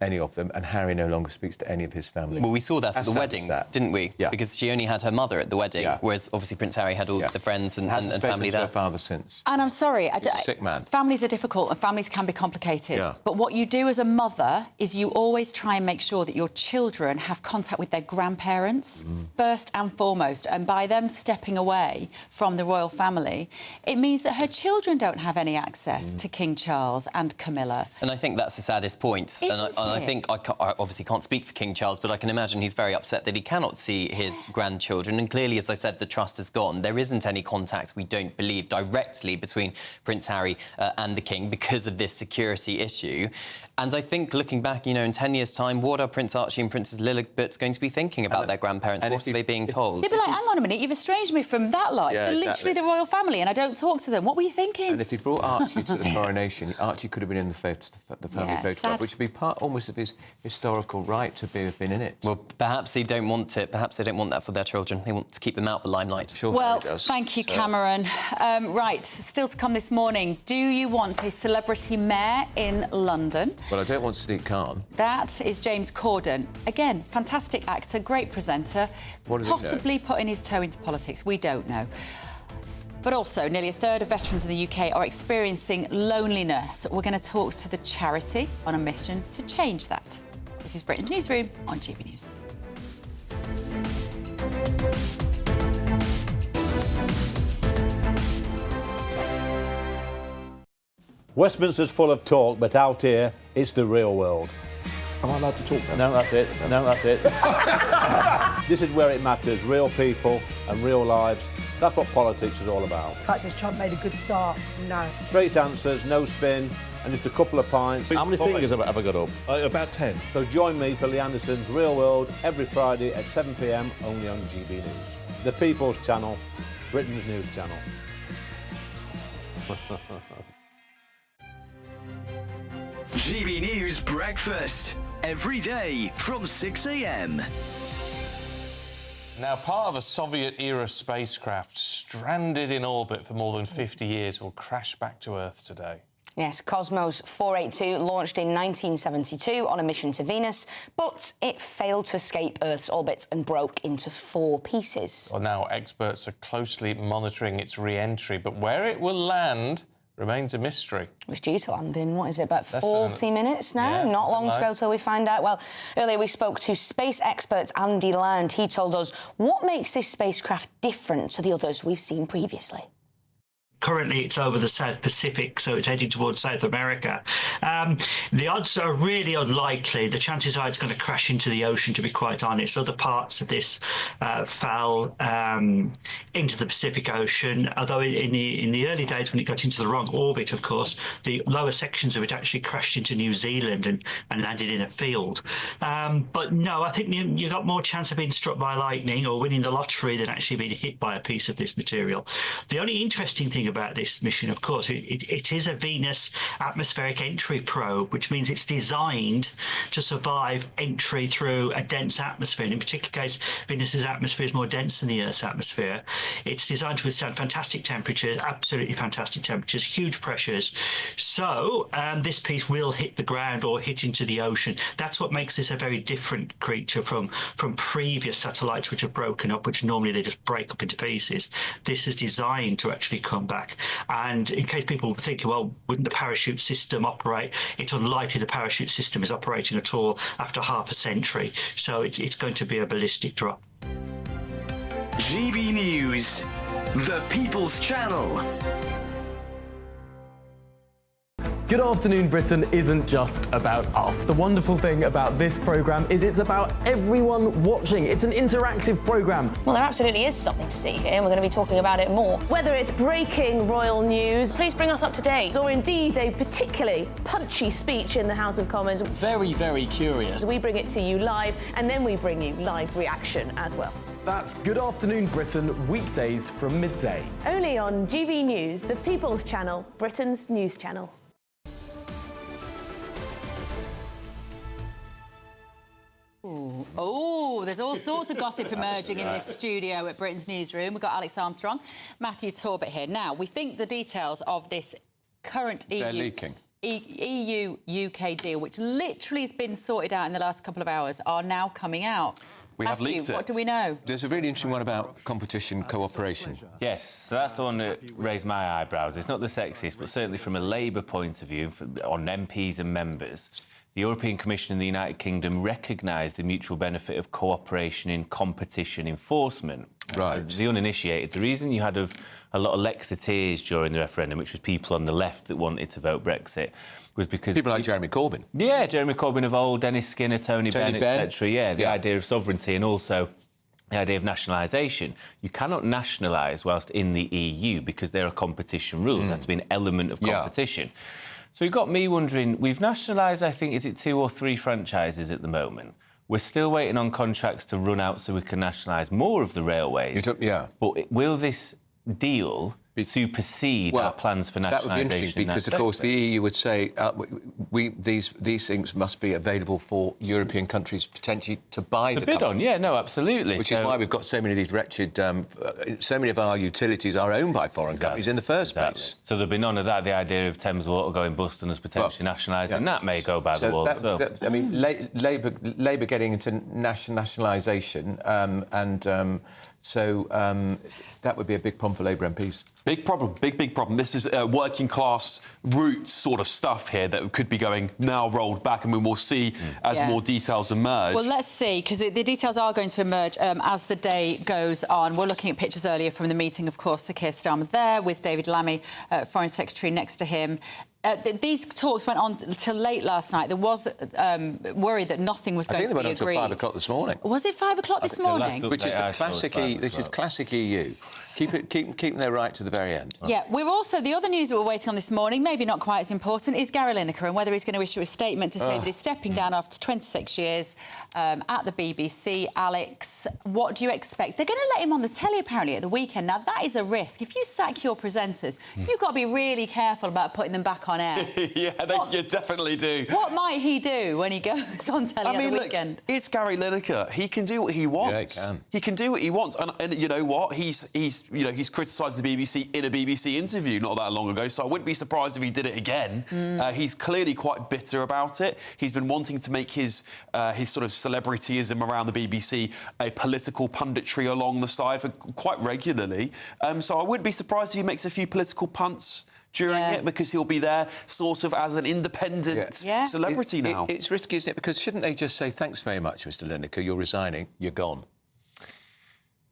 Any of them. And Harry no longer speaks to any of his family. Well, we saw that at the wedding, didn't we? Because she only had her mother at the wedding, whereas obviously Prince Harry had all the friends and family there. Her father since. And I'm sorry, He's a sick man. Families are difficult and families can be complicated. But what you do as a mother is you always try and make sure that your children have contact with their grandparents first and foremost. And by them stepping away from the royal family, it means that her children don't have any access to King Charles and Camilla. And I think that's the saddest point. And I think I obviously can't speak for King Charles, but I can imagine he's very upset that he cannot see his grandchildren. And clearly, as I said, the trust is gone. There isn't any contact, we don't believe, directly between Prince Harry and the King because of this security issue. And I think, looking back, you know, in 10 years' time, what are Prince Archie and Princess Lilibet going to be thinking about their grandparents? What are they being told? They'd be like, hang on a minute, you've estranged me from that lot. They're literally the royal family and I don't talk to them. What were you thinking? And if he brought Archie to the coronation, Archie could have been in the family photograph, which would be part almost of his historical right to have been in it. Well, perhaps they don't want it. Perhaps they don't want that for their children. They want to keep them out the limelight. Sure, well, thank you, Cameron. Right, still to come this morning. Do you want a celebrity mayor in London? Well, I don't want Sadiq Khan. That is James Corden. Again, fantastic actor, great presenter. Possibly putting his toe into politics. We don't know. But also, nearly a third of veterans in the UK are experiencing loneliness. We're going to talk to the charity on a mission to change that. This is Britain's Newsroom on GB News. Westminster's full of talk, but out here, it's the real world. Am I allowed to talk then? No, that's it. No, that's it. This is where it matters. Real people and real lives. That's what politics is all about. The fact has Trump made a good start? No. Straight answers, no spin, and just a couple of pints. How many fingers have I got up? About 10. So join me for Lee Anderson's Real World every Friday at 7 p.m. only on GB News. The People's Channel, Britain's news channel. GB News Breakfast, every day from 6 a.m. Now, part of a Soviet-era spacecraft stranded in orbit for more than 50 years will crash back to Earth today. Yes, Cosmos 482 launched in 1972 on a mission to Venus, but it failed to escape Earth's orbit and broke into 4 pieces. Well, now experts are closely monitoring its re-entry, but where it will land remains a mystery. It was due to land in, what is it, about 40 minutes now? Yeah, not long to go till we find out. Well, earlier we spoke to space expert Andy Land. He told us what makes this spacecraft different to the others we've seen previously. Currently, it's over the South Pacific, so it's heading towards South America. The odds are really unlikely. The chances are it's going to crash into the ocean, to be quite honest. Other parts of this fell into the Pacific Ocean, although in the early days, when it got into the wrong orbit, of course, the lower sections of it actually crashed into New Zealand and landed in a field. But no, I think you got more chance of being struck by lightning or winning the lottery than actually being hit by a piece of this material. The only interesting thing about this mission, of course. It is a Venus atmospheric entry probe, which means it's designed to survive entry through a dense atmosphere. And in particular case, Venus's atmosphere is more dense than the Earth's atmosphere. It's designed to withstand fantastic temperatures, absolutely fantastic temperatures, huge pressures. So this piece will hit the ground or hit into the ocean. That's what makes this a very different creature from previous satellites which have broken up, which normally they just break up into pieces. This is designed to actually come back. And in case people think, well, wouldn't the parachute system operate? It's unlikely the parachute system is operating at all after half a century. So it's going to be a ballistic drop. GB News, the People's Channel. Good Afternoon Britain isn't just about us. The wonderful thing about this programme is it's about everyone watching. It's an interactive programme. Well, there absolutely is something to see here, and we're going to be talking about it more. Whether it's breaking royal news, please bring us up to date, or indeed a particularly punchy speech in the House of Commons. Very, very curious. We bring it to you live, and then we bring you live reaction as well. That's Good Afternoon Britain, weekdays from midday. Only on GB News, the People's Channel, Britain's news channel. Oh, there's all sorts of gossip emerging in this studio at Britain's Newsroom. We've got Alex Armstrong, Matthew Torbett here. Now, we think the details of this current EU-UK deal, which literally has been sorted out in the last couple of hours, are now coming out. We have Matthew, leaked it. What do we know? There's a really interesting one about competition cooperation. Yes, so that's the one that raised my eyebrows. It's not the sexiest, but certainly from a Labour point of view, on MPs and members, the European Commission and the United Kingdom recognised the mutual benefit of cooperation in competition enforcement. Right. The uninitiated. The reason you had a lot of Lexiteers during the referendum, which was people on the left that wanted to vote Brexit, was because... People like Jeremy Corbyn. Yeah, Jeremy Corbyn of old, Dennis Skinner, Tony Benn, etc. Yeah, the idea of sovereignty and also the idea of nationalisation. You cannot nationalise whilst in the EU because there are competition rules. There has to be an element of competition. So it got me wondering, we've nationalised, I think, is it 2 or 3 franchises at the moment? We're still waiting on contracts to run out so we can nationalise more of the railways. But will this deal supersede our plans for nationalisation? That would be interesting because, of course, the EU would say these things must be available for European countries potentially to buy to bid on. Yeah, no, absolutely. Which is why we've got so many of these wretched... so many of our utilities are owned by foreign companies in the first place. So there'll be none of that. The idea of Thames Water going bust and us potentially nationalising that may go by the wall as well. I mean, Labour getting into nationalisation that would be a big problem for Labour MPs. Big problem, big problem. This is working class roots sort of stuff here that could be going now rolled back, and we will see as more details emerge. Well, let's see, because the details are going to emerge as the day goes on. We're looking at pictures earlier from the meeting, of course, Sir Keir Starmer there, with David Lammy, Foreign Secretary, next to him. These talks went on till late last night. There was worry that nothing was going to be agreed. I think they went on till 5 o'clock this morning. Was it 5 o'clock this morning? Which is classic EU. Keep their right to the very end. Yeah, we're also... The other news that we're waiting on this morning, maybe not quite as important, is Gary Lineker and whether he's going to issue a statement to say that he's stepping down after 26 years at the BBC. Alex, what do you expect? They're going to let him on the telly, apparently, at the weekend. Now, that is a risk. If you sack your presenters, you've got to be really careful about putting them back on air. You definitely do. What might he do when he goes on telly at the weekend? Look, it's Gary Lineker. He can do what he wants. Yeah, he can. He can do what he wants. And you know what? He's criticised the BBC in a BBC interview not that long ago, so I wouldn't be surprised if he did it again. He's clearly quite bitter about it. He's been wanting to make his sort of celebrityism around the BBC a political punditry along the side for quite regularly. So I wouldn't be surprised if he makes a few political punts during it, because he'll be there sort of as an independent celebrity now. It's risky, isn't it? Because shouldn't they just say, thanks very much, Mr Lineker, you're resigning, you're gone?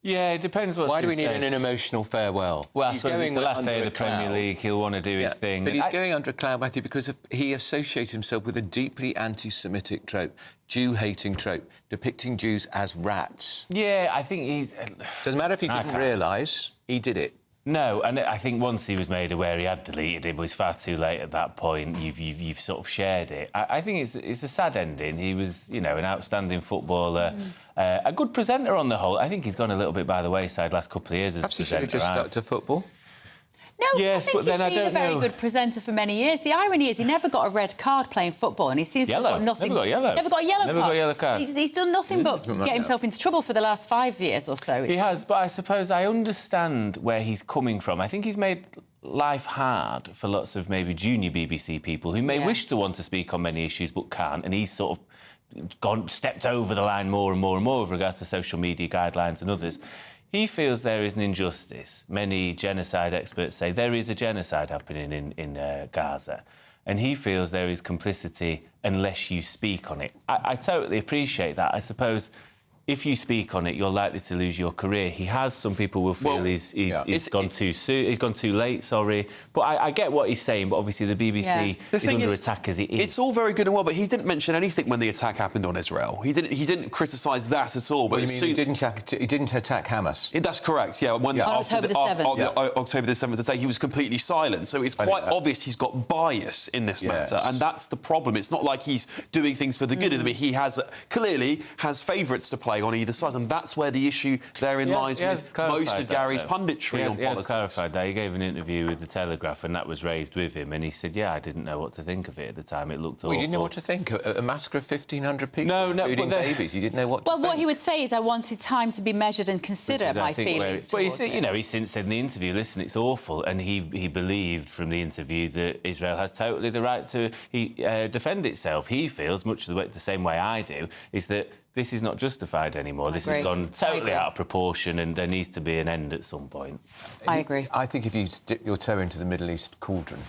Yeah, it depends what. Why do we need an emotional farewell? Well, I suppose it's the last day of the Premier League. He'll want to do his thing. But he's going under a cloud, Matthew, because he associates himself with a deeply anti-Semitic trope, Jew-hating trope, depicting Jews as rats. Yeah, I think he's... Doesn't matter if he didn't realise, he did it. No, and I think once he was made aware he had deleted it, but it's far too late at that point. You've sort of shared it. I think it's a sad ending. He was, an outstanding footballer, a good presenter on the whole. I think he's gone a little bit by the wayside last couple of years as Perhaps presenter. he should have just stuck to football. No, yes, I think but then I he's been don't a very know. good presenter for many years. The irony is he never got a red card playing football, and he seems to have got nothing. Never got yellow. Never got a yellow Never card. got a yellow card. He's done nothing but get himself into trouble for the last 5 years or so. He has, but I suppose I understand where he's coming from. I think he's made life hard for lots of maybe junior BBC people who may wish to want to speak on many issues but can't, and he's sort of stepped over the line more and more and more with regards to social media guidelines and others. He feels there is an injustice. Many genocide experts say there is a genocide happening in Gaza, and he feels there is complicity unless you speak on it. I totally appreciate that. I suppose if you speak on it, you're likely to lose your career. He has. Some people will feel he's gone too soon. He's gone too late. Sorry, but I get what he's saying. But obviously, the BBC is under attack as it is. It's all very good and well, but he didn't mention anything when the attack happened on Israel. He didn't criticise that at all. But he didn't attack Hamas. That's correct. Yeah, On October the 7th. October the 7th, he was completely silent. So it's quite obvious he's got bias in this matter, and that's the problem. It's not like he's doing things for the good of them. He clearly has favourites to play on either side, and that's where the issue therein lies with most of Gary's punditry on politics. He has clarified that. He gave an interview with The Telegraph, and that was raised with him, and he said, yeah, I didn't know what to think of it at the time. It looked awful. You didn't know what to think? A massacre of 1,500 people, no, including babies. You didn't know what to think? Well, what he would say is, I wanted time to be measured and consider my feelings. But he's since said in the interview, listen, it's awful, and he believed from the interview that Israel has totally the right to defend itself. He feels, much the same way I do, is that this is not justified anymore. This has gone totally out of proportion, and there needs to be an end at some point. I agree. I think if you dip your toe into the Middle East cauldron,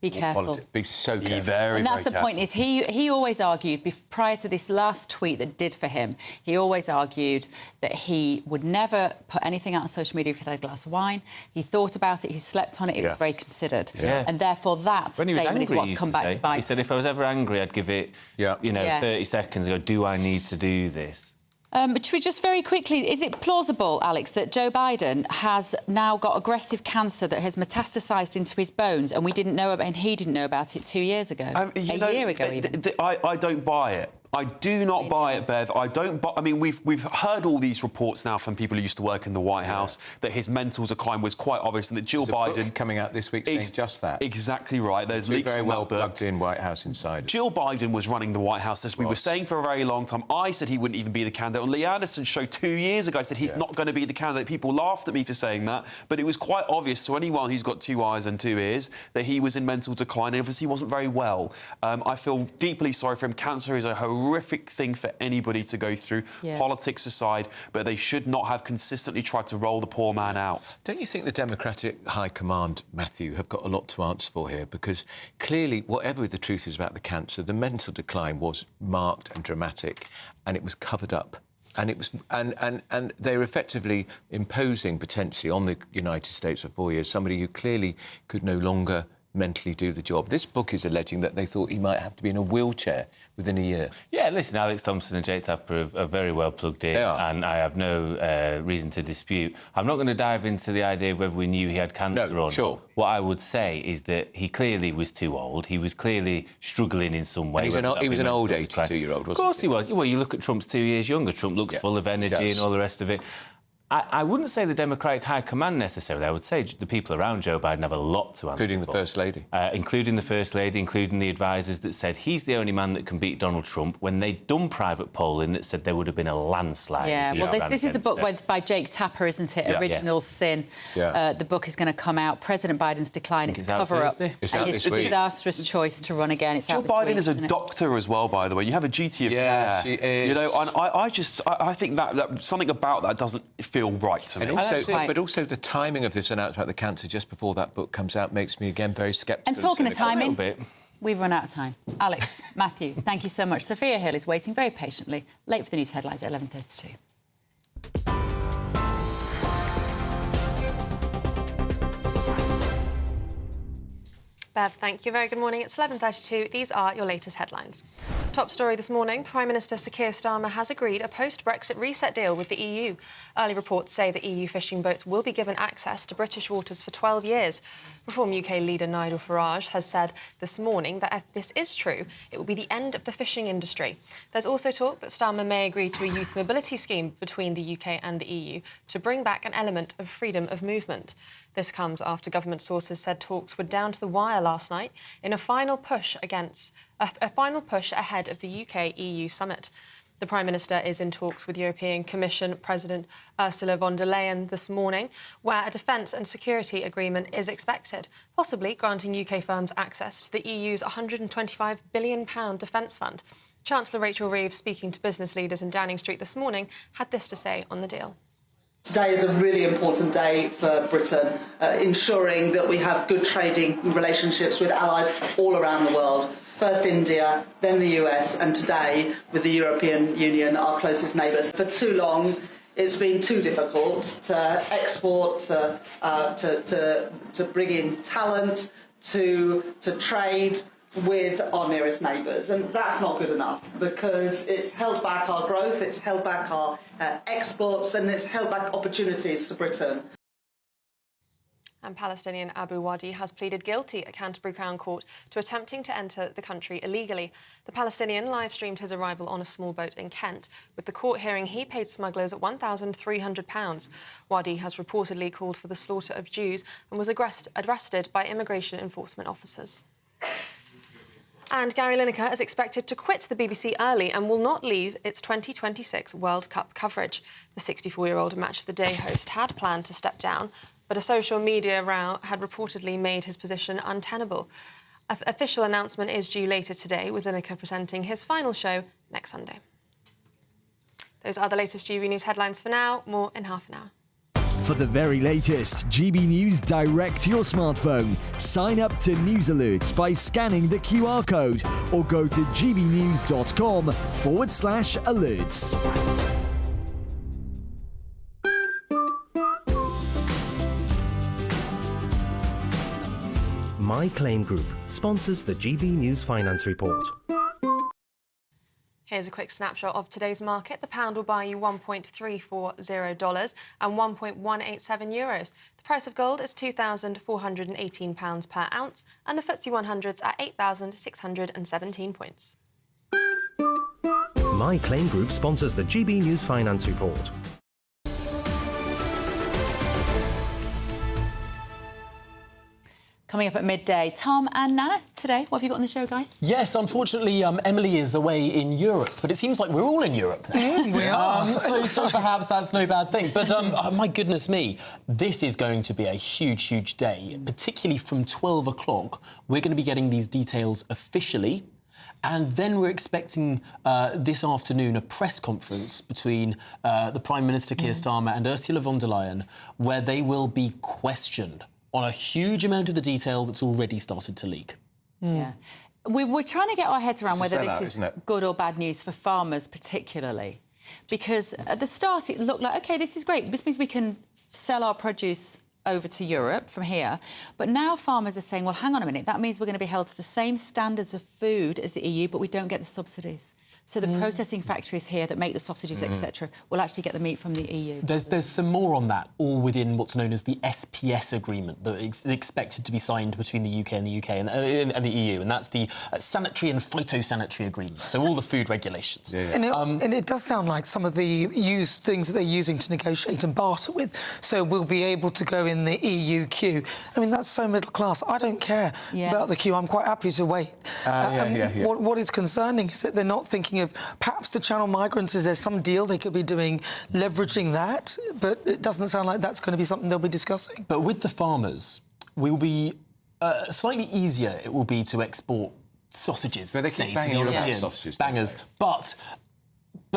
be careful. Be so careful. And that's the point, is he always argued, prior to this last tweet that did for him, he always argued that he would never put anything out on social media if he had a glass of wine. He thought about it, he slept on it, it was very considered. And therefore that statement is what's come back to bite. He said, if I was ever angry, I'd give it, 30 seconds and go, do I need to do this? Should we just very quickly, is it plausible, Alex, that Joe Biden has now got aggressive cancer that has metastasised into his bones, and we didn't know about, and he didn't know about it 2 years ago, a year ago even? I don't buy it. I do not buy it, Bev. I don't buy... I mean, we've heard all these reports now from people who used to work in the White House that his mental decline was quite obvious, and that Jill Biden... coming out this week saying just that. Exactly right. There's leaks very from well that book. plugged in White House insiders. Jill Biden was running the White House, as we were saying for a very long time. I said he wouldn't even be the candidate. On Lee Anderson's show 2 years ago, I said he's not going to be the candidate. People laughed at me for saying that, but it was quite obvious to anyone who's got 2 eyes and 2 ears that he was in mental decline, and obviously he wasn't very well. I feel deeply sorry for him. Cancer is a horrific thing for anybody to go through, politics aside, but they should not have consistently tried to roll the poor man out. Don't you think the Democratic High Command, Matthew, have got a lot to answer for here? Because clearly, whatever the truth is about the cancer, the mental decline was marked and dramatic, and it was covered up. And it was, and they're effectively imposing potentially on the United States for 4 years somebody who clearly could no longer mentally do the job. This book is alleging that they thought he might have to be in a wheelchair within a year. Yeah, listen, Alex Thompson and Jake Tapper are very well plugged in, and I have no reason to dispute. I'm not going to dive into the idea of whether we knew he had cancer or not. What I would say is that he clearly was too old. He was clearly struggling in some way. He was an old 82-year-old, wasn't he? Of course he was. Well, you look at Trump's 2 years younger. Trump looks full of energy and all the rest of it. I wouldn't say the Democratic High Command necessarily. I would say the people around Joe Biden have a lot to answer including the First Lady. Including the First Lady, including the advisers that said he's the only man that can beat Donald Trump, when they'd done private polling that said there would have been a landslide. Yeah, well, this is the book by Jake Tapper, isn't it? Original Sin. The book is going to come out. President Biden's decline, its cover-up, and his disastrous choice to run again. It's Jill Biden is a doctor as well, by the way. You have a duty of care. She is. You know, and I think that something about that doesn't feel right to me. But also the timing of this announcement about the cancer just before that book comes out makes me again very sceptical. And talking of timing, we've run out of time. Alex, Matthew, thank you so much. Sophia Hill is waiting very patiently, late for the news headlines at 11:32. Bev, thank you. Very good morning. It's 11:32. These are your latest headlines. top story this morning, Prime Minister Sir Keir Starmer has agreed a post-Brexit reset deal with the EU. Early reports say that EU fishing boats will be given access to British waters for 12 years. Reform UK leader Nigel Farage has said this morning that if this is true, it will be the end of the fishing industry. There's also talk that Starmer may agree to a youth mobility scheme between the UK and the EU to bring back an element of freedom of movement. This comes after government sources said talks were down to the wire last night in a final push ahead of the UK-EU summit. The Prime Minister is in talks with European Commission President Ursula von der Leyen this morning, where a defence and security agreement is expected, possibly granting UK firms access to the EU's £125 billion defence fund. Chancellor Rachel Reeves, speaking to business leaders in Downing Street this morning, had this to say on the deal. Today is a really important day for Britain, ensuring that we have good trading relationships with allies all around the world. First India, then the US, and today with the European Union, our closest neighbours. For too long, it's been too difficult to export, to bring in talent, to trade with our nearest neighbours, and that's not good enough because it's held back our growth, it's held back our exports, and it's held back opportunities for Britain. And Palestinian Abu Wadi has pleaded guilty at Canterbury Crown Court to attempting to enter the country illegally. The Palestinian live-streamed his arrival on a small boat in Kent. With the court hearing, he paid smugglers £1,300. Wadi has reportedly called for the slaughter of Jews and was arrested by immigration enforcement officers. And Gary Lineker is expected to quit the BBC early and will not leave its 2026 World Cup coverage. The 64-year-old Match of the Day host had planned to step down, but a social media row had reportedly made his position untenable. An official announcement is due later today, with Lineker presenting his final show next Sunday. Those are the latest GB News headlines for now. More in half an hour. For the very latest GB News direct to your smartphone, sign up to News Alerts by scanning the QR code or go to gbnews.com/alerts. My Claim Group sponsors the GB News Finance Report. Here's a quick snapshot of today's market. The pound will buy you $1.340 and €1.187. The price of gold is £2,418 per ounce, and the FTSE 100's at 8,617 points. My Claim Group sponsors the GB News Finance Report. Coming up at midday, Tom and Nana, today, what have you got on the show, guys? Yes, unfortunately, Emily is away in Europe, but it seems like we're all in Europe now. We are. So perhaps that's no bad thing. But, my goodness me, this is going to be a huge, huge day, particularly from 12 o'clock. We're going to be getting these details officially. And then we're expecting this afternoon a press conference between the Prime Minister, Keir Starmer, and Ursula von der Leyen, where they will be questioned on a huge amount of the detail that's already started to leak. Yeah. We're trying to get our heads around whether this is it? good or bad news for farmers particularly. Because at the start it looked like, OK, this is great. This means we can sell our produce over to Europe from here. But now farmers are saying, well, hang on a minute, that means we're going to be held to the same standards of food as the EU, but we don't get the subsidies. So the processing factories here that make the sausages, etc., will actually get the meat from the EU. There's some more on that, all within what's known as the SPS agreement that is expected to be signed between the UK and the and the EU, and that's the sanitary and phytosanitary agreement. So all the food regulations. And it does sound like some of the things that they're using to negotiate and barter with. So we'll be able to go in the EU queue. I mean, that's so middle class. I don't care about the queue. I'm quite happy to wait. What is concerning is that they're not thinking of perhaps the Channel migrants. Is there some deal they could be doing, leveraging that? But it doesn't sound like that's going to be something they'll be discussing. But with the farmers, we'll be slightly easier. It will be to export sausages, but they say, keep to the banging on Europeans, about sausages, bangers. But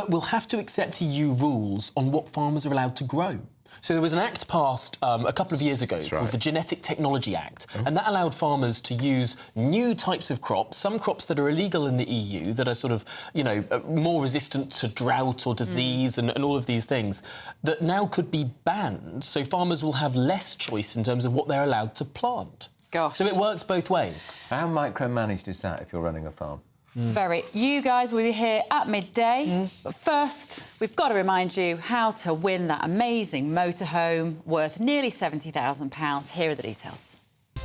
we'll have to accept EU rules on what farmers are allowed to grow. So there was an act passed a couple of years ago called the Genetic Technology Act, and that allowed farmers to use new types of crops, some crops that are illegal in the EU, that are sort of, you know, more resistant to drought or disease and all of these things, that now could be banned, so farmers will have less choice in terms of what they're allowed to plant. Gosh. So it works both ways. How micromanaged is that if you're running a farm? Very. You guys will be here at midday. But first, we've got to remind you how to win that amazing motorhome worth nearly £70,000. Here are the details.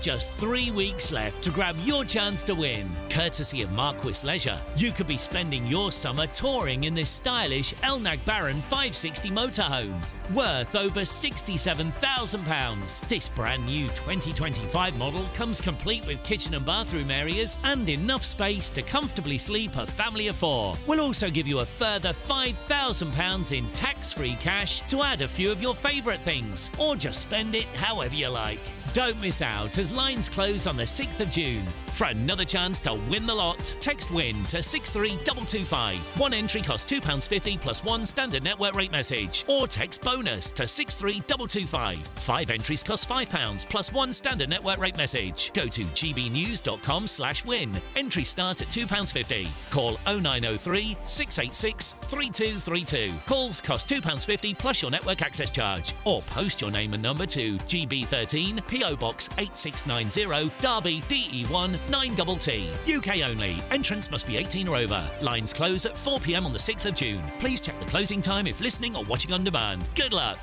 Just 3 weeks left to grab your chance to win. Courtesy of Marquis Leisure, you could be spending your summer touring in this stylish Elnag Baron 560 motorhome. Worth over £67,000. This brand new 2025 model comes complete with kitchen and bathroom areas and enough space to comfortably sleep a family of 4. We'll also give you a further £5,000 in tax-free cash to add a few of your favourite things, or just spend it however you like. Don't miss out as lines close on the 6th of June. For another chance to win the lot, text WIN to 63225. One entry costs £2.50 plus one standard network rate message. Or text BONUS to 63225. 5 entries cost £5 plus one standard network rate message. Go to gbnews.com/win. Entries start at £2.50. Call 0903 686 3232. Calls cost £2.50 plus your network access charge. Or post your name and number to GB13 PO Box 8690 Derby DE1 9TT. UK only. Entrance must be 18 or over. Lines close at 4 p.m. on the 6th of June. Please check the closing time if listening or watching on demand. Good luck.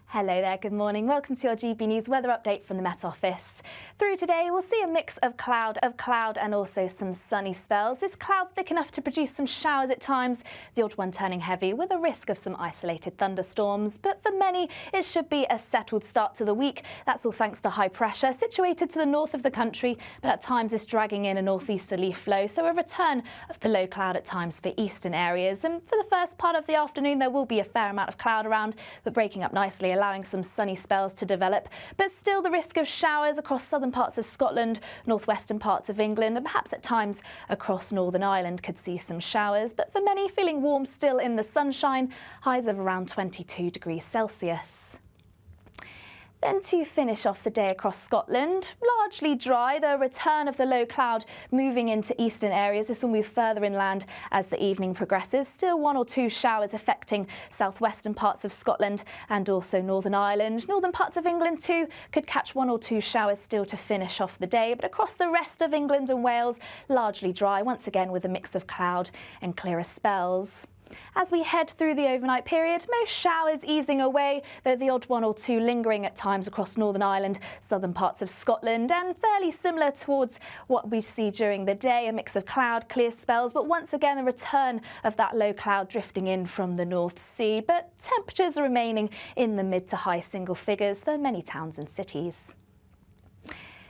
Hello there, good morning. Welcome to your GB News weather update from the Met Office. Through today, we'll see a mix of cloud and also some sunny spells. This cloud thick enough to produce some showers at times, the odd one turning heavy with a risk of some isolated thunderstorms. But for many, it should be a settled start to the week. That's all thanks to high pressure situated to the north of the country, but at times it's dragging in a northeasterly flow, so a return of the low cloud at times for eastern areas. And for the first part of the afternoon, there will be a fair amount of cloud around, but breaking up nicely, allowing some sunny spells to develop, but still the risk of showers across southern parts of Scotland, northwestern parts of England, and perhaps at times across Northern Ireland could see some showers. But for many, feeling warm still in the sunshine, highs of around 22 degrees Celsius. Then to finish off the day across Scotland, largely dry, the return of the low cloud moving into eastern areas. This will move further inland as the evening progresses. Still 1 or 2 showers affecting southwestern parts of Scotland and also Northern Ireland. Northern parts of England too could catch 1 or 2 showers still to finish off the day. But across the rest of England and Wales, largely dry, once again with a mix of cloud and clearer spells. As we head through the overnight period, most showers easing away, though the odd 1 or 2 lingering at times across Northern Ireland, southern parts of Scotland, and fairly similar towards what we see during the day, a mix of cloud, clear spells, but once again a return of that low cloud drifting in from the North Sea. But temperatures are remaining in the mid to high single figures for many towns and cities.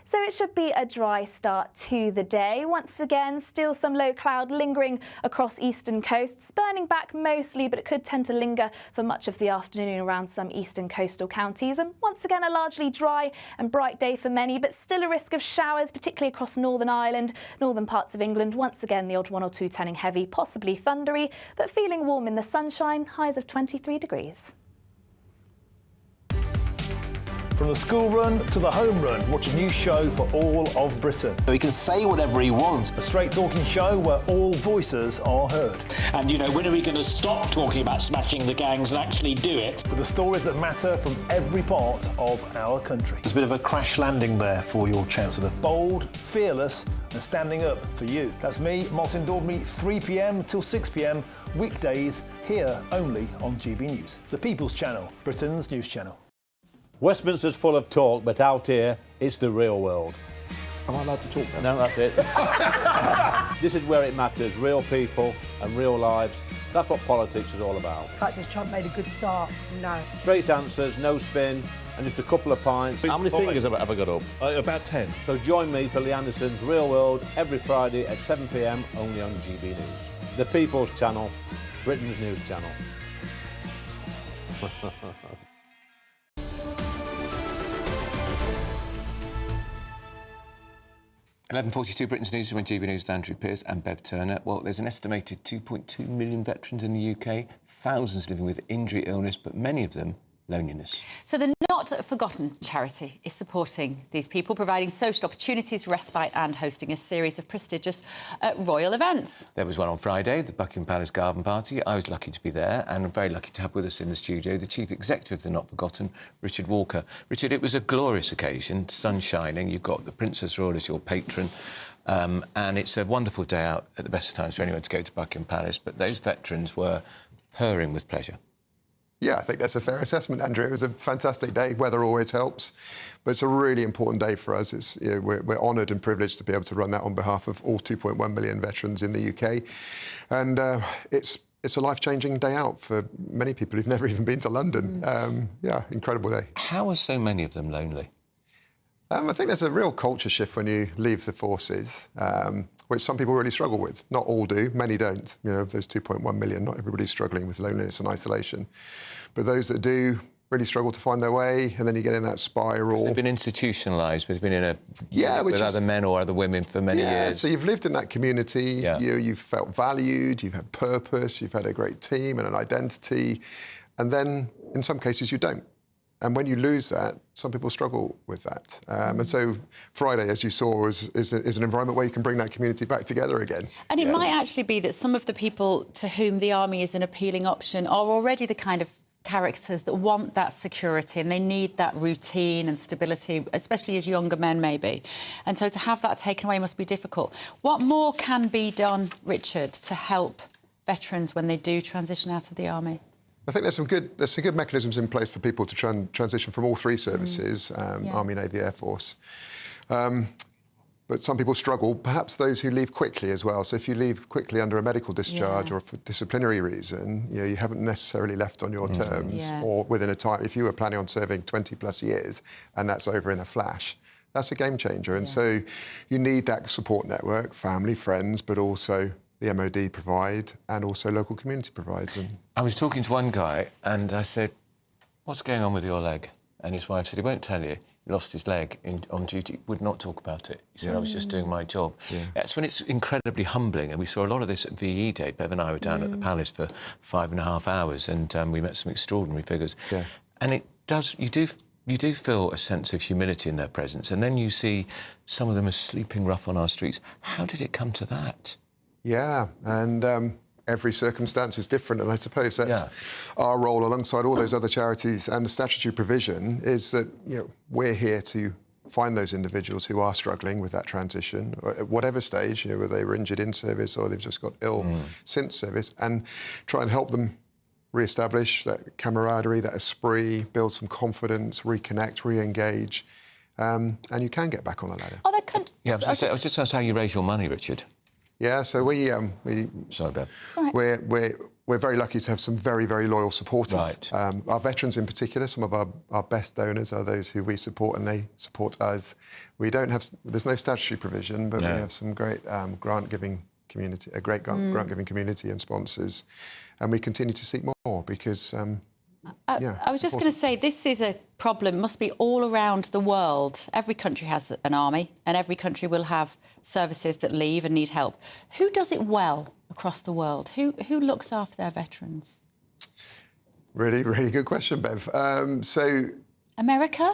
So it should be a dry start to the day. Once again, still some low cloud lingering across eastern coasts, burning back mostly, but it could tend to linger for much of the afternoon around some eastern coastal counties. And once again, a largely dry and bright day for many, but still a risk of showers, particularly across Northern Ireland, northern parts of England. Once again, the odd 1 or 2 turning heavy, possibly thundery, but feeling warm in the sunshine, highs of 23 degrees. From the school run to the home run, watch a new show for all of Britain. He can say whatever he wants. A straight-talking show where all voices are heard. And, you know, when are we going to stop talking about smashing the gangs and actually do it? With the stories that matter from every part of our country. There's a bit of a crash landing there for your Chancellor. Bold, fearless and standing up for you. That's me, Martin Dordme, 3 p.m. till 6 p.m, weekdays, here only on GB News. The People's Channel, Britain's news channel. Westminster's full of talk, but out here, it's the real world. Am I allowed to talk No, now? that's it. This is where it matters, real people and real lives. That's what politics is all about. In fact, has Trump made a good start? No. Straight answers, no spin, and just a couple of pints. How many fingers have I got up? About 10. So join me for Lee Anderson's Real World every Friday at 7 p.m, only on GB News. The People's Channel, Britain's news channel. 11:42 Britain's Newsroom and GB News, Andrew Pearce and Bev Turner. Well, there's an estimated 2.2 million veterans in the UK, thousands living with injury, illness, but many of them loneliness. So the Not Forgotten charity is supporting these people, providing social opportunities, respite and hosting a series of prestigious royal events. There was one on Friday, the Buckingham Palace Garden Party. I was lucky to be there, and I'm very lucky to have with us in the studio the Chief Executive of the Not Forgotten, Richard Walker. Richard, it was a glorious occasion, sun shining. You've got the Princess Royal as your patron, and it's a wonderful day out at the best of times for anyone to go to Buckingham Palace, but those veterans were purring with pleasure. Yeah, I think that's a fair assessment, Andrew. It was a fantastic day. Weather always helps, but it's a really important day for us. It's, you know, we're honoured and privileged to be able to run that on behalf of all 2.1 million veterans in the UK, and it's a life-changing day out for many people who've never even been to London. Yeah, incredible day. How are so many of them lonely? I think there's a real culture shift when you leave the forces, which some people really struggle with. Not all do, many don't. You know, of those 2.1 million, not everybody's struggling with loneliness and isolation. But those that do really struggle to find their way, and then you get in that spiral. They've been institutionalised, they've been in a with other men or other women for many years. So you've lived in that community, you've felt valued, you've had purpose, you've had a great team and an identity, and then in some cases you don't. And when you lose that, some people struggle with that. And so Friday, as you saw, is an environment where you can bring that community back together again. And it might actually be that some of the people to whom the army is an appealing option are already the kind of characters that want that security and they need that routine and stability, especially as younger men maybe. And so to have that taken away must be difficult. What more can be done, Richard, to help veterans when they do transition out of the army? I think there's some good mechanisms in place for people to transition from all three services, Army, Navy, Air Force. But some people struggle, perhaps those who leave quickly as well. So if you leave quickly under a medical discharge or for disciplinary reason, you know, you haven't necessarily left on your terms or within a time. If you were planning on serving 20 plus years and that's over in a flash, that's a game changer. And so you need that support network, family, friends, but also the MOD provide and also local community provides. And I was talking to one guy and I said, what's going on with your leg? And his wife said, he won't tell you. He lost his leg on duty, would not talk about it. He said, I was just doing my job. That's when it's incredibly humbling, and we saw a lot of this at VE Day. Bev and I were down at the Palace for 5.5 hours, and we met some extraordinary figures. And it does, you do feel a sense of humility in their presence, and then you see some of them are sleeping rough on our streets. How did it come to that? Yeah, and every circumstance is different, and I suppose that's our role alongside all those other charities and the statutory provision is that, you know, we're here to find those individuals who are struggling with that transition, at whatever stage, you know, whether they were injured in service or they've just got ill since service, and try and help them re-establish that camaraderie, that esprit, build some confidence, reconnect, re-engage, and you can get back on the ladder. Oh, that can... Yeah, I was just asked how you raise your money, Richard. Yeah, so we sorry, Bev. We're very lucky to have some very, very loyal supporters. Our veterans in particular, some of our best donors are those who we support and they support us. We don't have, there's no statutory provision, but we have some great grant-giving community, a great grant-giving community and sponsors, and we continue to seek more because. I was just going to say, this is a problem, must be all around the world. Every country has an army and every country will have services that leave and need help. Who does it well across the world? Who looks after their veterans? Really, really good question, Bev. So... America?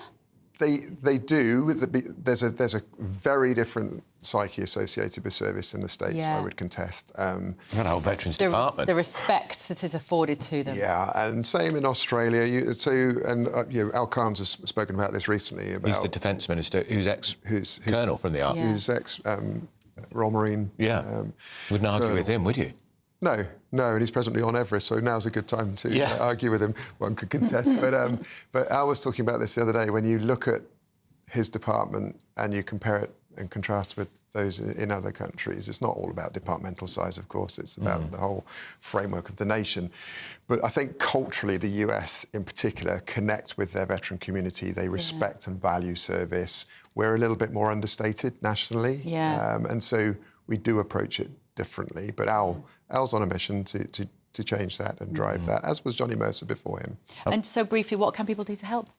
They do. There's a very different psyche associated with service in the States, I would contest. And our Veterans Department. The respect that is afforded to them. Yeah, and same in Australia. Al Khan's has spoken about this recently. About He's the Defence Minister, who's ex-colonel from the Army. Who's Royal Marine. Yeah. Wouldn't argue with him, would you? No, and he's presently on Everest, so now's a good time to argue with him. One could contest. But Al was talking about this the other day. When you look at his department and you compare it and contrast with those in other countries, it's not all about departmental size, of course. It's about the whole framework of the nation. But I think culturally, the US in particular connect with their veteran community. They respect and value service. We're a little bit more understated nationally. And so we do approach it differently, but Al's on a mission to change that and drive that, as was Johnny Mercer before him. And so briefly, what can people do to help?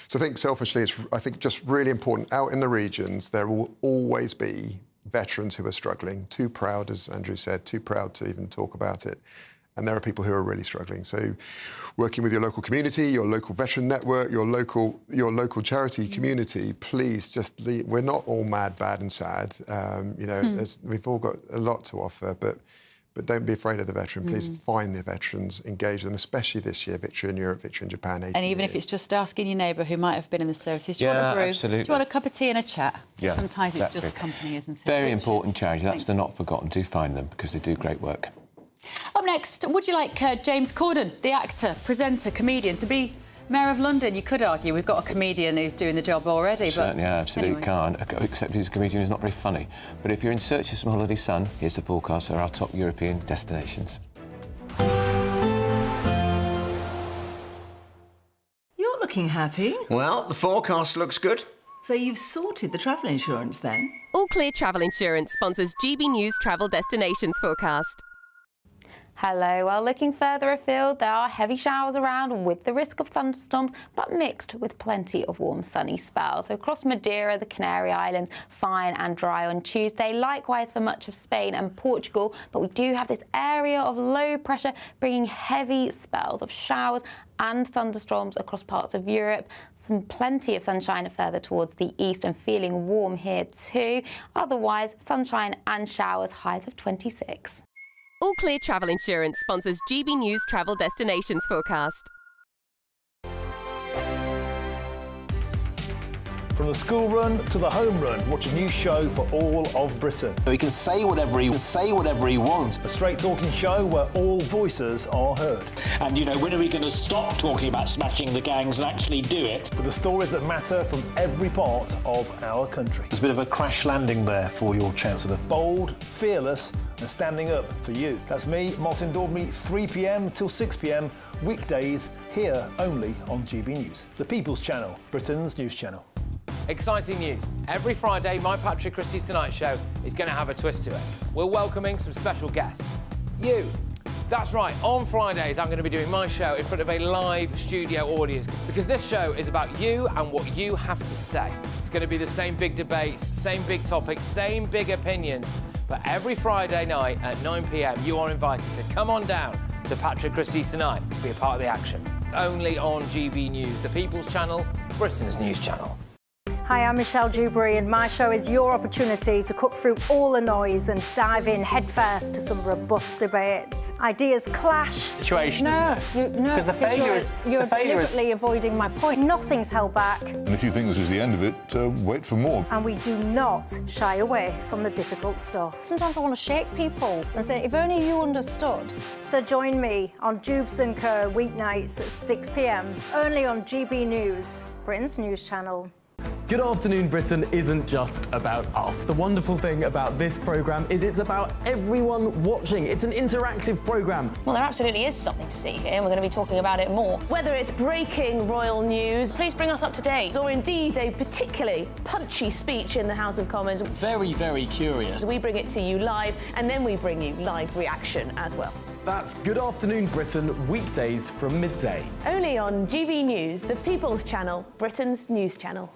So I think selfishly, it's just really important. Out in the regions, there will always be veterans who are struggling, too proud, as Andrew said, too proud to even talk about it. and there are people who are really struggling. So working with your local community, your local veteran network, your local charity community, please just leave. We're not all mad, bad and sad. We've all got a lot to offer, but don't be afraid of the veteran. Please find the veterans, engage them, especially this year, Victory in Europe, Victory in Japan, 18 And even years. if it's just asking your neighbour who might have been in the services, do you want a brew? Absolutely. Do you want a cup of tea and a chat? Yeah, Sometimes it's exactly. just company, isn't it? Very important charity. That's the not forgotten. Do find them because they do great work. Up next, would you like James Corden, the actor, presenter, comedian, to be Mayor of London? You could argue we've got a comedian who's doing the job already. Certainly, but I absolutely anyway. can't, except he's a comedian who's not very funny. But if you're in search of some holiday sun, here's the forecast for our top European destinations. You're looking happy. Well, the forecast looks good. So you've sorted the travel insurance then? All Clear Travel Insurance sponsors GB News Travel Destinations Forecast. Hello. Well, looking further afield, there are heavy showers around with the risk of thunderstorms, but mixed with plenty of warm, sunny spells. So across Madeira, the Canary Islands, fine and dry on Tuesday. Likewise for much of Spain and Portugal. But we do have this area of low pressure bringing heavy spells of showers and thunderstorms across parts of Europe. Plenty of sunshine further towards the east and feeling warm here too. Otherwise, sunshine and showers, highs of 26. All Clear Travel Insurance sponsors GB News Travel Destinations Forecast. From the school run to the home run, watch a new show for all of Britain. So he can say whatever he wants. A straight-talking show where all voices are heard. And, when are we going to stop talking about smashing the gangs and actually do it? With the stories that matter from every part of our country. There's a bit of a crash landing there for your Chancellor. Bold, fearless and standing up for you. That's me, Martin Daubney, 3 p.m. till 6 p.m, weekdays, here only on GB News. The People's Channel, Britain's news channel. Exciting news. Every Friday, my Patrick Christie's Tonight Show is going to have a twist to it. We're welcoming some special guests. You. That's right, on Fridays I'm going to be doing my show in front of a live studio audience because this show is about you and what you have to say. It's going to be the same big debates, same big topics, same big opinions. But every Friday night at 9 p.m, you are invited to come on down to Patrick Christie's Tonight to be a part of the action. Only on GB News, the People's Channel, Britain's news channel. Hi, I'm Michelle Dewberry and my show is your opportunity to cut through all the noise and dive in headfirst to some robust debates. Ideas clash. Situation, isn't it? Because the failure is... You're deliberately avoiding my point. Nothing's held back. And if you think this is the end of it, wait for more. And we do not shy away from the difficult stuff. Sometimes I want to shake people and say, if only you understood. So join me on Jubes and Co weeknights at 6 p.m, only on GB News, Britain's news channel. Good Afternoon Britain isn't just about us. The wonderful thing about this programme is it's about everyone watching. It's an interactive programme. Well, there absolutely is something to see here, and we're going to be talking about it more. Whether it's breaking royal news, please bring us up to date, or indeed a particularly punchy speech in the House of Commons. Very, very curious. We bring it to you live, and then we bring you live reaction as well. That's Good Afternoon Britain, weekdays from midday. Only on GB News, the People's Channel, Britain's news channel.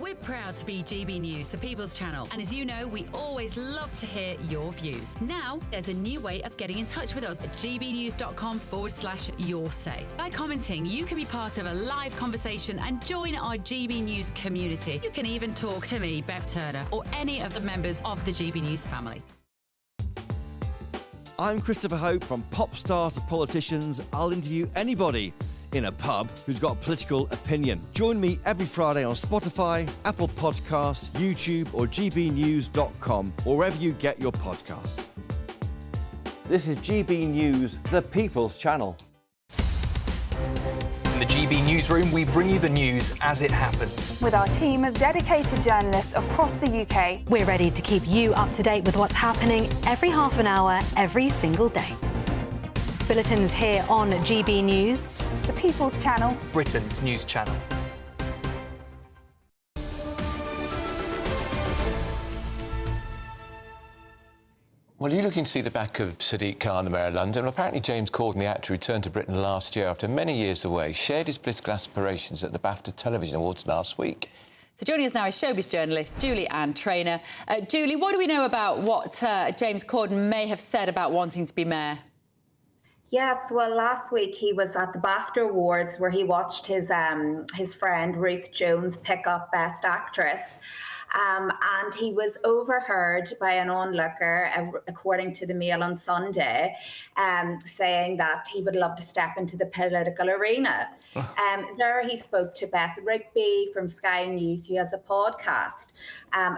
We're proud to be GB News, the People's Channel. And as you know, we always love to hear your views. Now, there's a new way of getting in touch with us at gbnews.com/yoursay. By commenting, you can be part of a live conversation and join our GB News community. You can even talk to me, Bev Turner, or any of the members of the GB News family. I'm Christopher Hope. From pop stars to politicians, I'll interview anybody in a pub who's got a political opinion. Join me every Friday on Spotify, Apple Podcasts, YouTube or gbnews.com, or wherever you get your podcasts. This is GB News, the People's Channel. In the GB Newsroom, we bring you the news as it happens. With our team of dedicated journalists across the UK, we're ready to keep you up to date with what's happening every half an hour, every single day. Bulletins here on GB News, the People's Channel, Britain's news channel. Well, you're looking to see the back of Sadiq Khan, the Mayor of London. Well, apparently James Corden, the actor, returned to Britain last year after many years away, shared his political aspirations at the BAFTA Television Awards last week. So joining us now is showbiz journalist Julie Ann Traynor. Julie, what do we know about what James Corden may have said about wanting to be mayor? Yes, well, last week he was at the BAFTA Awards where he watched his friend Ruth Jones pick up Best Actress. And he was overheard by an onlooker, according to the Mail on Sunday, saying that he would love to step into the political arena. There he spoke to Beth Rigby from Sky News, who has a podcast,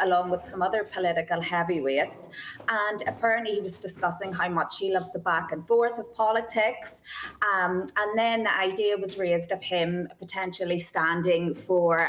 along with some other political heavyweights. And apparently he was discussing how much he loves the back and forth of politics. And then the idea was raised of him potentially standing for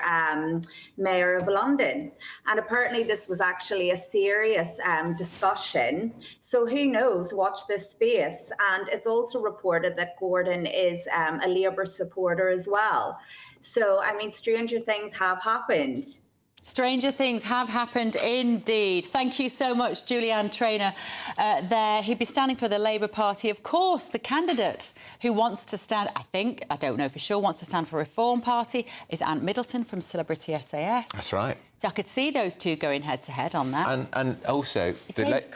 Mayor of London. And apparently this was actually a serious discussion. So who knows, watch this space. And it's also reported that Gordon is a Labour supporter as well. So, I mean, stranger things have happened. Stranger things have happened indeed. Thank you so much, Julianne Traynor. There, he'd be standing for the Labour Party. Of course, the candidate who wants to stand, I don't know for sure, wants to stand for Reform Party is Ant Middleton from Celebrity SAS. That's right. So I could see those two going head-to-head on that. And also,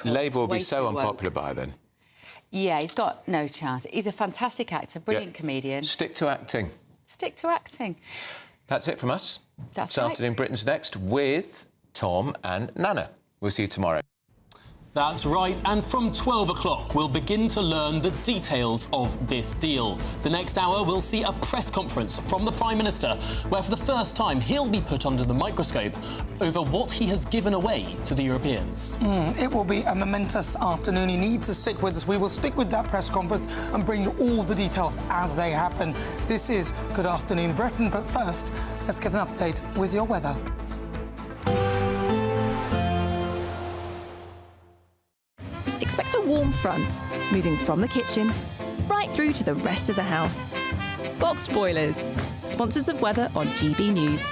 Labour will be so unpopular by then. Yeah, he's got no chance. He's a fantastic actor, brilliant comedian. Stick to acting. Stick to acting. That's it from us. That's this right. afternoon, Britain's Next with Tom and Nana. We'll see you tomorrow. That's right, and from 12 o'clock, we'll begin to learn the details of this deal. The next hour, we'll see a press conference from the Prime Minister, where for the first time, he'll be put under the microscope over what he has given away to the Europeans. It will be a momentous afternoon. You need to stick with us. We will stick with that press conference and bring you all the details as they happen. This is Good Afternoon Britain, but first, let's get an update with your weather. Expect a warm front, moving from the kitchen right through to the rest of the house. Boxed Boilers, sponsors of weather on GB News.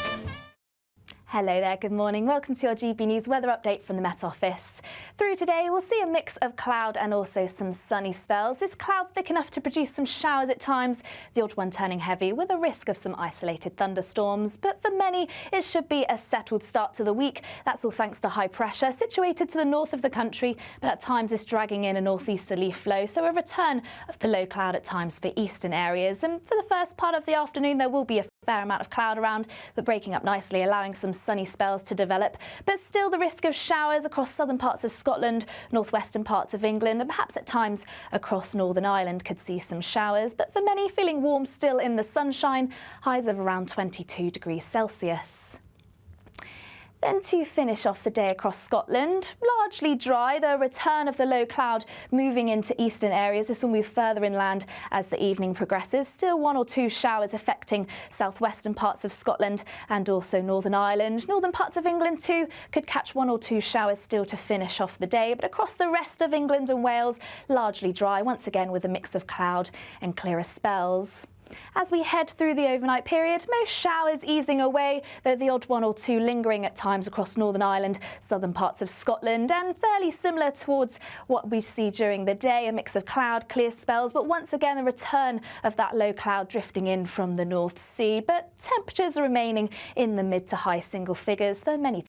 Hello there, good morning. Welcome to your GB News weather update from the Met Office. Through today, we'll see a mix of cloud and also some sunny spells. This cloud thick enough to produce some showers at times, the odd one turning heavy with a risk of some isolated thunderstorms. But for many, it should be a settled start to the week. That's all thanks to high pressure situated to the north of the country, but at times it's dragging in a northeasterly flow, so a return of the low cloud at times for eastern areas. And for the first part of the afternoon, there will be a fair amount of cloud around, but breaking up nicely, allowing some sunny spells to develop. But still the risk of showers across southern parts of Scotland, northwestern parts of England, and perhaps at times across Northern Ireland could see some showers. But for many, feeling warm still in the sunshine, highs of around 22 degrees Celsius. Then to finish off the day across Scotland, largely dry, the return of the low cloud moving into eastern areas. This will move further inland as the evening progresses. Still one or two showers affecting southwestern parts of Scotland and also Northern Ireland. Northern parts of England too could catch one or two showers still to finish off the day. But across the rest of England and Wales, largely dry, once again with a mix of cloud and clearer spells. As we head through the overnight period, most showers easing away, though the odd one or two lingering at times across Northern Ireland, southern parts of Scotland, and fairly similar towards what we see during the day, a mix of cloud, clear spells, but once again a return of that low cloud drifting in from the North Sea. But temperatures are remaining in the mid to high single figures for many